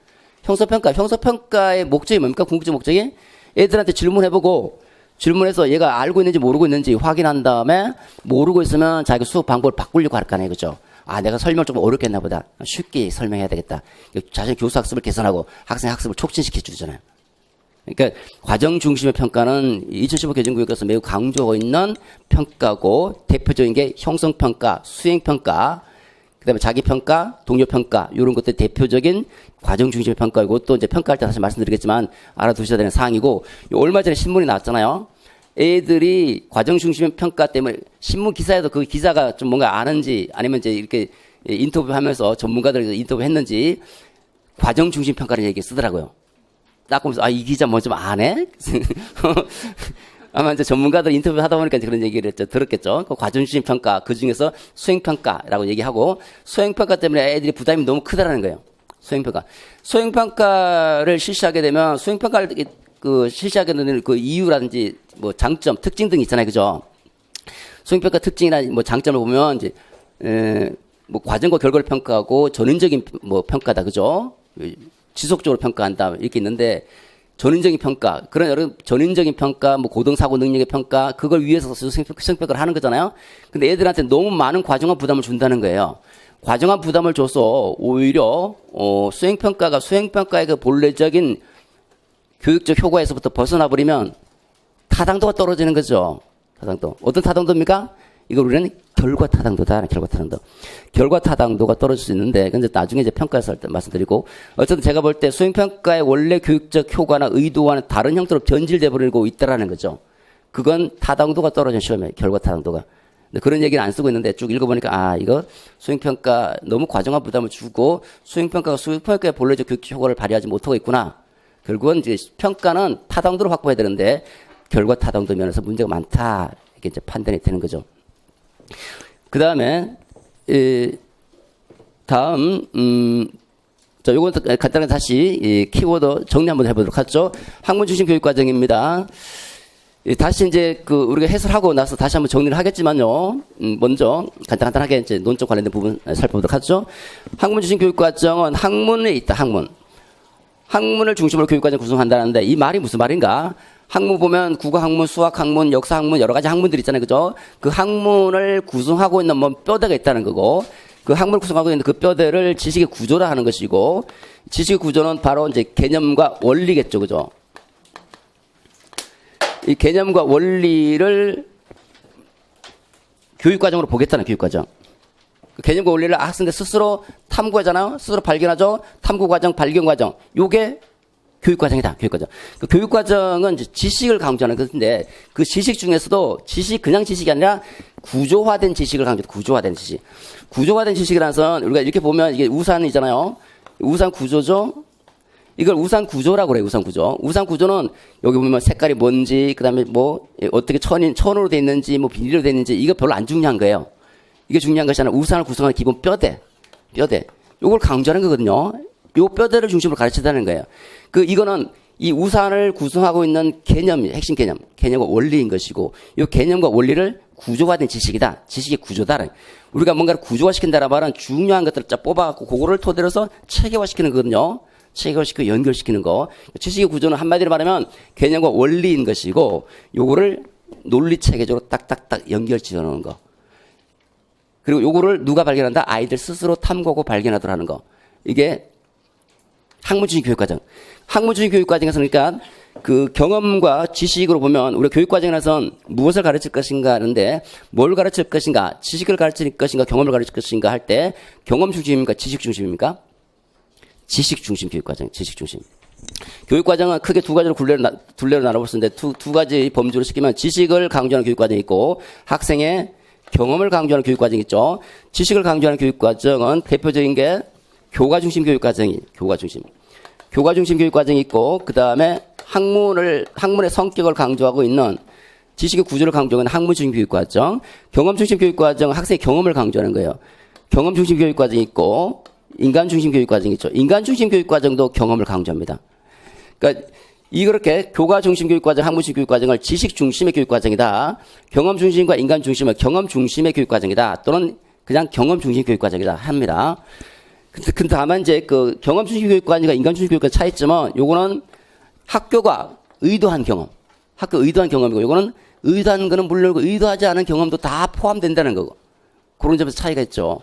형사평가의 목적이 뭡니까? 궁극적 목적이 애들한테 질문해보고 질문해서 얘가 알고 있는지 모르고 있는지 확인한 다음에 모르고 있으면 자기가 수업 방법을 바꾸려고 할 거 아니에요. 그죠? 아, 내가 설명을 좀 어렵게 했나 보다. 쉽게 설명해야 되겠다. 자신의 교수 학습을 개선하고 학생 학습을 촉진시켜 주잖아요. 그러니까 과정 중심의 평가는 2015 개정교육에서 매우 강조하고 있는 평가고 대표적인 게 형성평가, 수행평가, 그다음에 자기평가, 동료평가 이런 것들 대표적인 과정 중심의 평가이고 또 이제 평가할 때 다시 말씀드리겠지만 알아두셔야 되는 사항이고 얼마 전에 신문이 나왔잖아요. 애들이 과정 중심의 평가 때문에 신문 기사에도 그 기자가 좀 뭔가 아는지 아니면 이제 이렇게 인터뷰하면서 전문가들 인터뷰했는지 과정 중심 평가를 얘기 쓰더라고요. 딱 보면서 아, 이 기자 뭐 좀 아네? 아마 이제 전문가들 인터뷰 하다 보니까 그런 얘기를 들었겠죠. 그 과정 중심 평가, 그 중에서 수행평가라고 얘기하고 수행평가 때문에 애들이 부담이 너무 크다라는 거예요. 수행평가를 실시하게 되면 수행평가를 실시하게 되는 그 이유라든지 뭐 장점, 특징 등이 있잖아요. 그죠? 수행평가 특징이나 뭐 장점을 보면 이제, 뭐 과정과 결과를 평가하고 전인적인 뭐 평가다. 그죠? 지속적으로 평가한다. 이렇게 있는데 전인적인 평가, 그런 여러 전인적인 평가, 뭐 고등사고 능력의 평가, 그걸 위해서 수행평가를 하는 거잖아요. 근데 애들한테 너무 많은 과정화 부담을 준다는 거예요. 과정화 부담을 줘서 오히려 수행평가가 수행평가의 그 본래적인 교육적 효과에서부터 벗어나 버리면 타당도가 떨어지는 거죠. 타당도. 어떤 타당도입니까? 이걸 우리는 결과 타당도다. 결과 타당도가 떨어질 수 있는데, 근데 나중에 이제 평가에서 할 때 말씀드리고, 어쨌든 제가 볼 때 수행평가의 원래 교육적 효과나 의도와는 다른 형태로 변질돼 버리고 있다라는 거죠. 그건 타당도가 떨어진 시험이에요. 결과 타당도가. 근데 그런 얘기는 안 쓰고 있는데 쭉 읽어보니까 아, 이거 수행평가 너무 과정화 부담을 주고 수행평가가 수행평가의 본래적 교육적 효과를 발휘하지 못하고 있구나. 결국은 이제 평가는 타당도를 확보해야 되는데 결과 타당도 면에서 문제가 많다. 이게 이제 판단이 되는 거죠. 그 다음에, 자, 요건 간단하게 다시 키워드 정리 한번 해보도록 하죠. 학문 중심 교육 과정입니다. 다시 이제 우리가 해설하고 나서 다시 한번 정리를 하겠지만요. 먼저 간단하게 이제 논적 관련된 부분 살펴보도록 하죠. 학문 중심 교육 과정은 학문에 있다, 학문. 학문을 중심으로 교육 과정 구성한다는데 이 말이 무슨 말인가? 학문 보면 국어 학문, 수학 학문, 역사 학문 여러 가지 학문들이 있잖아요. 그죠? 그 학문을 구성하고 있는 뭐 뼈대가 있다는 거고 그 학문을 구성하고 있는 그 뼈대를 지식의 구조라 하는 것이고 지식의 구조는 바로 이제 개념과 원리겠죠. 그죠? 이 개념과 원리를 교육과정으로 보겠다는 교육과정. 그 개념과 원리를 학생들 스스로 탐구하잖아요. 스스로 발견하죠. 탐구과정, 발견과정. 요게 교육과정이다. 교육과정. 그 교육과정은 이제 지식을 강조하는 것인데 그 지식 중에서도 그냥 지식이 아니라 구조화된 지식을 강조해요. 구조화된 지식. 구조화된 지식이라는 것은 우리가 이렇게 보면 이게 우산이잖아요. 우산 구조죠. 이걸 우산 구조라고 그래요. 우산 구조. 우산 구조는 여기 보면 색깔이 뭔지, 그다음에 뭐 어떻게 천으로 돼 있는지, 뭐 비닐로 돼 있는지 이거 별로 안 중요한 거예요. 이게 중요한 것이 아니라 우산을 구성하는 기본 뼈대. 요걸 강조하는 거거든요. 요 뼈대를 중심으로 가르치다는 거예요. 이거는 이 우산을 구성하고 있는 개념이 핵심 개념과 원리인 것이고, 이 개념과 원리를 구조화된 지식이다. 지식의 구조다. 우리가 뭔가를 구조화시킨다는 말은 중요한 것들을 쫙 뽑아갖고 그거를 토대로 해서 체계화시키는 거거든요. 체계화시키고 연결시키는 거. 지식의 구조는 한마디로 말하면 개념과 원리인 것이고, 요거를 논리 체계적으로 딱딱딱 연결 지어놓은 거. 그리고 요거를 누가 발견한다? 아이들 스스로 탐구하고 발견하도록 하는 거. 이게 학문주의 교육과정. 학문주의 교육과정에서 그러니까 그 경험과 지식으로 보면 우리가 교육과정에서는 무엇을 가르칠 것인가 하는데, 뭘 가르칠 것인가, 지식을 가르칠 것인가, 경험을 가르칠 것인가 할 때 경험 중심입니까? 지식 중심입니까? 지식 중심 교육과정, 지식 중심. 교육과정은 크게 두 가지로 둘레로 나눠볼 수 있는데, 두 가지 범주로 시키면 지식을 강조하는 교육과정이 있고, 학생의 경험을 강조하는 교육과정이 있죠. 지식을 강조하는 교육과정은 대표적인 게 교과 중심 교과 중심 교육과정이 있고, 그 다음에 학문의 성격을 강조하고 있는 지식의 구조를 강조하는 학문 중심 교육과정, 경험 중심 교육과정은 학생의 경험을 강조하는 거예요. 경험 중심 교육과정이 있고, 인간 중심 교육과정이 있죠. 인간 중심 교육과정도 경험을 강조합니다. 그러니까 이렇게 교과 중심 교육과정, 학문 중심 교육과정을 지식 중심의 교육과정이다. 경험 중심과 인간 중심은 경험 중심의 교육과정이다. 또는 그냥 경험 중심 교육과정이다 합니다. 근데 다만 이제 그 경험 중심 교육과정과 인간 중심 교육과정 차이점은 요거는 학교가 의도한 경험이고, 요거는 의도한 거는 물론이고 의도하지 않은 경험도 다 포함된다는 거고. 그런 점에서 차이가 있죠.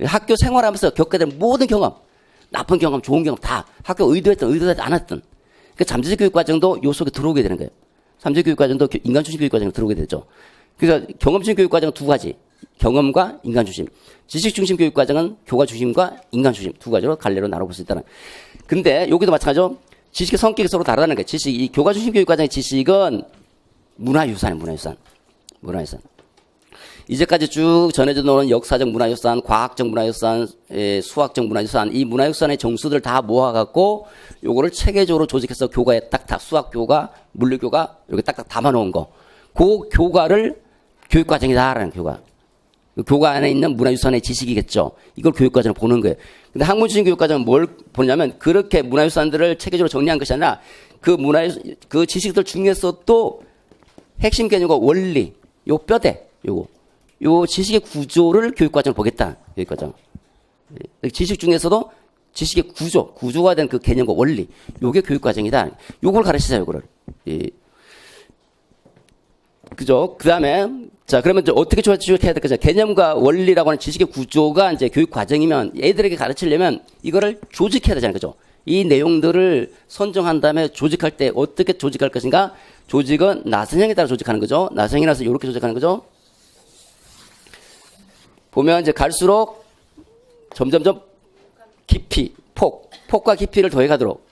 학교 생활하면서 겪게 된 모든 경험, 나쁜 경험, 좋은 경험 다 학교 의도하지 않았던. 그 잠재적 교육 과정도 요 속에 들어오게 되는 거예요. 잠재적 교육 과정도 인간 중심 교육 과정에 들어오게 되죠. 그래서 경험 중심 교육 과정은 두 가지. 경험과 인간 중심. 지식 중심 교육 과정은 교과 중심과 인간 중심 두 가지로 갈래로 나눠볼 수 있다는. 근데 여기도 마찬가지로 지식의 성격이 서로 다르다는 거예요. 이 교과 중심 교육 과정의 지식은 문화유산. 이제까지 쭉 전해져 놓은 역사적 문화유산, 과학적 문화유산, 수학적 문화유산, 이 문화유산의 정수들을 다 모아갖고 요거를 체계적으로 조직해서 교과에 딱딱 수학교과, 물리교과 이렇게 딱딱 담아놓은 거. 그 교과를 교육과정이다라는 교과. 교과 안에 있는 문화유산의 지식이겠죠. 이걸 교육과정을 보는 거예요. 근데 학문주의 교육과정은 뭘 보냐면 그렇게 문화유산들을 체계적으로 정리한 것이 아니라 그 지식들 중에서 또 핵심 개념과 원리, 요 뼈대, 요 지식의 구조를 교육과정을 보겠다. 교육과정. 지식 중에서도 지식의 구조가 된 그 개념과 원리, 요게 교육과정이다. 요걸 가르치자, 요거를. 그죠? 그 다음에, 자, 그러면 이제 어떻게 조직해야 될까? 개념과 원리라고 하는 지식의 구조가 이제 교육과정이면 애들에게 가르치려면 이거를 조직해야 되잖아요. 그죠? 이 내용들을 선정한 다음에 조직할 때 어떻게 조직할 것인가? 조직은 나선형에 따라 조직하는 거죠. 나선형이라서 이렇게 조직하는 거죠. 보면 이제 갈수록 점점점 깊이, 폭과 깊이를 더해가도록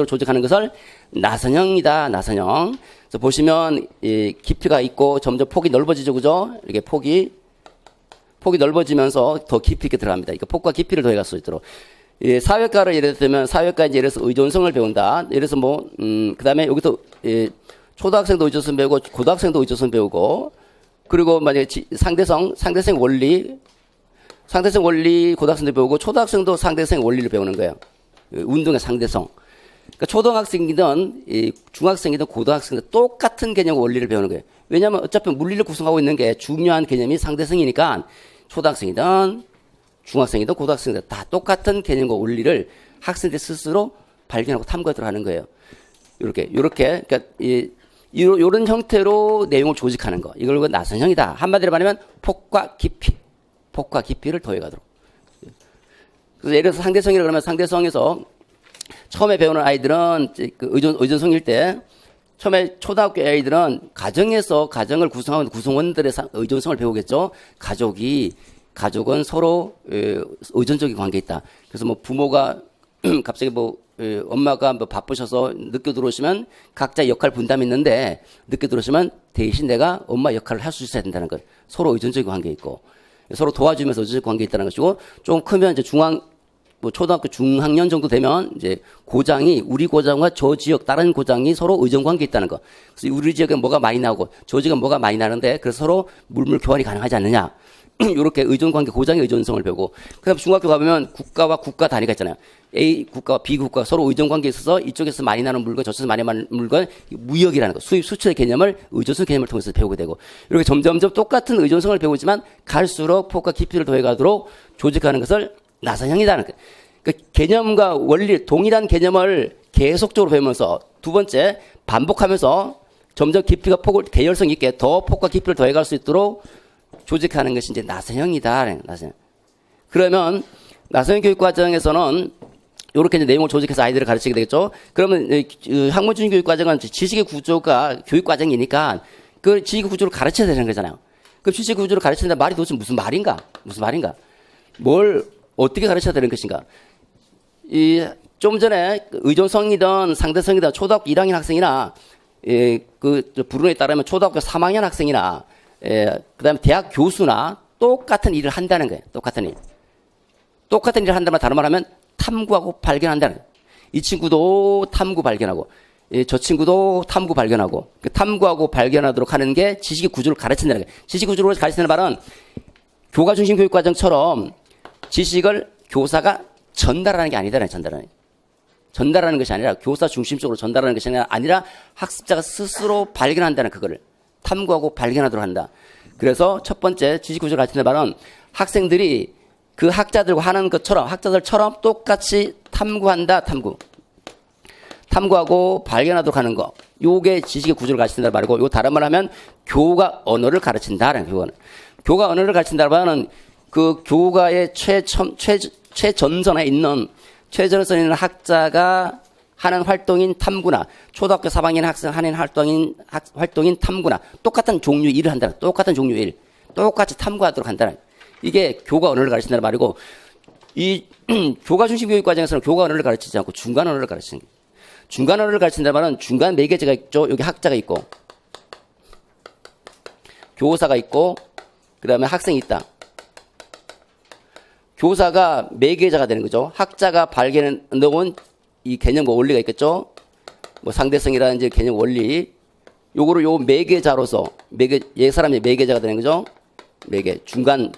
조직하는 것을 나선형이다, 나선형. 그래서 보시면 이 깊이가 있고 점점 폭이 넓어지죠, 그죠? 이렇게 폭이 넓어지면서 더 깊이 있게 들어갑니다. 그러니까 폭과 깊이를 더해갈 수 있도록. 사회과를 예를 들면 사회과 이제 예를 들어서 의존성을 배운다. 예를 들어서 그 다음에 여기서 초등학생도 의존성 배우고 고등학생도 의존성 배우고, 그리고 만약에 상대성 원리 고등학생도 배우고 초등학생도 상대성 원리를 배우는 거예요. 운동의 상대성. 그러니까 초등학생이든 중학생이든 고등학생이든 똑같은 개념 원리를 배우는 거예요. 왜냐하면 어차피 물리를 구성하고 있는 게 중요한 개념이 상대성이니까 초등학생이든 중학생이든 고등학생이든 다 똑같은 개념과 원리를 학생들 스스로 발견하고 탐구하도록 하는 거예요. 이렇게 그러니까 이런 형태로 내용을 조직하는 거. 이걸 나선형이다. 한마디로 말하면 폭과 깊이를 더해가도록. 그래서 예를 들어서 상대성이라고 그러면 상대성에서 처음에 배우는 아이들은 그 의존성일 때 처음에 초등학교 아이들은 가정을 구성하는 구성원들의 의존성을 배우겠죠. 가족은 서로 의존적인 관계에 있다. 그래서 뭐 부모가 갑자기 엄마가 바쁘셔서 늦게 들어오시면 각자 역할 분담이 있는데 늦게 들어오시면 대신 내가 엄마 역할을 할 수 있어야 된다는 것. 서로 의존적인 관계에 있고 서로 도와주면서 의존적 관계에 있다는 것이고, 좀 크면 이제 뭐 초등학교 중학년 정도 되면 이제 고장이 우리 고장과 저 지역 다른 고장이 서로 의존 관계에 있다는 거. 그래서 우리 지역에 뭐가 많이 나오고 저 지역은 뭐가 많이 나는데 그래서 서로 물물 교환이 가능하지 않느냐. 이렇게 의존 관계 고장의 의존성을 배우고 그다음 중학교 가보면 국가와 국가 단위가 있잖아요. A 국가와 B 국가가 서로 의존 관계에 있어서 이쪽에서 많이 나는 물건 저쪽에서 많이 나는 물건 무역이라는 거 수입 수출의 개념을 의존성 개념을 통해서 배우게 되고 이렇게 점점점 똑같은 의존성을 배우지만 갈수록 폭과 깊이를 더해가도록 조직하는 것을 나선형이라는 거예요. 그러니까 개념과 원리 동일한 개념을 계속적으로 배우면서 두 번째 반복하면서 점점 깊이가 폭을 계열성 있게 더 폭과 깊이를 더해갈 수 있도록 조직하는 것이 이제 나선형이다. 나선형. 그러면 나선형 교육 과정에서는 이렇게 이제 내용을 조직해서 아이들을 가르치게 되겠죠. 그러면 학문주의 교육 과정은 지식의 구조가 교육 과정이니까 그 지식의 구조를 가르쳐야 되는 거잖아요. 그 지식의 구조를 가르치는데 말이 도대체 무슨 말인가? 무슨 말인가? 뭘 어떻게 가르쳐야 되는 것인가? 좀 전에 의존성이든 상대성이든 초등학교 1학년 학생이나 그 부론에 따르면 초등학교 3학년 학생이나 그다음에 대학 교수나 똑같은 일을 한다는 거예요. 똑같은 일. 똑같은 일을 한다면 다른 말 하면 탐구하고 발견한다는 거예요. 이 친구도 탐구 발견하고 저 친구도 탐구 발견하고 그 탐구하고 발견하도록 하는 게 지식의 구조를 가르친다는 거예요. 지식 구조를 가르치는 말은 교과 중심 교육 과정처럼 지식을 교사가 전달하는 게 아니다라는 전달하는 거예요. 전달하는 것이 아니라 교사 중심적으로 전달하는 것이 아니라 학습자가 스스로 발견한다는 그거를 탐구하고 발견하도록 한다. 그래서 첫 번째 지식 구조를 가르치는 말은 학생들이 그 학자들과 하는 것처럼 학자들처럼 똑같이 탐구한다. 탐구하고 발견하도록 하는 거. 요게 지식의 구조를 가르친다는 말이고 요 다른 말로 하면 교가 언어를 가르친다라는 교과는. 교가 언어를 가르친다는 말은 그 교과의 최전선에 있는 학자가 하는 활동인 탐구나 초등학교 3학년 학생 하는 활동인 탐구나 똑같은 종류 일을 한다. 똑같은 종류 일. 똑같이 탐구하도록 한다는. 이게 교과 언어를 가르친다는 말이고 이 교과 중심 교육 과정에서는 교과 언어를 가르치지 않고 중간 언어를 가르치는 거예요. 중간 언어를 가르친다는 말은 중간 매개체가 있죠. 여기 학자가 있고 교사가 있고 그다음에 학생이 있다. 교사가 매개자가 되는 거죠. 학자가 발견해 놓은 이 개념과 원리가 있겠죠. 뭐 상대성이라든지 개념 원리. 요거를 요 매개자로서 사람이 매개자가 되는 거죠. 매개 중간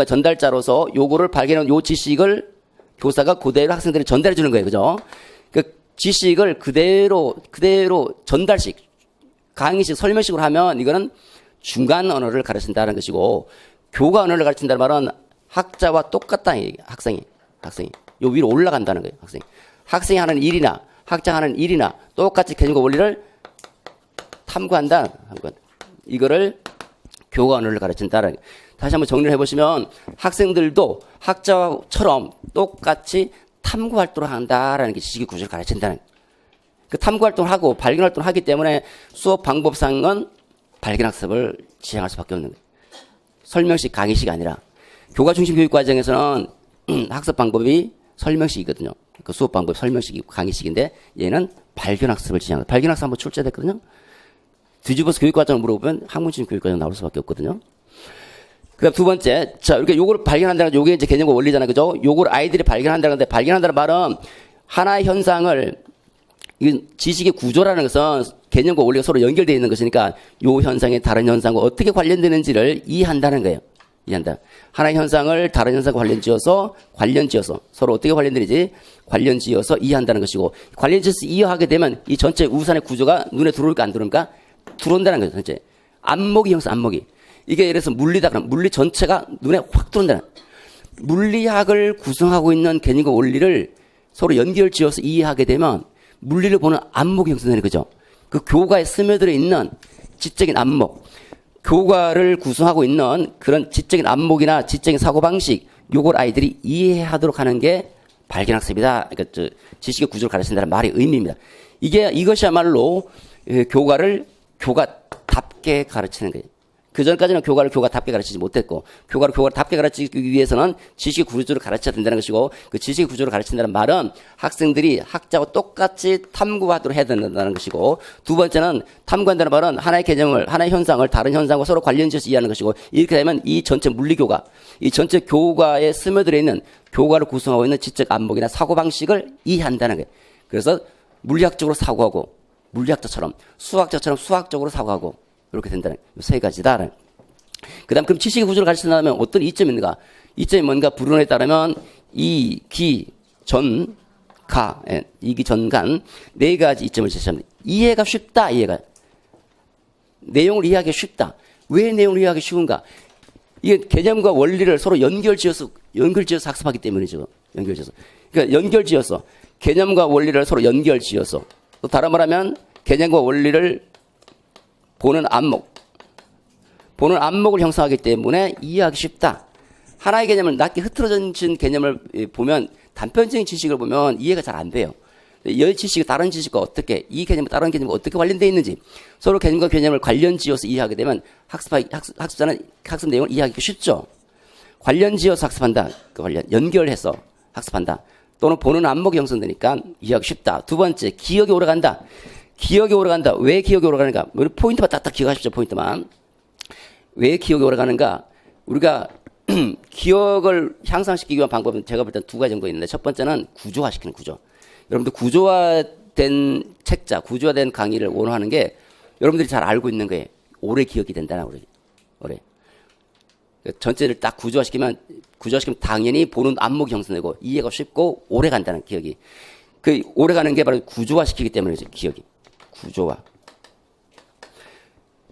전달자로서 요거를 발견한 요 지식을 교사가 그대로 학생들이 전달해 주는 거예요. 그죠? 그 지식을 그대로 전달식 강의식 설명식으로 하면 이거는 중간 언어를 가르친다는 것이고 교과 언어를 가르친다는 말은 학자와 똑같다. 학생이 요 위로 올라간다는 거예요. 학생이 하는 일이나 학자가 하는 일이나 똑같이 개념과 원리를 탐구한다. 이거를 교과 언어를 가르친다는 거예요. 다시 한번 정리를 해보시면 학생들도 학자처럼 똑같이 탐구 활동을 한다라는 게 지식의 구조를 가르친다는 거예요. 그 탐구 활동을 하고 발견 활동을 하기 때문에 수업 방법상은 발견 학습을 지향할 수밖에 없는 거예요. 설명식, 강의식이 아니라 교과 중심 교육 과정에서는 학습 방법이 설명식이거든요. 그 수업 방법이 설명식이고 강의식인데 얘는 발견 학습을 지향합니다. 발견 학습 한번 출제됐거든요. 뒤집어서 교육 과정을 물어보면 학문 중심 교육 과정 나올 수밖에 없거든요. 그다음 두 번째, 자 이렇게 요걸 발견한다는 요게 이제 개념과 원리잖아요, 그죠? 요걸 아이들이 발견한다는데 발견한다는 말은 하나의 현상을 이 지식의 구조라는 것은 개념과 원리가 서로 연결되어 있는 것이니까 요 현상이 다른 현상과 어떻게 관련되는지를 이해한다는 거예요. 이해한다. 하나의 현상을 다른 현상과 관련지어서 서로 어떻게 관련되는지 관련지어서 이해한다는 것이고 관련지어서 이해하게 되면 이 전체 우산의 구조가 눈에 들어올까 안 들어올까? 들어온다는 거죠. 전체 안목이 형성, 안목이. 이게 예를 들어서 물리다 그러면 물리 전체가 눈에 확 들어온다는. 물리학을 구성하고 있는 개념과 원리를 서로 연결지어서 이해하게 되면 물리를 보는 안목이 형성되는 거죠. 그 교과에 스며들어 있는 지적인 안목, 교과를 구성하고 있는 그런 지적인 안목이나 지적인 사고방식, 요걸 아이들이 이해하도록 하는 게 발견학습이다. 그러니까 지식의 구조를 가르친다는 말의 의미입니다. 이것이야말로 교과를 교과답게 가르치는 거예요. 그 전까지는 교과를 교과답게 가르치지 못했고, 교과를 교과답게 가르치기 위해서는 지식의 구조를 가르쳐야 된다는 것이고, 그 지식의 구조를 가르친다는 말은 학생들이 학자와 똑같이 탐구하도록 해야 된다는 것이고, 두 번째는 탐구한다는 말은 하나의 개념을, 하나의 현상을 다른 현상과 서로 관련지어서 이해하는 것이고, 이렇게 되면 이 전체 물리교과, 이 전체 교과에 스며들어 있는 교과를 구성하고 있는 지적 안목이나 사고방식을 이해한다는 거예요. 그래서 물리학적으로 사고하고, 물리학자처럼, 수학자처럼 수학적으로 사고하고, 이렇게 된다는 세 가지다. 그 다음, 그럼 지식의 구조를 가르친다면 어떤 이점이 있는가? 이점이 뭔가 불론에 따르면 이, 기, 전, 가, 이기, 전, 간, 네 가지 이점을 제시합니다. 이해가 쉽다, 이해가. 내용을 이해하기 쉽다. 왜 내용을 이해하기 쉬운가? 이게 개념과 원리를 서로 연결지어서 학습하기 때문이죠. 연결지어서. 그러니까 연결지어서. 개념과 원리를 서로 연결지어서. 또 다른 말하면 개념과 원리를 보는 안목을 형성하기 때문에 이해하기 쉽다. 하나의 개념을 낮게 흐트러진 개념을 보면, 단편적인 지식을 보면 이해가 잘 안 돼요. 이 지식이 다른 지식과 어떻게, 이 개념과 다른 개념과 어떻게 관련되어 있는지, 서로 개념과 개념을 관련지어서 이해하게 되면 학습자는 학습 내용을 이해하기 쉽죠. 관련지어서 학습한다. 연결해서 학습한다. 또는 보는 안목이 형성되니까 이해하기 쉽다. 두 번째, 기억이 오래간다. 기억이 오래간다. 왜 기억이 오래가는가? 우리 포인트만 딱딱 기억하십시오. 포인트만. 왜 기억이 오래가는가? 우리가 기억을 향상시키기 위한 방법은 제가 볼 땐 두 가지 정도 있는데, 첫 번째는 구조화시키는 구조. 여러분들 구조화된 책자, 구조화된 강의를 원하는 게 여러분들이 잘 알고 있는 거예요. 오래 기억이 된다나, 오래. 전체를 딱 구조화시키면 당연히 보는 안목이 형성되고 이해가 쉽고 오래 간다는 기억이. 그 오래 가는 게 바로 구조화시키기 때문이죠. 기억이. 구조화.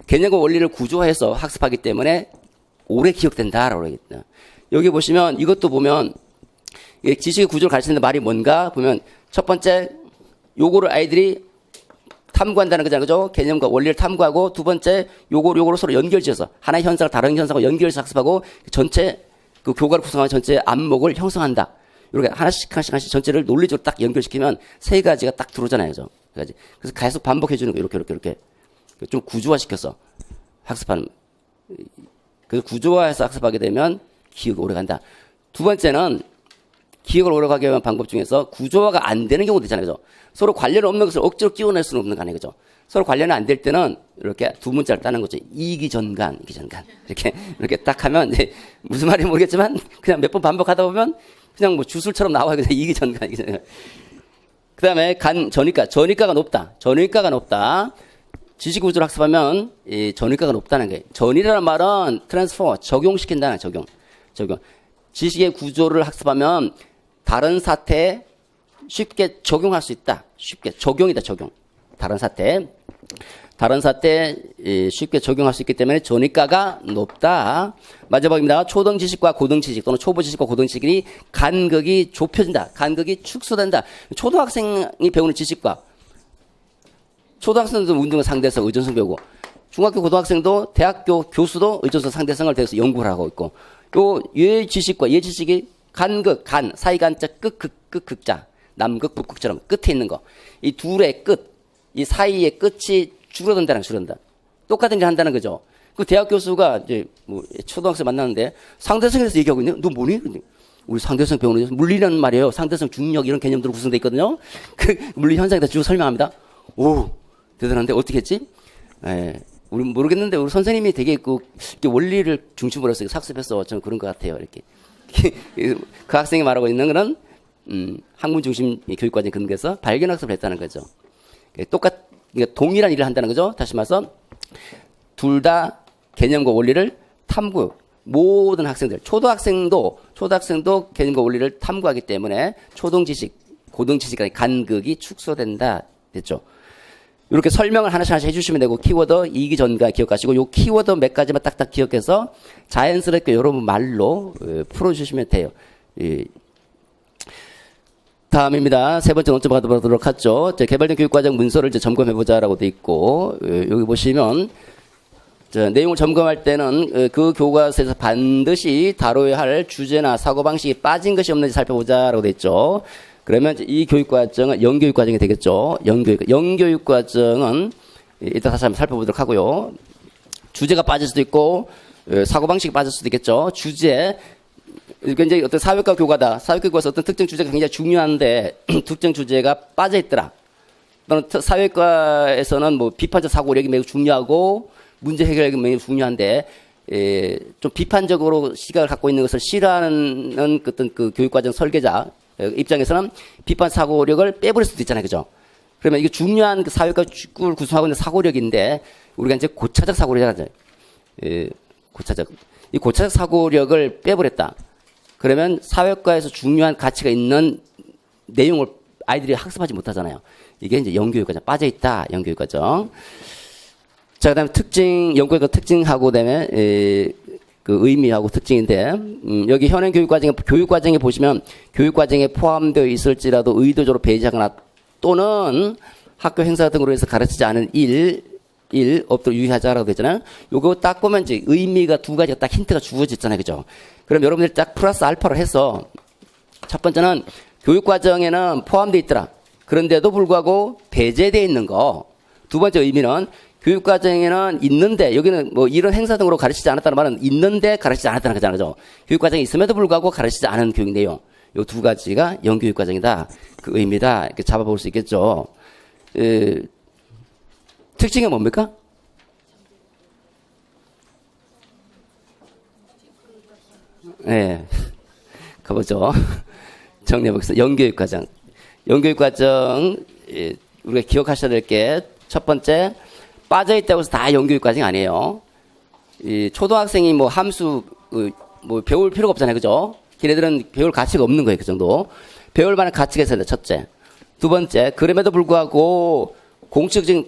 개념과 원리를 구조화해서 학습하기 때문에 오래 기억된다라고 그러겠다. 여기 보시면 이것도 보면 지식의 구조를 가르치는 말이 뭔가 보면 첫 번째 요거를 아이들이 탐구한다는 거잖아요. 그죠? 개념과 원리를 탐구하고 두 번째 요거를 서로 연결지어서 하나의 현상을 다른 현상과 연결해서 학습하고 전체 그 교과를 구성하는 전체 안목을 형성한다. 이렇게 하나씩 전체를 논리적으로 딱 연결시키면 세 가지가 딱 들어오잖아요. 그죠? 그래서 계속 반복해 주는 거예요. 이렇게. 좀 구조화시켜서 학습하는. 그래서 구조화해서 학습하게 되면 기억이 오래 간다. 두 번째는 기억을 오래가게 하는 방법 중에서 구조화가 안 되는 경우도 있잖아요. 그죠? 서로 관련 없는 것을 억지로 끼워낼 수는 없는 거 아니에요. 그죠? 서로 관련이 안 될 때는 이렇게 두 문자를 따는 거죠. 이기전간. 이렇게 딱 하면, 무슨 말인지 모르겠지만, 그냥 몇 번 반복하다 보면, 그냥 뭐 주술처럼 나와요. 그냥 이기전간. 그 다음에 전위가가 높다. 지식 구조를 학습하면, 전위가가 높다는 게, 전이라는 말은 트랜스포, 적용시킨다는 적용. 지식의 구조를 학습하면 다른 사태에 쉽게 적용할 수 있다. 쉽게 적용이다. 다른 사태에 쉽게 적용할 수 있기 때문에 전위가가 높다. 마지막입니다. 초등 지식과 고등 지식 또는 초보 지식과 고등 지식이 간극이 좁혀진다. 간극이 축소된다. 초등학생이 배우는 지식과 초등학생도 운동의 상대성, 의존성 배우고 중학교 고등학생도 대학교 교수도 의존성 상대성을 대해서 연구를 하고 있고 얘 지식이 사이간자, 극자, 남극, 북극처럼 끝에 있는 거. 이 둘의 이 사이의 끝이 줄어든다. 똑같은 일을 한다는 거죠. 그 대학 교수가 이제 초등학생 만났는데 상대성에 대해서 얘기하고 있네요. 너 뭐니? 우리 상대성 배우는 물리라는 말이에요. 상대성, 중력 이런 개념들로 구성되어 있거든요. 그 물리 현상에 대해서 쭉 설명합니다. 오, 대단한데 어떻게 했지? 우리 모르겠는데 우리 선생님이 되게 이렇게 원리를 중심으로 해서 학습해서 저는 그런 것 같아요. 이렇게 그 학생이 말하고 있는 거는 학문 중심 교육과정 근거에서 발견학습을 했다는 거죠. 그러니까 동일한 일을 한다는 거죠. 다시 말해서 둘 다 개념과 원리를 탐구. 모든 학생들, 초등학생도 개념과 원리를 탐구하기 때문에 초등 지식, 고등 지식까지 간극이 축소된다. 됐죠. 이렇게 설명을 하나씩 해주시면 되고, 키워드 이기전가 기억하시고, 요 키워드 몇 가지만 딱딱 기억해서 자연스럽게 여러분 말로 풀어주시면 돼요. 다음입니다. 세 번째 논점 가도록 하죠. 개발된 교육과정 문서를 점검해보자라고 돼 있고, 여기 보시면, 내용을 점검할 때는 그 교과서에서 반드시 다뤄야 할 주제나 사고방식이 빠진 것이 없는지 살펴보자라고 돼 있죠. 그러면 이 교육과정은 영교육과정이 되겠죠. 영교육과정은 이따 다시 한번 살펴보도록 하고요. 주제가 빠질 수도 있고 사고방식이 빠질 수도 있겠죠. 주제, 굉장히 어떤 사회과 교과다. 사회과 교과에서 어떤 특정 주제가 굉장히 중요한데 특정 주제가 빠져있더라. 또는 사회과에서는 뭐 비판적 사고력이 매우 중요하고 문제 해결력이 매우 중요한데 좀 비판적으로 시각을 갖고 있는 것을 싫어하는 어떤 그 교육과정 설계자 입장에서는 비판 사고력을 빼버릴 수도 있잖아요. 그죠? 그러면 이게 중요한 그 사회과 를 구성하고 있는 사고력인데 우리가 이제 고차적 사고력이라고 하죠. 고차적. 이 고차적 사고력을 빼버렸다. 그러면 사회과에서 중요한 가치가 있는 내용을 아이들이 학습하지 못하잖아요. 이게 이제 영교육과정 빠져있다. 영교육과정. 자, 그 다음에 특징, 영교육과 특징하고 그다음에 그 의미하고 특징인데 여기 현행 교육과정에 보시면 교육과정에 포함되어 있을지라도 의도적으로 배제하거나 또는 학교 행사 등으로 해서 가르치지 않은 일 없도록 유의하자라고 되잖아요. 요거 딱 보면 이제 의미가 두 가지가 딱 힌트가 주어졌잖아요. 그죠? 그럼 여러분들이 딱 플러스 알파로 해서 첫 번째는 교육과정에는 포함되어 있더라. 그런데도 불구하고 배제되어 있는 거. 두 번째 의미는 교육과정에는 있는데 여기는 뭐 이런 행사 등으로 가르치지 않았다는 말은 있는데 가르치지 않았다는 거잖아요. 그죠? 교육과정이 있음에도 불구하고 가르치지 않은 교육 내용. 요 두 가지가 영교육과정이다. 그 의미다. 이렇게 잡아볼 수 있겠죠. 특징이 뭡니까? 네. 가보죠. 정리해보겠습니다. 영교육과정. 영교육과정, 우리가 기억하셔야 될 게, 첫 번째, 빠져있다고 해서 다 영교육과정이 아니에요. 이 초등학생이 뭐 함수, 뭐 배울 필요가 없잖아요. 그죠? 걔네들은 배울 가치가 없는 거예요. 그 정도. 배울 만한 가치가 있어야 돼. 첫째. 두 번째, 그럼에도 불구하고 공적인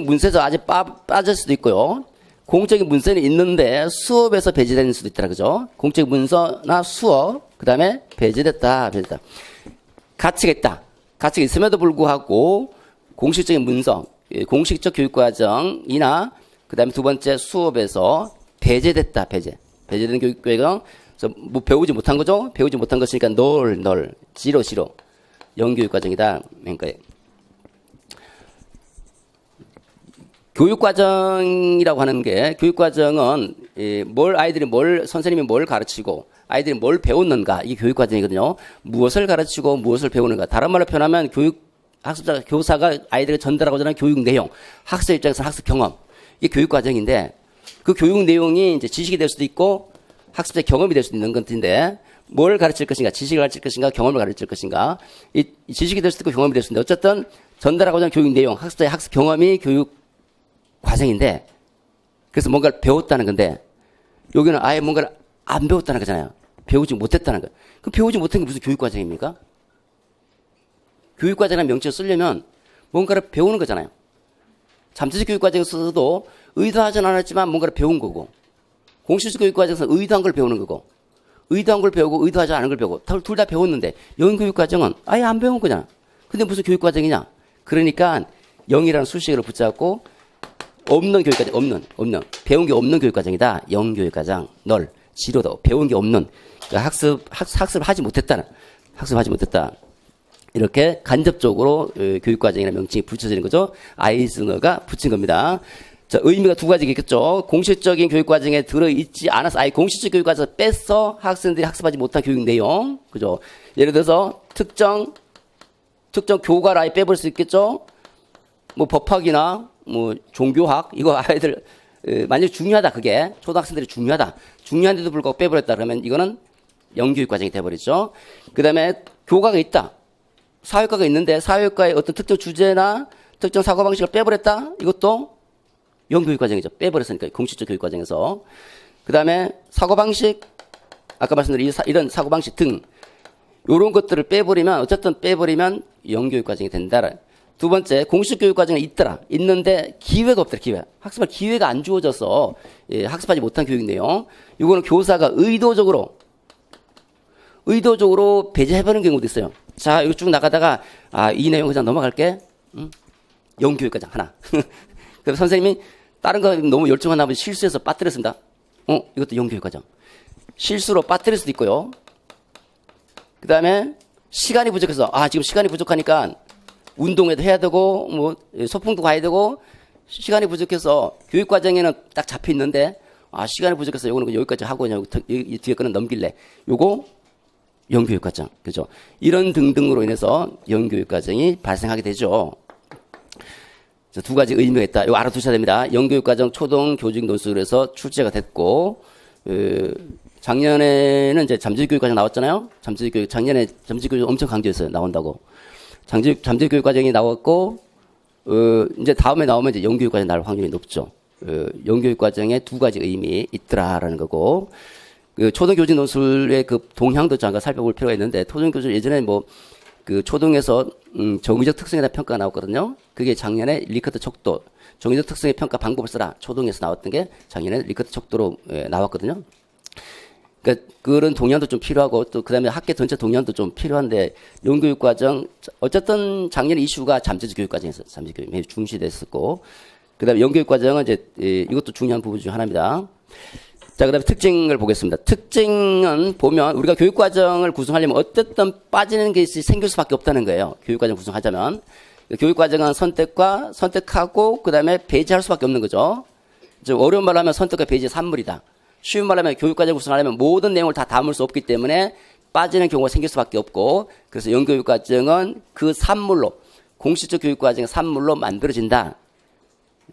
문서에서 아직 빠질 수도 있고요. 공적인 문서는 있는데 수업에서 배제되는 수도 있더라. 그죠? 공적인 문서나 수업, 그 다음에 배제됐다. 가치가 있다. 가치가 있음에도 불구하고 공식적인 문서, 공식적 교육과정이나 그 다음에 두 번째 수업에서 배제됐다. 배제된 교육과정. 그래서 뭐 배우지 못한 거죠? 배우지 못한 것이니까 지로. 영교육과정이다. 그러니까 교육과정이라고 하는 게 교육과정은 선생님이 뭘 가르치고 아이들이 뭘 배웠는가 이게 교육과정이거든요. 무엇을 가르치고 무엇을 배우는가. 다른 말로 표현하면 교사가 아이들에게 전달하고자 하는 교육 내용, 학생 입장에서 학습 경험 이게 교육과정인데 그 교육 내용이 이제 지식이 될 수도 있고 학습의 경험이 될 수도 있는 건데 뭘 가르칠 것인가, 지식을 가르칠 것인가, 경험을 가르칠 것인가. 이 지식이 될 수도 있고 경험이 될 수도 있는데 어쨌든 전달하고자 하는 교육 내용, 학습자의 학습 경험이 교육 과정인데 그래서 뭔가를 배웠다는 건데 여기는 아예 뭔가를 안 배웠다는 거잖아요. 배우지 못했다는 거예요. 그럼 배우지 못한 게 무슨 교육과정입니까? 교육과정이라는 명칭을 쓰려면 뭔가를 배우는 거잖아요. 잠재적 교육과정에서도 의도하지는 않았지만 뭔가를 배운 거고 공식적 교육과정에서는 의도한 걸 배우는 거고 의도한 걸 배우고 의도하지 않은 걸 배우고 둘 다 배웠는데 영교육과정은 아예 안 배운 거잖아. 근데 무슨 교육과정이냐? 그러니까 영이라는 수식어를 붙잡고 없는 교육과정, 없는. 배운 게 없는 교육과정이다. 영교육과정, 지로도. 배운 게 없는. 그러니까 학습을 하지 못했다. 이렇게 간접적으로 교육과정이라는 명칭이 붙여지는 거죠. 아이즈너가 붙인 겁니다. 자, 의미가 두 가지겠죠. 공식적인 교육과정에 들어있지 않아서, 아예 공식적 교육과정에서 뺐어 학생들이 학습하지 못한 교육 내용. 그죠? 예를 들어서 특정 교과를 아예 빼버릴 수 있겠죠? 뭐 법학이나 뭐 종교학 이거 아이들 만약에 중요하다 그게 초등학생들이 중요한데도 불구하고 빼버렸다 그러면 이거는 영교육과정이 돼버리죠. 그 다음에 교과가 있다. 사회과가 있는데 사회과의 어떤 특정 주제나 특정 사고방식을 빼버렸다. 이것도 영교육과정이죠. 빼버렸으니까 공식적 교육과정에서. 그 다음에 사고방식 아까 말씀드린 이런 사고방식 등 이런 것들을 빼버리면 영교육과정이 된다. 두 번째, 공식 교육과정에 있는데 기회가 없더라. 학습할 기회가 안 주어져서 학습하지 못한 교육 내용. 이거는 교사가 의도적으로 배제해버리는 경우도 있어요. 자, 이거 쭉 나가다가 이 내용 그냥 넘어갈게. 영교육과정 하나. 그래서 선생님이 다른 거 너무 열중하나 보면 실수해서 빠뜨렸습니다. 이것도 영교육과정. 실수로 빠뜨릴 수도 있고요. 그 다음에 시간이 부족해서 지금 시간이 부족하니까 운동회도 해야 되고 뭐 소풍도 가야 되고 시간이 부족해서 교육과정에는 딱 잡혀 있는데 시간이 부족해서 요거는 여기까지 하고 그냥 이 뒤에 거는 넘길래. 요거 영교육과정. 그죠? 이런 등등으로 인해서 영교육과정이 발생하게 되죠. 두 가지 의미가 있다. 이거 알아두셔야 됩니다. 영교육과정 초등 교직 논술에서 출제가 됐고, 작년에는 이제 잠재교육과정 나왔잖아요. 작년에 잠재교육 엄청 강조했어요. 나온다고. 잠재교육과정이 나왔고, 이제 다음에 나오면 이제 영교육과정 나올 확률이 높죠. 영교육과정에 두 가지 의미 있더라라는 거고, 초등교직 논술의 그 동향도 잠깐 살펴볼 필요가 있는데, 초등교직 예전에 그 초등에서 정의적 특성에 대한 평가가 나왔거든요. 그게 작년에 리커트 척도, 정의적 특성의 평가 방법을 써라. 초등에서 나왔던 게 작년에 리커트 척도로 나왔거든요. 그러니까 그런 동향도 좀 필요하고 또 그다음에 학계 전체 동향도 좀 필요한데 영교육과정 어쨌든 작년 이슈가 잠재적 교육과정에서 잠재적 교육이 중시됐었고 그다음에 영교육과정은 이제 이것도 중요한 부분 중 하나입니다. 자, 그다음에 특징을 보겠습니다. 특징은 보면 우리가 교육과정을 구성하려면 어쨌든 빠지는 게 생길 수밖에 없다는 거예요. 교육과정 구성하자면 교육과정은 선택하고 그다음에 배제할 수밖에 없는 거죠. 좀 어려운 말로 하면 선택과 배제 산물이다. 쉬운 말로 하면 교육과정 구성하려면 모든 내용을 다 담을 수 없기 때문에 빠지는 경우가 생길 수밖에 없고 그래서 영교육과정은 그 산물로 공식적 교육과정의 산물로 만들어진다.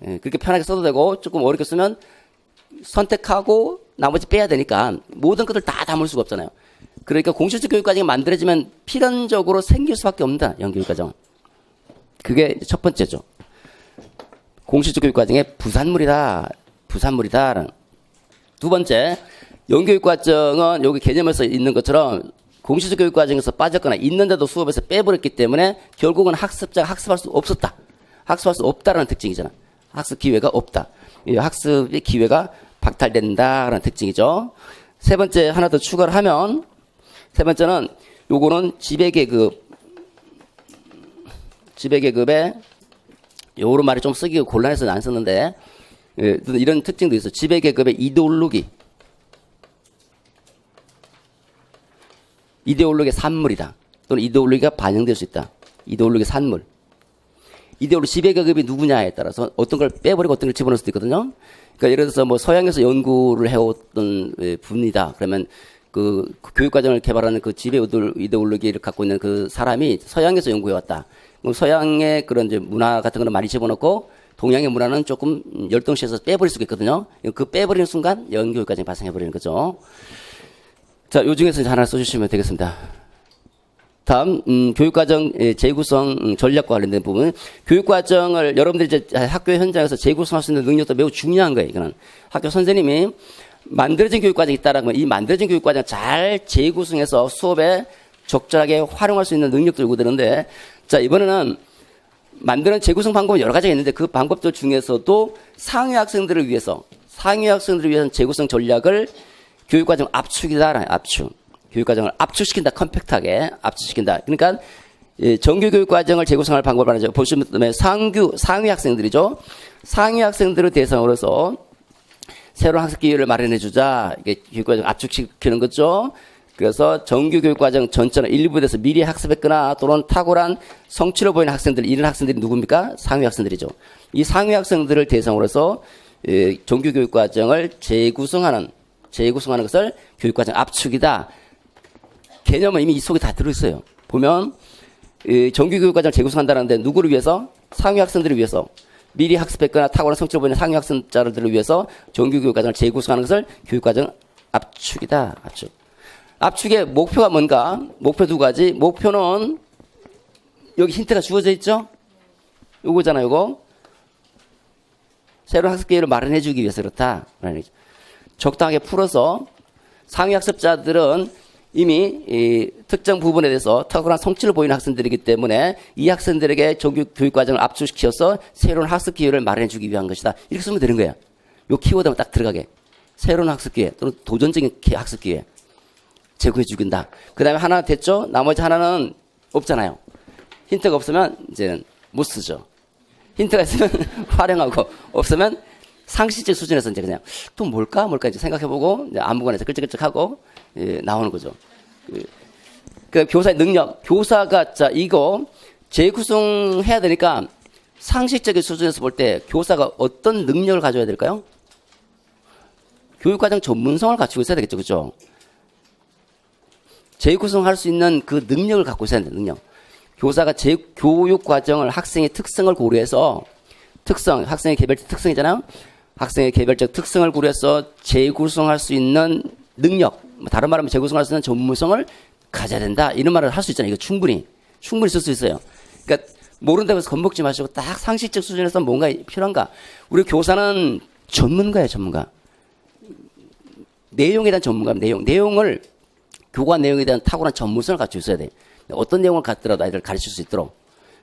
그렇게 편하게 써도 되고 조금 어렵게 쓰면 선택하고 나머지 빼야 되니까 모든 것을 다 담을 수가 없잖아요. 그러니까 공식적 교육과정이 만들어지면 필연적으로 생길 수밖에 없다. 영교육과정은. 그게 첫 번째죠. 공식적 교육과정의 부산물이다. 두 번째, 영교육과정은 여기 개념에서 있는 것처럼 공식적 교육과정에서 빠졌거나 있는데도 수업에서 빼버렸기 때문에 결국은 학습자가 학습할 수 없었다. 학습할 수 없다라는 특징이잖아. 학습 기회가 없다. 학습의 기회가 박탈된다라는 특징이죠. 세 번째 하나 더 추가를 하면 세 번째는 요거는 지배계급에 요런 말이 좀 쓰기가 곤란해서 안 썼는데 이런 특징도 있어. 지배계급의 이데올로기의 산물이다. 또는 이데올로기가 반영될 수 있다. 이데올로기의 산물. 이데올로기 지배계급이 누구냐에 따라서 어떤 걸 빼버리고 어떤 걸 집어넣을 수도 있거든요. 그러니까 예를 들어서 서양에서 연구를 해왔던 분이다. 그러면 그 교육과정을 개발하는 그 지배 이데올로기를 갖고 있는 그 사람이 서양에서 연구해왔다. 그럼 서양의 그런 이제 문화 같은 거는 많이 집어넣고 동양의 문화는 조금 열동시해서 빼버릴 수가 있거든요. 그 빼버리는 순간 영교육과정이 발생해버리는 거죠. 자, 요 중에서 하나 써주시면 되겠습니다. 다음, 교육과정 재구성 전략과 관련된 부분. 교육과정을 여러분들이 이제 학교 현장에서 재구성할 수 있는 능력도 매우 중요한 거예요. 이거는 학교 선생님이 만들어진 교육과정이 있다라고 하면 이 만들어진 교육과정을 잘 재구성해서 수업에 적절하게 활용할 수 있는 능력도 요구되는데 자, 이번에는 만드는 재구성 방법은 여러 가지가 있는데 그 방법들 중에서도 상위 학생들을 위해서는 재구성 전략을 교육과정 압축이다라는 압축. 교육과정을 압축시킨다. 컴팩트하게 압축시킨다. 그러니까 정규 교육과정을 재구성할 방법을 하죠. 보시면 상위 학생들이죠. 상위 학생들을 대상으로서 새로운 학습 기회를 마련해 주자. 이게 교육과정 압축시키는 거죠. 그래서 정규 교육과정 전체는 일부에 대해서 미리 학습했거나 또는 탁월한 성취를 보이는 학생들, 이런 학생들이 누굽니까? 상위 학생들이죠. 이 상위 학생들을 대상으로서 정규 교육과정을 재구성하는 것을 교육과정 압축이다. 개념은 이미 이 속에 다 들어있어요. 보면 정규 교육과정을 재구성한다는데 누구를 위해서? 상위 학생들을 위해서. 미리 학습했거나 탁월한 성취를 보이는 상위 학생자들을 위해서 정규 교육과정을 재구성하는 것을 교육과정 압축이다. 압축의 목표가 뭔가? 목표 두 가지. 목표는 여기 힌트가 주어져 있죠? 요거잖아요, 요거. 새로운 학습 기회를 마련해 주기 위해서 그렇다. 적당하게 풀어서 상위 학습자들은 이미 이 특정 부분에 대해서 탁월한 성취를 보이는 학생들이기 때문에 이 학생들에게 정규 교육과정을 압축시켜서 새로운 학습 기회를 마련해 주기 위한 것이다. 이렇게 쓰면 되는 거야. 요 키워드만 딱 들어가게. 새로운 학습 기회 또는 도전적인 학습 기회. 제공해 주긴다. 그 다음에 하나 됐죠? 나머지 하나는 없잖아요. 힌트가 없으면 이제는 못 쓰죠. 힌트가 있으면 활용하고 없으면 상식적 수준에서 이제 그냥 또 뭘까 이제 생각해보고 이제 아무거나 끌적끌적하고 나오는 거죠. 그 교사의 능력, 교사가 자 이거 재구성해야 되니까 상식적인 수준에서 볼 때 교사가 어떤 능력을 가져야 될까요? 교육과정 전문성을 갖추고 있어야 되겠죠. 그죠? 재구성할 수 있는 그 능력을 갖고 있어야 돼요. 능력. 교사가 교육과정을 학생의 특성을 고려해서 학생의 개별적 특성이잖아요. 학생의 개별적 특성을 고려해서 재구성할 수 있는 능력, 다른 말하면 재구성할 수 있는 전문성을 가져야 된다. 이런 말을 할 수 있잖아요. 이거 충분히 쓸 수 있어요. 그러니까 모른다고 해서 겁먹지 마시고 딱 상식적 수준에서 뭔가 필요한가. 우리 교사는 전문가예요. 전문가. 내용에 대한 전문가입니다. 내용을 교과 내용에 대한 탁월한 전문성을 갖추고 있어야 돼. 어떤 내용을 갖더라도 아이들을 가르칠 수 있도록.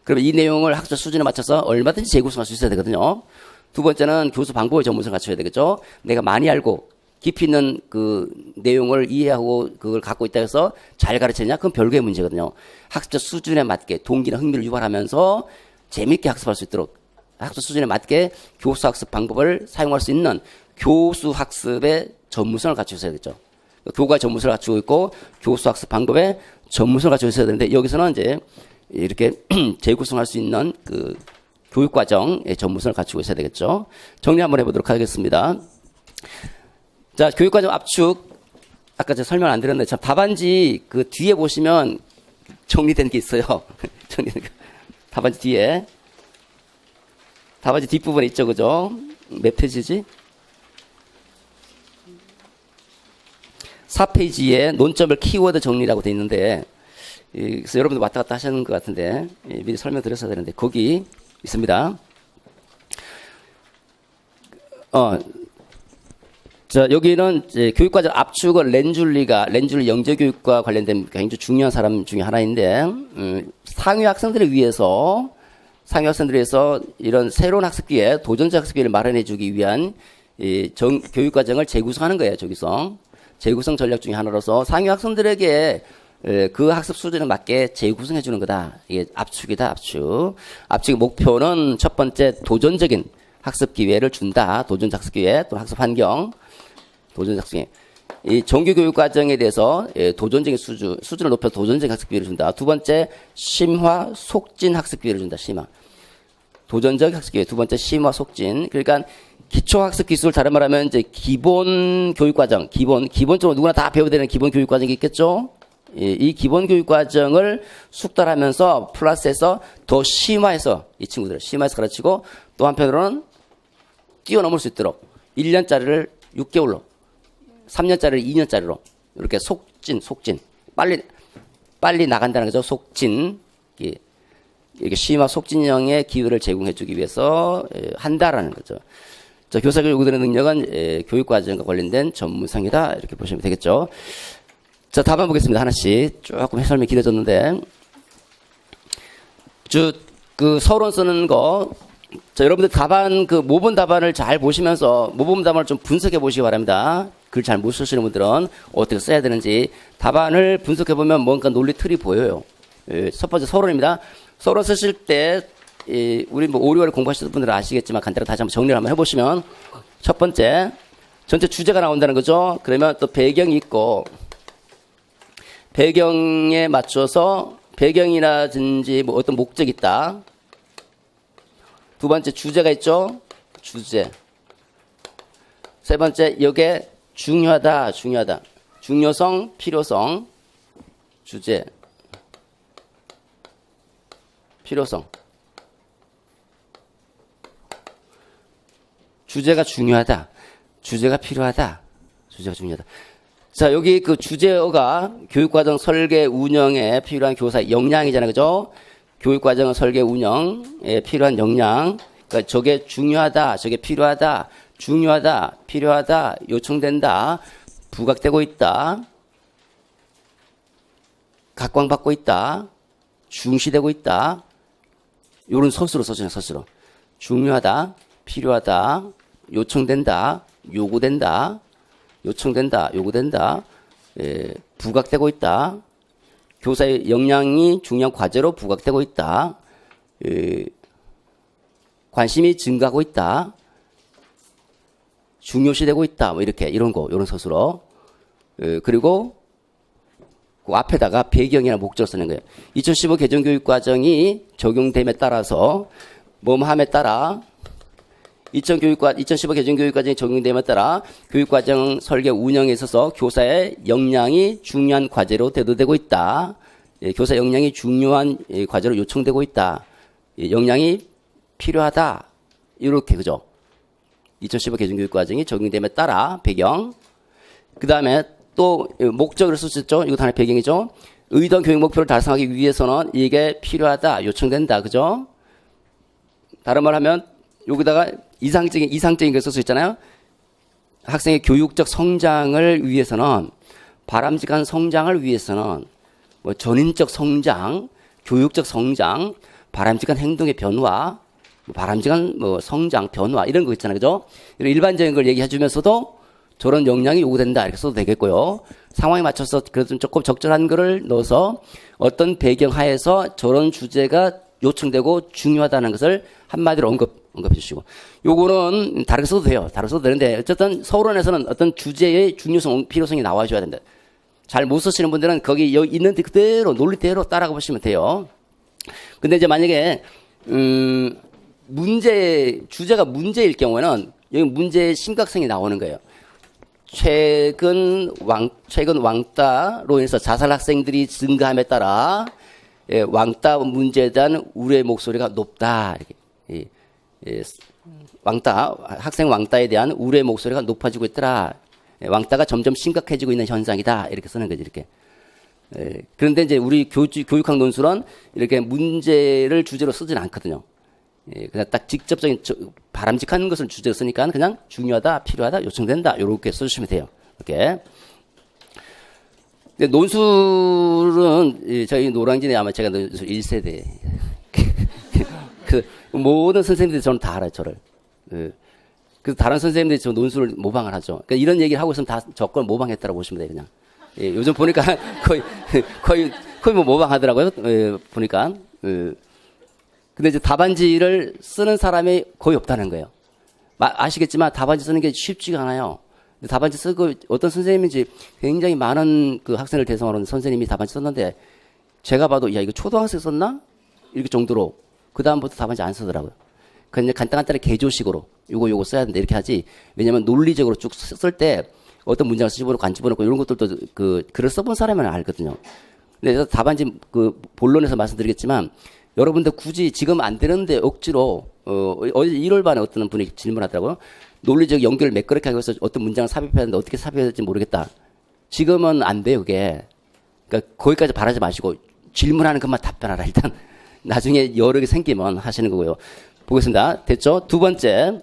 그러면 이 내용을 학습 수준에 맞춰서 얼마든지 재구성할 수 있어야 되거든요. 두 번째는 교수 방법의 전문성을 갖춰야 되겠죠. 내가 많이 알고 깊이 있는 그 내용을 이해하고 그걸 갖고 있다 해서 잘 가르치냐? 그건 별개의 문제거든요. 학습적 수준에 맞게 동기나 흥미를 유발하면서 재미있게 학습할 수 있도록 학습 수준에 맞게 교수 학습 방법을 사용할 수 있는 교수 학습의 전문성을 갖추고 있어야겠죠. 교과 전문성을 갖추고 있고 교수 학습 방법의 전문성을 갖추고 있어야 되는데 여기서는 이제 이렇게 재구성할 수 있는 그 교육과정의 전문성을 갖추고 있어야 되겠죠. 정리 한번 해보도록 하겠습니다. 자, 교육과정 압축. 아까 제가 설명 안 드렸는데, 참, 답안지 그 뒤에 보시면 정리된 게 있어요. 답안지 뒤에. 답안지 뒷부분에 있죠, 그죠? 몇 페이지지? 4페이지에 논점을 키워드 정리라고 돼 있는데, 그래서 여러분들 왔다 갔다 하시는 것 같은데, 미리 설명드렸어야 되는데, 거기 있습니다. 자, 여기는 이제 교육과정 압축을 렌줄리 영재교육과 관련된 굉장히 중요한 사람 중에 하나인데, 상위 학생들을 위해서 이런 새로운 학습 기회, 도전적 학습 기회를 마련해 주기 위한 교육과정을 재구성하는 거예요, 재구성 전략 중에 하나로서 상위 학생들에게 그 학습 수준에 맞게 재구성해 주는 거다. 이게 압축이다, 압축. 압축의 목표는 첫 번째 도전적인 학습 기회를 준다. 도전적 학습 기회, 또 학습 환경. 도전적 학습 기회. 이 정규 교육 과정에 대해서 도전적인 수준을 높여 도전적인 학습 기회를 준다. 두 번째, 심화 속진 학습 기회를 준다. 심화. 도전적 학습 기회. 두 번째, 심화 속진. 그러니까 기초 학습 기술, 다른 말하면 이제 기본 교육 과정, 기본적으로 누구나 다 배워야 되는 기본 교육 과정이 있겠죠? 이 기본 교육 과정을 숙달하면서 플러스해서 더 심화해서 이 친구들을 심화해서 가르치고 또 한편으로는 뛰어넘을 수 있도록 1년짜리를 6개월로 3년짜리를 2년짜리로 이렇게 속진 빨리 나간다는 거죠. 속진 이렇게 심화 속진형의 기회를 제공해 주기 위해서 한다라는 거죠. 자, 교사 교육 요구되는 능력은 교육 과정과 관련된 전문성이다 이렇게 보시면 되겠죠. 자, 답안 보겠습니다. 하나씩. 조금 설명이 길어졌는데. 그 서론 쓰는 거. 자, 여러분들 답안, 모범 답안을 잘 보시면서 모범 답안을 좀 분석해 보시기 바랍니다. 글 잘 못 쓰시는 분들은 어떻게 써야 되는지. 답안을 분석해 보면 뭔가 논리 틀이 보여요. 첫 번째 서론입니다. 서론 쓰실 때, 우리 5, 6월에 공부하시는 분들은 아시겠지만 간단하게 다시 한번 정리를 한번 해보시면 첫 번째, 전체 주제가 나온다는 거죠. 그러면 또 배경이 있고, 배경에 맞춰서 배경이라든지 뭐 어떤 목적이 있다. 두 번째 주제가 있죠. 주제. 세 번째 이게 중요하다. 중요성, 필요성. 주제. 필요성. 주제가 중요하다. 주제가 필요하다. 주제가 중요하다. 자, 여기 그 주제어가 교육과정 설계 운영에 필요한 교사의 역량이잖아요. 그죠? 교육과정 설계 운영에 필요한 역량. 그러니까 저게 중요하다, 저게 필요하다, 중요하다, 필요하다, 요청된다, 부각되고 있다, 각광받고 있다, 중시되고 있다. 요런 서술로 써주네요, 서술로. 중요하다, 필요하다, 요청된다, 요구된다, 요구된다, 부각되고 있다. 교사의 역량이 중요한 과제로 부각되고 있다. 관심이 증가하고 있다. 중요시되고 있다. 뭐 이렇게 이런 서술어. 그리고 그 앞에다가 배경이나 목적을 쓰는 거예요. 2015 개정교육과정이 적용됨에 따라서 뭐뭐함에 따라 2015 개정교육과정이 적용됨에 따라 교육과정 설계 운영에 있어서 교사의 역량이 중요한 과제로 대두되고 있다. 교사 역량이 중요한 과제로 요청되고 있다. 역량이 필요하다. 이렇게 그죠? 2015 개정교육과정이 적용됨에 따라 배경. 그 다음에 또 목적을 쓸 수 있죠. 이것도 하나의 배경이죠. 의도한 교육 목표를 달성하기 위해서는 이게 필요하다. 요청된다. 그죠? 다른 말 하면 여기다가 이상적인 걸 쓸 수 있잖아요. 학생의 교육적 성장을 위해서는, 바람직한 성장을 위해서는, 뭐 전인적 성장, 교육적 성장, 바람직한 행동의 변화, 바람직한 뭐 성장, 변화 이런 거 있잖아요. 그죠? 이런 일반적인 걸 얘기해 주면서도 저런 역량이 요구된다 이렇게 써도 되겠고요. 상황에 맞춰서 그래도 조금 적절한 거를 넣어서 어떤 배경 하에서 저런 주제가 요청되고 중요하다는 것을 한마디로 언급해 주시고, 요거는 다르게 써도 돼요. 다르게 써도 되는데 어쨌든 서론에서는 어떤 주제의 중요성, 필요성이 나와줘야 된다. 잘 못 쓰시는 분들은 거기 여기 있는 그대로 논리대로 따라가 보시면 돼요. 근데 이제 만약에 주제가 문제일 경우에는 여기 문제의 심각성이 나오는 거예요. 최근 왕따로 인해서 자살 학생들이 증가함에 따라 왕따 문제에 대한 우려의 목소리가 높다. 이렇게. 학생 왕따에 대한 우려의 목소리가 높아지고 있더라. 왕따가 점점 심각해지고 있는 현상이다. 이렇게 쓰는 거지, 이렇게. 그런데 이제 우리 교육학 논술은 이렇게 문제를 주제로 쓰진 않거든요. 그냥 딱 직접적인 바람직한 것을 주제로 쓰니까 그냥 중요하다, 필요하다, 요청된다. 이렇게 써주시면 돼요. 이렇게. 근데 논술은 저희 노량진에 아마 제가 논술 1세대. 그 모든 선생님들이 저는 다 알아요, 저를. 그래서 다른 선생님들이 저 논술을 모방을 하죠. 그러니까 이런 얘기를 하고 있으면 다 저 걸 모방했다라고 보시면 돼요, 그냥. 요즘 보니까 거의 뭐 모방하더라고요. 보니까. 근데 이제 답안지를 쓰는 사람이 거의 없다는 거예요. 아시겠지만 답안지 쓰는 게 쉽지가 않아요. 답안지 쓰고 어떤 선생님인지 굉장히 많은 그 학생을 대상으로 선생님이 답안지 썼는데 제가 봐도 야 이거 초등학생 썼나? 이렇게 정도로 그 다음부터 답안지 안 쓰더라고요. 그냥 간단하게 개조식으로 요거 써야 된다 이렇게 하지. 왜냐면 논리적으로 쭉 쓸 때 어떤 문장을 집어넣고 안 집어넣고 이런 것들도 글을 써본 사람은 알거든요. 근데 답안지 본론에서 말씀드리겠지만 여러분들 굳이 지금 안 되는데 억지로 어제 1월 반에 어떤 분이 질문하더라고요. 논리적 연결을 매끄럽게 하기 위해서 어떤 문장을 삽입해야 하는데 어떻게 삽입해야 될지 모르겠다. 지금은 안 돼요, 그게. 그러니까 거기까지 바라지 마시고 질문하는 것만 답변하라. 일단 나중에 여러 개 생기면 하시는 거고요. 보겠습니다. 됐죠? 두 번째는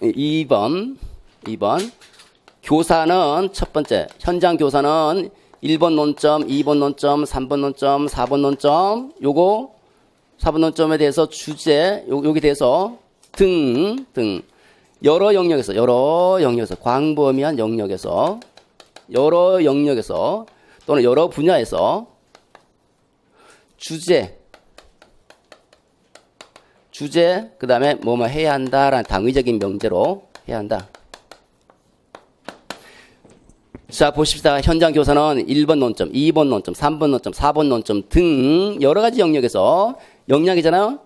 2번. 교사는 첫 번째, 현장 교사는 1번 논점, 2번 논점, 3번 논점, 4번 논점, 요거 4번 논점에 대해서 주제, 여기 대해서 등 여러 영역에서 광범위한 영역에서 또는 여러 분야에서 주제 그다음에 뭐뭐 해야 한다라는 당위적인 명제로 해야 한다. 자, 보십시다. 현장 교사는 1번 논점, 2번 논점, 3번 논점, 4번 논점 등 여러 가지 영역에서 역량이잖아요.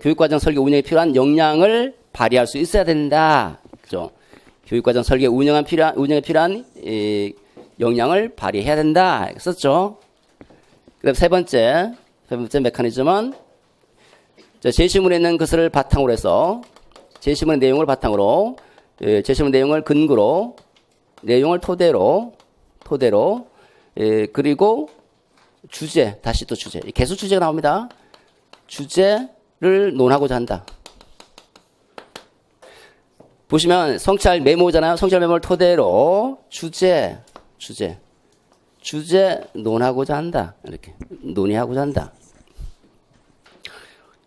교육과정 설계 운영에 필요한 역량을 발휘할 수 있어야 된다. 그죠? 교육과정 설계 운영에 필요한 역량을 발휘해야 된다. 썼죠? 그다음 세 번째 메커니즘은 제시문에 있는 것을 바탕으로 해서 제시문의 내용을 바탕으로 제시문 내용을 근거로 내용을 토대로 그리고 주제 다시 또 주제 개수 주제가 나옵니다. 주제를 논하고자 한다. 보시면 성찰 메모잖아요. 성찰 메모를 토대로 주제 논하고자 한다. 이렇게 논의하고자 한다.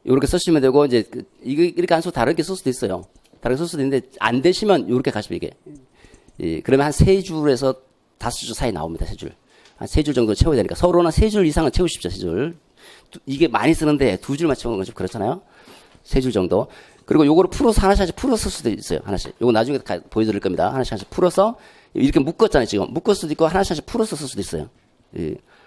이렇게 쓰시면 되고 이제 이렇게 안 써도 다르게 쓸 수도 있어요. 다르게 쓸 수도 있는데 안 되시면 이렇게 가시면 이게 그러면 한 3줄에서 5줄 사이 나옵니다. 3줄. 한 3줄 정도 채워야 되니까 서로는 3줄 이상은 채우십시오. 3줄. 이게 많이 쓰는데 2줄만 채우는 건 좀 그렇잖아요. 3줄 정도. 그리고 요거를 풀어서 하나씩 풀어서 쓸 수도 있어요. 하나씩. 요거 나중에 보여드릴 겁니다. 하나씩 풀어서 이렇게 묶었잖아요. 지금 묶을 수도 있고 하나씩 풀어서 쓸 수도 있어요.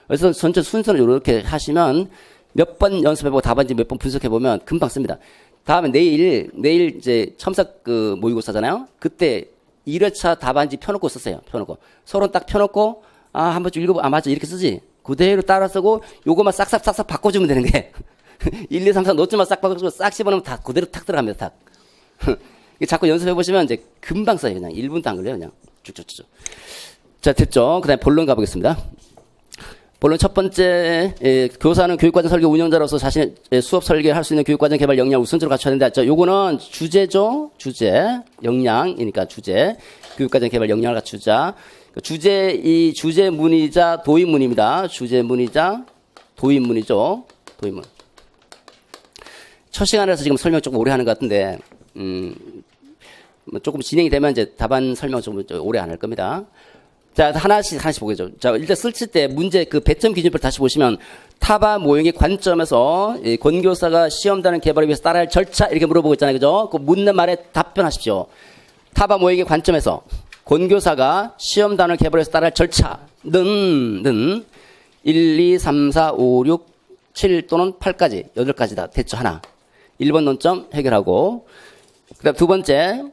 그래서 전체 순서를 이렇게 하시면 몇 번 연습해보고 답안지 몇 번 분석해보면 금방 씁니다. 다음에 내일 이제 첨삭 그 모의고사잖아요. 그때 1회차 답안지 펴놓고 썼어요. 펴놓고. 서로 딱 펴놓고, 한 번쯤 읽어보, 맞아. 이렇게 쓰지. 그대로 따라 쓰고, 요거만 싹싹 바꿔주면 되는 게. 1, 2, 3, 4 노트만 싹 바꿔주고 싹 집어넣으면 다 그대로 탁 들어갑니다. 탁. 자꾸 연습해보시면 이제 금방 써요. 그냥 1분도 안 걸려요. 그냥 쭉쭉쭉. 자, 됐죠. 그 다음에 본론 가보겠습니다. 본론 첫 번째, 교사는 교육과정 설계 운영자로서 자신의 수업 설계를 할 수 있는 교육과정 개발 역량을 우선적으로 갖춰야 된다. 자, 요거는 주제죠. 주제. 역량이니까 주제. 교육과정 개발 역량을 갖추자. 이 주제문이자 도입문입니다. 주제문이자 도입문이죠. 도입문. 첫 시간에서 지금 설명 조금 오래 하는 것 같은데, 조금 진행이 되면 이제 답안 설명 좀 오래 안 할 겁니다. 자, 하나씩 보겠죠. 자, 일단 쓸 때 문제 그 배점 기준표를 다시 보시면 타바 모형의 관점에서 권교사가 시험단원 개발을 위해서 따라야 할 절차 이렇게 물어보고 있잖아요. 그죠? 그 묻는 말에 답변하십시오. 타바 모형의 관점에서 권교사가 시험단원 개발을 위해서 따라야 할 절차는 1, 2, 3, 4, 5, 6, 7 또는 8까지 8가지다. 됐죠. 하나. 1번 논점 해결하고 그다음 두 번째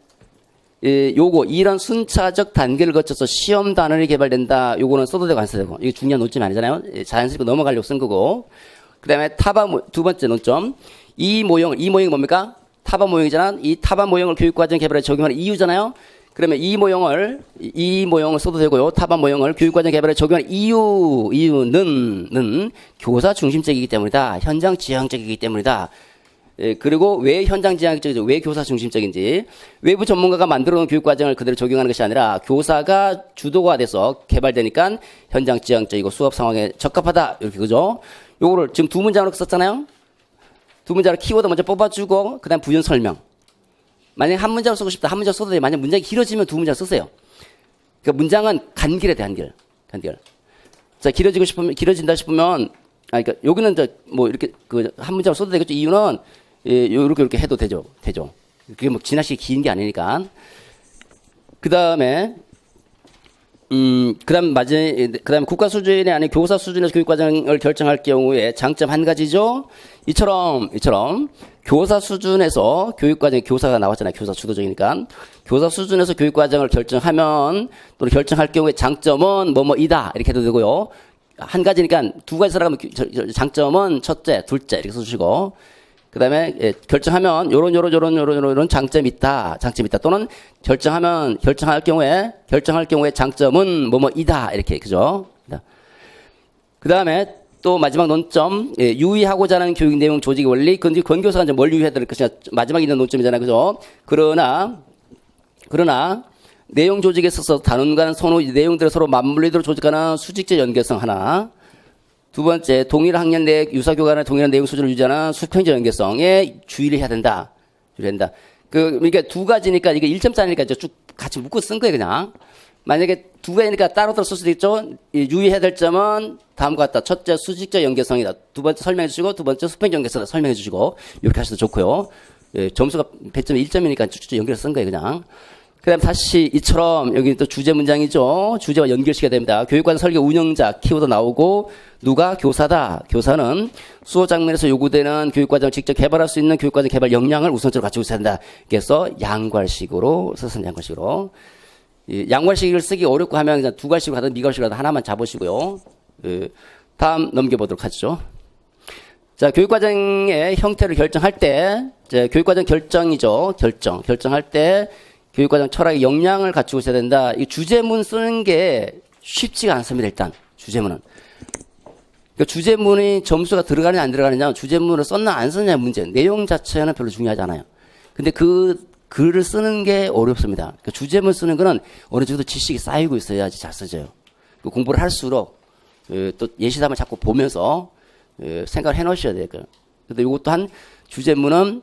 이런 순차적 단계를 거쳐서 시험 단원이 개발된다. 요거는 써도 되고 안 써도 되고. 이게 중요한 논점이 아니잖아요. 자연스럽게 넘어가려고 쓴 거고. 그 다음에 두 번째 논점. 이 모형이 뭡니까? 타바 모형이잖아. 이 타바 모형을 교육과정 개발에 적용하는 이유잖아요. 그러면 이 모형을 써도 되고요. 타바 모형을 교육과정 개발에 적용하는 이유는 교사 중심적이기 때문이다. 현장 지향적이기 때문이다. 그리고 왜 현장 지향적이죠? 왜 교사 중심적인지. 외부 전문가가 만들어 놓은 교육과정을 그대로 적용하는 것이 아니라 교사가 주도가 돼서 개발되니까 현장 지향적이고 수업 상황에 적합하다. 이렇게 그죠? 요거를 지금 두 문장으로 썼잖아요? 두 문장으로 키워드 먼저 뽑아주고, 그 다음 부연 설명. 만약에 한 문장 쓰고 싶다. 한 문장 써도 돼요. 만약 문장이 길어지면 두 문장 쓰세요. 그러니까 문장은 간결해야 돼, 간결. 자, 길어진다 싶으면, 그러니까 여기는 이렇게 한 문장으로 써도 되겠죠. 이유는 요렇게 해도 되죠. 그게 뭐 지나치게 긴 게 아니니까. 그 다음에 그다음 국가 수준이 아닌 교사 수준에서 교육과정을 결정할 경우에 장점 한 가지죠. 이처럼 교사 수준에서 교육과정 교사가 나왔잖아요. 교사 주도적이니까 교사 수준에서 교육과정을 결정하면 또는 결정할 경우에 장점은 뭐뭐이다 이렇게 해도 되고요. 한 가지니까 두 가지 살아가면 장점은 첫째, 둘째 이렇게 써주시고 그 다음에 결정하면 요런 장점이 있다 또는 결정할 경우에 장점은 뭐뭐이다 이렇게 그죠? 그 다음에 또 마지막 논점 유의하고자 하는 교육 내용 조직 원리 근데 권교사가 이제 뭘 유의해야 될 것이냐 마지막에 있는 논점이잖아요, 그죠? 그러나 내용 조직에 있어서 단원간 선호 내용들을 서로 맞물리도록 조직하는 수직적 연계성 하나. 두 번째, 동일 학년 내 유사교관의 동일한 내용 수준을 유지하는 수평적 연계성에 주의를 해야 된다. 그러니까 두 가지니까 이게 1점짜리니까 이제 쭉 같이 묶어 쓴 거예요, 그냥. 만약에 두 가지니까 따로따로 쓸 수도 있죠. 유의해야 될 점은 다음과 같다. 첫째, 수직적 연계성이다. 두 번째 설명해 주시고, 두 번째 수평적 연계성이다. 설명해 주시고, 이렇게 하셔도 좋고요. 점수가 배점이 1점이니까 쭉쭉 연결해서 쓴 거예요, 그냥. 그 다음 다시 이처럼 여기 또 주제 문장이죠. 주제와 연결시켜야 됩니다. 교육과정 설계 운영자 키워드 나오고 누가 교사다. 교사는 수업 장면에서 요구되는 교육과정을 직접 개발할 수 있는 교육과정 개발 역량을 우선적으로 갖추고 있어야 한다. 그래서 양괄식으로 썼습니다. 양괄식으로. 양괄식을 쓰기 어렵고 하면 그냥 두 갈식으로 하든 미갈식으로 하든 하나만 잡으시고요. 다음 넘겨보도록 하죠. 자, 교육과정의 형태를 결정할 때 교육과정 결정이죠. 결정할 때 교육과정 철학의 역량을 갖추고 있어야 된다. 이 주제문 쓰는 게 쉽지가 않습니다. 일단 주제문은. 그러니까 주제문이 점수가 들어가느냐 안 들어가느냐, 주제문을 썼나 안 썼냐 문제. 내용 자체는 별로 중요하지 않아요. 근데 그 글을 쓰는 게 어렵습니다. 그러니까 주제문 쓰는 거는 어느 정도 지식이 쌓이고 있어야지 잘 써져요. 공부를 할수록 또 예시담을 자꾸 보면서 생각을 해놓으셔야 돼요. 근데 이것도 한 주제문은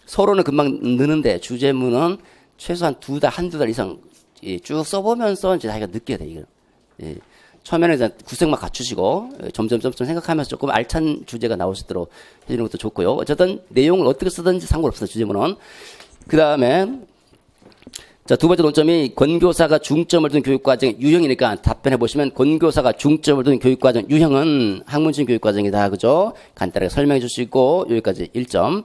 서로는 금방 느는데 주제문은 최소한 한두 달 이상 쭉 써보면서 이제 자기가 느껴야 돼, 이거. 처음에는 이제 구색만 갖추시고 점점 생각하면서 조금 알찬 주제가 나올 수 있도록 해주는 것도 좋고요. 어쨌든 내용을 어떻게 쓰든지 상관없어요, 주제문은. 그 다음에 자, 두 번째 논점이 권교사가 중점을 둔 교육과정 유형이니까 답변해 보시면 권교사가 중점을 둔 교육과정 유형은 학문적인 교육과정이다. 그죠? 간단하게 설명해 줄 수 있고 여기까지 1점.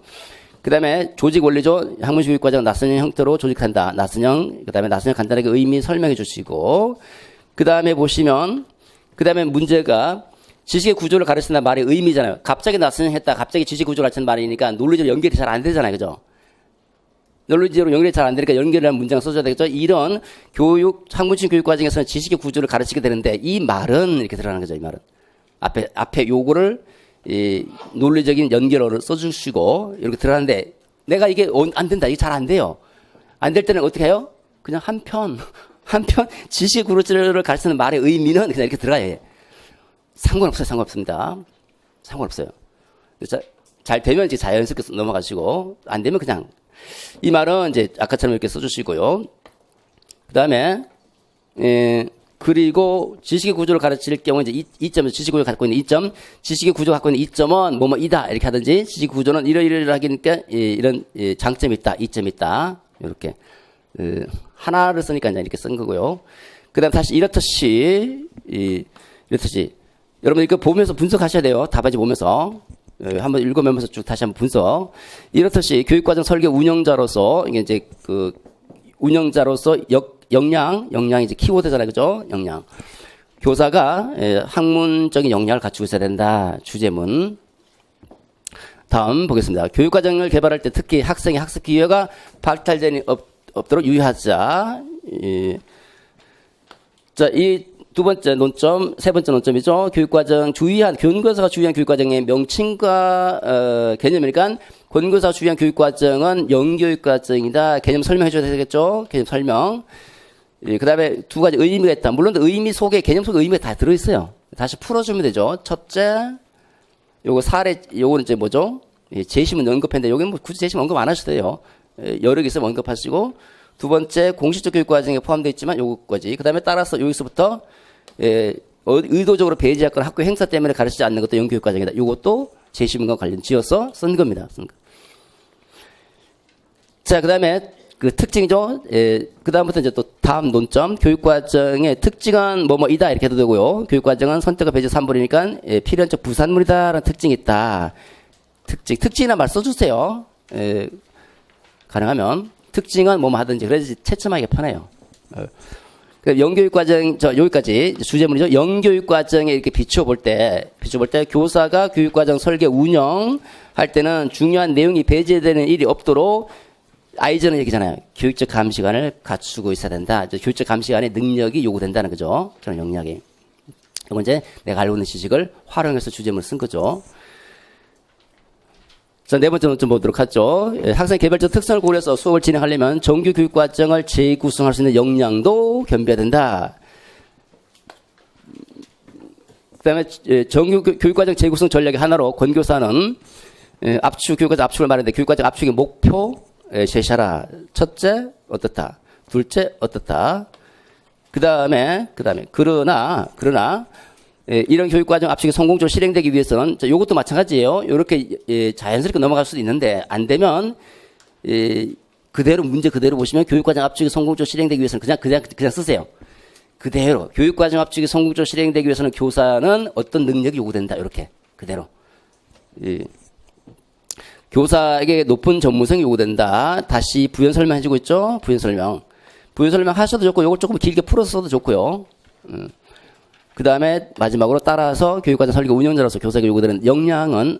그 다음에 조직 원리죠. 학문식 교육과정 낯선형 형태로 조직한다. 낯선형. 그 다음에 낯선형 간단하게 의미 설명해 주시고 그 다음에 보시면 그 다음에 문제가 지식의 구조를 가르친다 말의 의미잖아요. 갑자기 낯선형 했다. 갑자기 지식 구조를 가르치는 말이니까 논리적으로 연결이 잘 안 되잖아요. 그죠? 논리적으로 연결이 잘 안 되니까 연결이라는 문장을 써줘야 되겠죠. 이런 교육, 학문식 교육과정에서는 지식의 구조를 가르치게 되는데 이 말은 이렇게 들어가는 거죠. 이 말은. 앞에 요거를 이 논리적인 연결어를 써주시고 이렇게 들어가는데 내가 이게 안 된다. 이게 잘 안 돼요. 안 될 때는 어떻게 해요? 그냥 한편 지식의 구조를 가르치는 말의 의미는 그냥 이렇게 들어가야 해요. 상관없습니다. 상관없어요. 잘 되면 이제 자연스럽게 넘어가시고 안 되면 그냥 이 말은 이제 아까처럼 이렇게 써주시고요. 그 다음에 그리고 지식의 구조를 가르칠 경우 이제 이점은 지식의 구조를 갖고 있는 이점, 지식의 구조가 갖고 있는 이점은 뭐뭐이다 이렇게 하든지 지식 구조는 이러이러하니까 이런 장점이 있다, 이점이 있다 이렇게 하나를 쓰니까 이제 이렇게 쓴 거고요. 그다음 다시 이렇듯이 여러분 이거 보면서 분석하셔야 돼요. 답안지 보면서. 한번 읽어보면서 쭉 다시 한번 분석. 이렇듯이 교육과정 설계 운영자로서, 이게 이제 그, 운영자로서 역량이 이제 키워드잖아요. 그죠? 역량. 교사가 학문적인 역량을 갖추고 있어야 된다. 주제문. 다음 보겠습니다. 교육과정을 개발할 때 특히 학생의 학습 기회가 박탈되는 없도록 유의하자. 자, 이 두 번째 논점, 세 번째 논점이죠. 교육과정 권교사가 주의한 교육과정의 명칭과 개념이니까 권교사가 주의한 교육과정은 영교육과정이다. 개념 설명해 줘야 되겠죠. 개념 설명. 그 다음에 두 가지 의미가 있다. 물론 의미 속에 개념 속에 의미가 다 들어있어요. 다시 풀어주면 되죠. 첫째, 요거는 이제 뭐죠? 제시문 언급했는데 여기는 뭐 굳이 제시문 언급 안 하셔도 돼요. 여러 개 있으면 언급하시고. 두 번째, 공식적 교육과정에 포함되어 있지만 요거까지. 그 다음에 따라서 여기서부터 의도적으로 배제하거나 학교 행사 때문에 가르치지 않는 것도 영교육과정이다. 요것도 제시문과 관련 지어서 쓴 겁니다. 자, 그 다음에 그 특징이죠. 그 다음부터 이제 또 다음 논점. 교육과정의 특징은 뭐뭐이다. 이렇게 해도 되고요. 교육과정은 선택과 배제 3분이니까 필연적 부산물이다라는 특징이 있다. 특징이나 말 써주세요. 가능하면. 특징은 뭐뭐 하든지. 그래야지 채점하기가 편해요. 영교육과정, 여기까지 주제문이죠. 영교육과정에 이렇게 비춰볼 때 교사가 교육과정 설계 운영할 때는 중요한 내용이 배제되는 일이 없도록 아이저는 얘기잖아요. 교육적 감시관을 갖추고 있어야 된다. 교육적 감시관의 능력이 요구된다는 거죠. 저는 역량이. 이건 이제 내가 알고 있는 지식을 활용해서 주제문을 쓴 거죠. 자, 네 번째 논점 보도록 하죠. 학생 개별적 특성을 고려해서 수업을 진행하려면 정규 교육과정을 재구성할 수 있는 역량도 겸비해야 된다. 그 다음에 정규 교육과정 재구성 전략의 하나로 권교사는 교육과정 압축을 말하는데 교육과정 압축의 목표 제시하라. 첫째, 어떻다. 둘째, 어떻다. 그 다음에 그러나 이런 교육과정 압축이 성공적으로 실행되기 위해서는 이것도 마찬가지예요. 이렇게 자연스럽게 넘어갈 수도 있는데 안 되면 문제 그대로 보시면 교육과정 압축이 성공적으로 실행되기 위해서는 그냥 쓰세요. 그대로 교육과정 압축이 성공적으로 실행되기 위해서는 교사는 어떤 능력이 요구된다. 이렇게 그대로 교사에게 높은 전문성이 요구된다. 다시 부연 설명해주고 있죠. 부연 설명 하셔도 좋고 이걸 조금 길게 풀어서 써도 좋고요. 그 다음에 마지막으로 따라서 교육과정 설계 운영자로서 교사에게 요구되는 역량은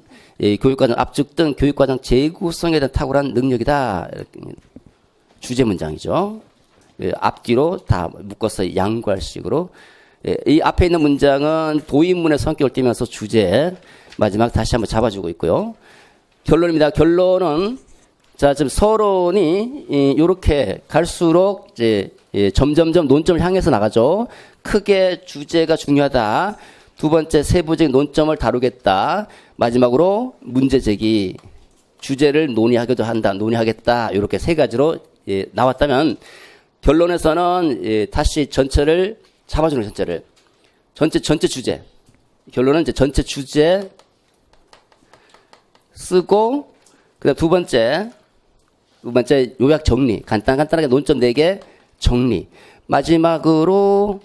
교육과정 압축 등 교육과정 재구성에 대한 탁월한 능력이다. 주제 문장이죠. 앞뒤로 다 묶어서 양구할 식으로. 이 앞에 있는 문장은 도입문의 성격을 띠면서 주제 마지막 다시 한번 잡아주고 있고요. 결론입니다. 결론은 지금 서론이 이렇게 갈수록 이제 점점점 논점을 향해서 나가죠. 크게 주제가 중요하다. 두 번째 세부적인 논점을 다루겠다. 마지막으로 문제 제기. 주제를 논의하겠다. 이렇게 세 가지로 나왔다면 결론에서는 다시 전체를 잡아주는 전체 주제. 결론은 이제 전체 주제 쓰고 그다음 두 번째 두 번째 요약 정리. 간단하게 논점 4개 정리. 마지막으로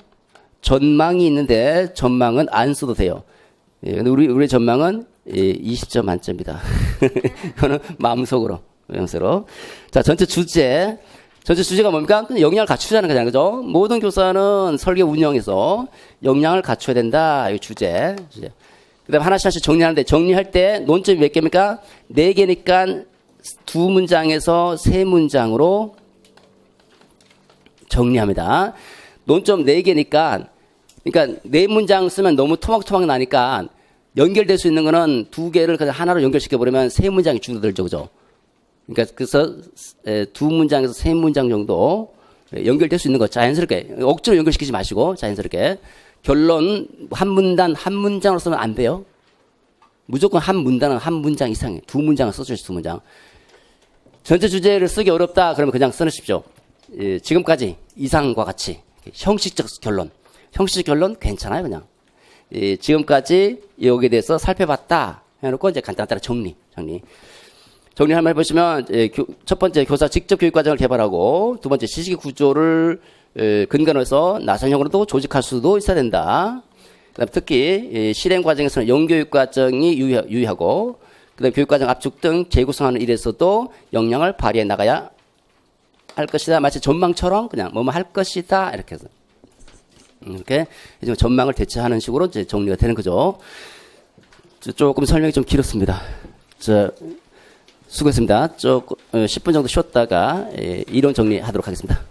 전망이 있는데 전망은 안 써도 돼요. 예, 근데 우리 전망은 20점 만점입니다. 이거는 마음속으로. 자, 전체 주제가 뭡니까? 역량을 갖추자는 거잖아요. 그죠? 모든 교사는 설계 운영에서 역량을 갖춰야 된다. 이 주제. 그 다음에 하나씩 정리하는데, 정리할 때 논점이 몇 개입니까? 4개니까 2문장에서 3문장으로 정리합니다. 논점 4개니까, 그러니까 4문장 쓰면 너무 토막토막 나니까 연결될 수 있는 거는 2개를 그냥 하나로 연결시켜버리면 3문장이 줄어들죠. 그죠? 그러니까 그래서 2문장에서 3문장 정도 연결될 수 있는 거 자연스럽게 억지로 연결시키지 마시고 자연스럽게 결론 한 문장으로 쓰면 안 돼요. 무조건 한 문단은 한 문장 이상에 2문장을 써주십시오. 2문장. 전체 주제를 쓰기 어렵다 그러면 그냥 써놓으십시오. 지금까지 이상과 같이 형식적 결론 괜찮아요. 그냥 지금까지 여기에 대해서 살펴봤다 해놓고 이제 간단하게 정리 한번 해보시면 첫 번째 교사 직접 교육과정을 개발하고 두 번째 시식의 구조를 근간으로 해서 나선형으로도 조직할 수도 있어야 된다. 그다음 특히 실행 과정에서는 영교육과정이 유의하고 그다음 교육과정 압축 등 재구성하는 일에서도 역량을 발휘해 나가야 할 것이다. 마치 전망처럼 그냥 뭐뭐 할 것이다 이렇게 해서 이렇게 전망을 대체하는 식으로 이제 정리가 되는 거죠. 조금 설명이 좀 길었습니다. 수고했습니다. 10분 정도 쉬었다가 이론 정리하도록 하겠습니다.